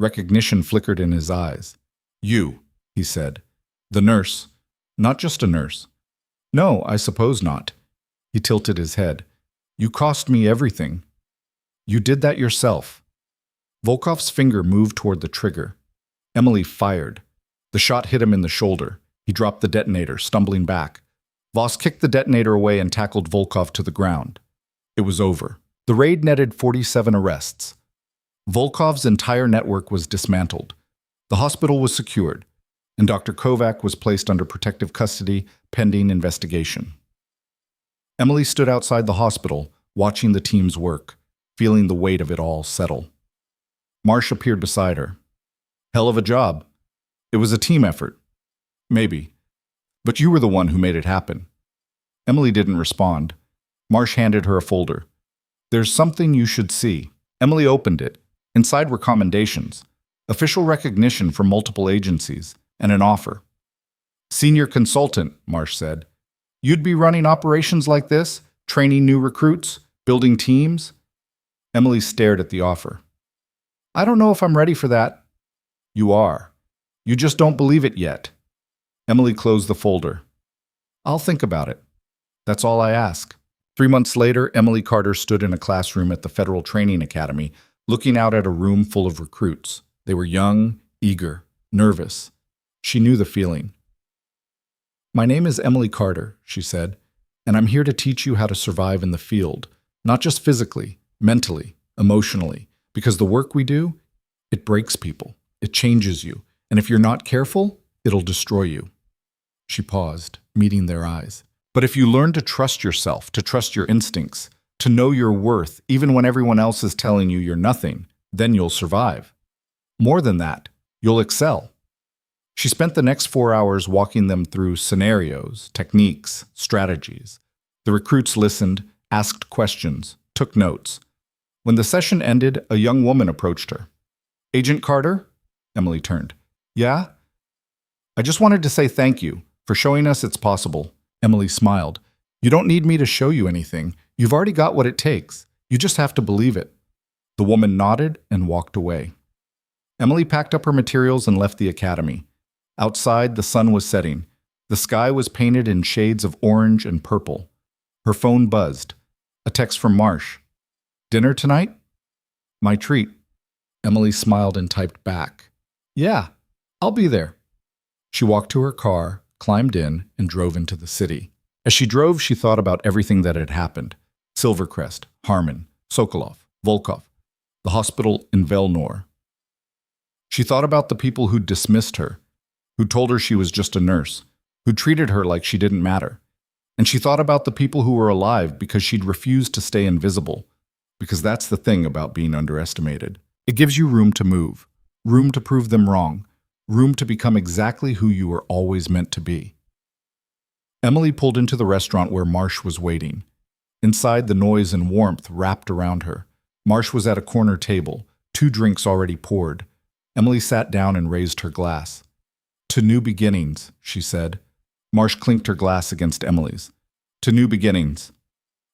Recognition flickered in his eyes. "You," he said. "The nurse. Not just a nurse." "No, I suppose not." He tilted his head. "You cost me everything." "You did that yourself." Volkov's finger moved toward the trigger. Emily fired. The shot hit him in the shoulder. He dropped the detonator, stumbling back. Voss kicked the detonator away and tackled Volkov to the ground. It was over. The raid netted 47 arrests. Volkov's entire network was dismantled. The hospital was secured, and Dr. Kovac was placed under protective custody pending investigation. Emily stood outside the hospital, watching the team's work, feeling the weight of it all settle. Marsh appeared beside her. "Hell of a job." "It was a team effort." "Maybe. But you were the one who made it happen." Emily didn't respond. Marsh handed her a folder. "There's something you should see." Emily opened it. Inside were commendations, official recognition from multiple agencies, and an offer. "Senior consultant," Marsh said. "You'd be running operations like this, training new recruits, building teams?" Emily stared at the offer. "I don't know if I'm ready for that." "You are. You just don't believe it yet." Emily closed the folder. "I'll think about it. That's all I ask." 3 months later, Emily Carter stood in a classroom at the Federal Training Academy, looking out at a room full of recruits. They were young, eager, nervous. She knew the feeling. "My name is Emily Carter," she said, "and I'm here to teach you how to survive in the field, not just physically, mentally, emotionally, because the work we do, it breaks people, it changes you, and if you're not careful, it'll destroy you." She paused, meeting their eyes. "But if you learn to trust yourself, to trust your instincts, to know your worth, even when everyone else is telling you you're nothing, then you'll survive. More than that, you'll excel." She spent the next 4 hours walking them through scenarios, techniques, strategies. The recruits listened, asked questions, took notes. When the session ended, a young woman approached her. "Agent Carter?" Emily turned. "Yeah?" "I just wanted to say thank you for showing us it's possible. Emily smiled. You don't need me to show you anything. You've already got what it takes. You just have to believe it. The woman nodded and walked away. Emily packed up her materials and left the academy. Outside, the sun was setting. The sky was painted in shades of orange and purple. Her phone buzzed. A text from Marsh. Dinner tonight? My treat. Emily smiled and typed back. Yeah, I'll be there. She walked to her car, climbed in, and drove into the city. As she drove, she thought about everything that had happened. Silvercrest, Harmon, Sokolov, Volkov, the hospital in Velnor. She thought about the people who'd dismissed her, who told her she was just a nurse, who treated her like she didn't matter. And she thought about the people who were alive because she'd refused to stay invisible, because that's the thing about being underestimated. It gives you room to move, room to prove them wrong, room to become exactly who you were always meant to be. Emily pulled into the restaurant where Marsh was waiting. Inside, the noise and warmth wrapped around her. Marsh was at a corner table, 2 drinks already poured. Emily sat down and raised her glass. To new beginnings, she said. Marsh clinked her glass against Emily's. To new beginnings.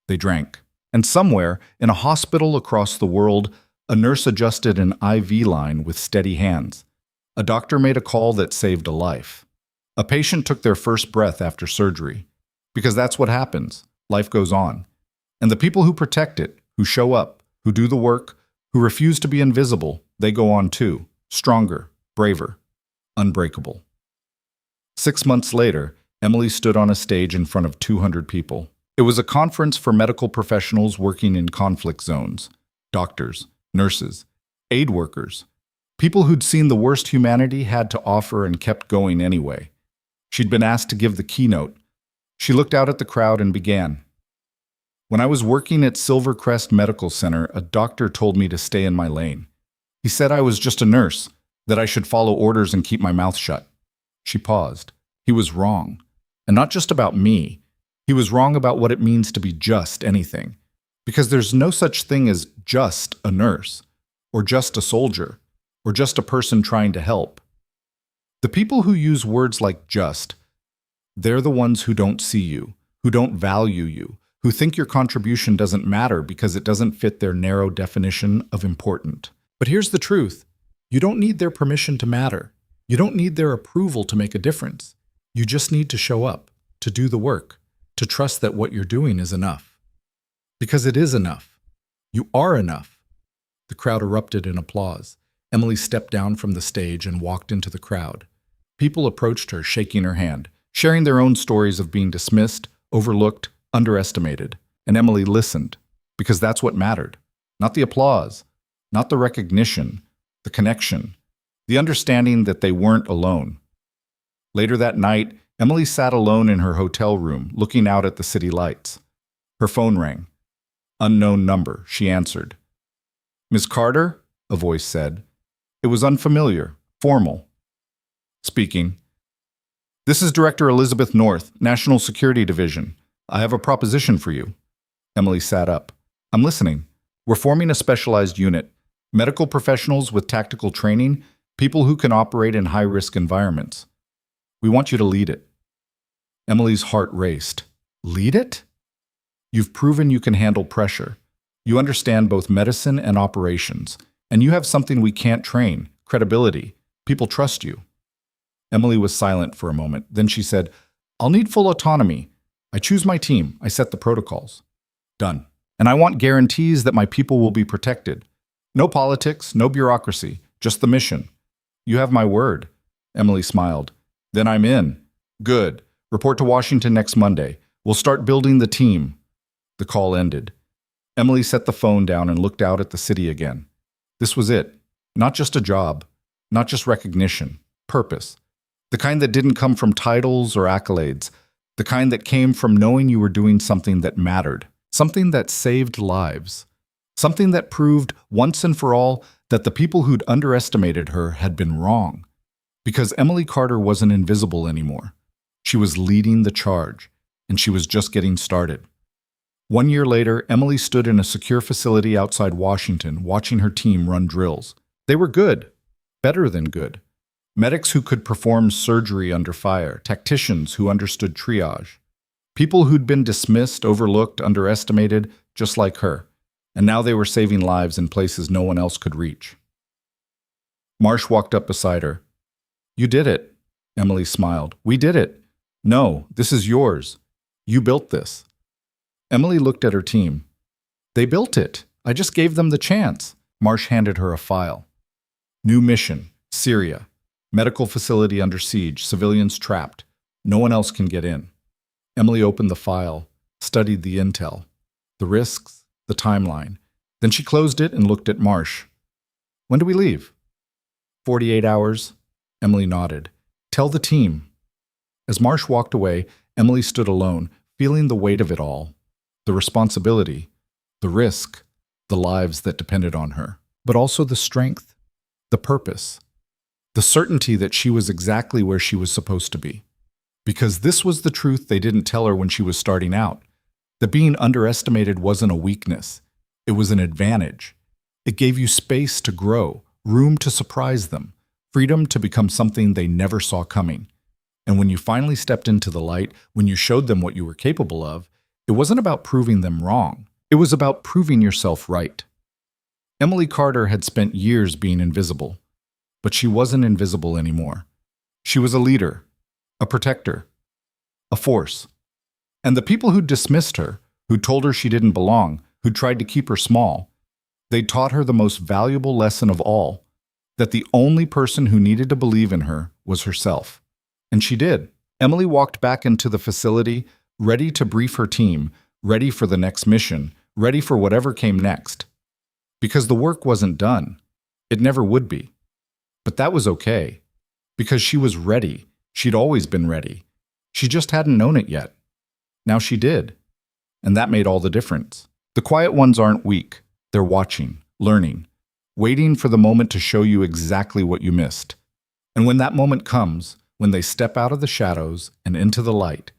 They drank. And somewhere, in a hospital across the world, a nurse adjusted an IV line with steady hands. A doctor made a call that saved a life. A patient took their first breath after surgery. Because that's what happens. Life goes on. And the people who protect it, who show up, who do the work, who refuse to be invisible, they go on too. Stronger, braver, unbreakable. 6 months later, Emily stood on a stage in front of 200 people. It was a conference for medical professionals working in conflict zones. Doctors, nurses, aid workers. People who'd seen the worst humanity had to offer and kept going anyway. She'd been asked to give the keynote. She looked out at the crowd and began. When I was working at Silvercrest Medical Center, a doctor told me to stay in my lane. He said I was just a nurse, that I should follow orders and keep my mouth shut. She paused. He was wrong. And not just about me. He was wrong about what it means to be just anything. Because there's no such thing as just a nurse, or just a soldier, or just a person trying to help. The people who use words like just, they're the ones who don't see you, who don't value you, who think your contribution doesn't matter because it doesn't fit their narrow definition of important. But here's the truth. You don't need their permission to matter. You don't need their approval to make a difference. You just need to show up, to do the work, to trust that what you're doing is enough. Because it is enough. You are enough. The crowd erupted in applause. Emily stepped down from the stage and walked into the crowd. People approached her, shaking her hand, sharing their own stories of being dismissed, overlooked, underestimated. And Emily listened, because that's what mattered. Not the applause, not the recognition, the connection, the understanding that they weren't alone. Later that night, Emily sat alone in her hotel room, looking out at the city lights. Her phone rang. Unknown number, she answered. Miss Carter? A voice said. It was unfamiliar, formal. Speaking. This is Director Elizabeth North, National Security Division. I have a proposition for you. Emily sat up. I'm listening. We're forming a specialized unit. Medical professionals with tactical training, people who can operate in high-risk environments. We want you to lead it. Emily's heart raced. Lead it? You've proven you can handle pressure. You understand both medicine and operations. And you have something we can't train, credibility. People trust you. Emily was silent for a moment. Then she said, I'll need full autonomy. I choose my team. I set the protocols. Done. And I want guarantees that my people will be protected. No politics, no bureaucracy, just the mission. You have my word. Emily smiled. Then I'm in. Good. Report to Washington next Monday. We'll start building the team. The call ended. Emily set the phone down and looked out at the city again. This was it. Not just a job. Not just recognition. Purpose. The kind that didn't come from titles or accolades. The kind that came from knowing you were doing something that mattered. Something that saved lives. Something that proved once and for all that the people who'd underestimated her had been wrong. Because Emily Carter wasn't invisible anymore. She was leading the charge, and she was just getting started. 1 year later, Emily stood in a secure facility outside Washington, watching her team run drills. They were good. Better than good. Medics who could perform surgery under fire, tacticians who understood triage, people who'd been dismissed, overlooked, underestimated, just like her, and now they were saving lives in places no one else could reach. Marsh walked up beside her. "You did it," Emily smiled. "We did it. No, this is yours. You built this." Emily looked at her team. "They built it. I just gave them the chance." Marsh handed her a file. "New mission, Syria. Medical facility under siege, civilians trapped. No one else can get in." Emily opened the file, studied the intel, the risks, the timeline. Then she closed it and looked at Marsh. "When do we leave?" 48 hours. Emily nodded. "Tell the team." As Marsh walked away, Emily stood alone, feeling the weight of it all. The responsibility, the risk, the lives that depended on her. But also the strength, the purpose, the certainty that she was exactly where she was supposed to be. Because this was the truth they didn't tell her when she was starting out. That being underestimated wasn't a weakness. It was an advantage. It gave you space to grow, room to surprise them, freedom to become something they never saw coming. And when you finally stepped into the light, when you showed them what you were capable of, it wasn't about proving them wrong. It was about proving yourself right. Emily Carter had spent years being invisible, but she wasn't invisible anymore. She was a leader, a protector, a force. And the people who dismissed her, who told her she didn't belong, who tried to keep her small, they taught her the most valuable lesson of all, that the only person who needed to believe in her was herself. And she did. Emily walked back into the facility, ready to brief her team, ready for the next mission, ready for whatever came next. Because the work wasn't done. It never would be. But that was okay. Because she was ready. She'd always been ready. She just hadn't known it yet. Now she did. And that made all the difference. The quiet ones aren't weak. They're watching, learning, waiting for the moment to show you exactly what you missed. And when that moment comes, when they step out of the shadows and into the light,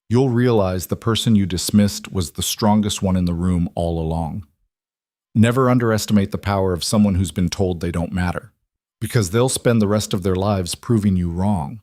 you'll realize the person you dismissed was the strongest one in the room all along. Never underestimate the power of someone who's been told they don't matter, because they'll spend the rest of their lives proving you wrong.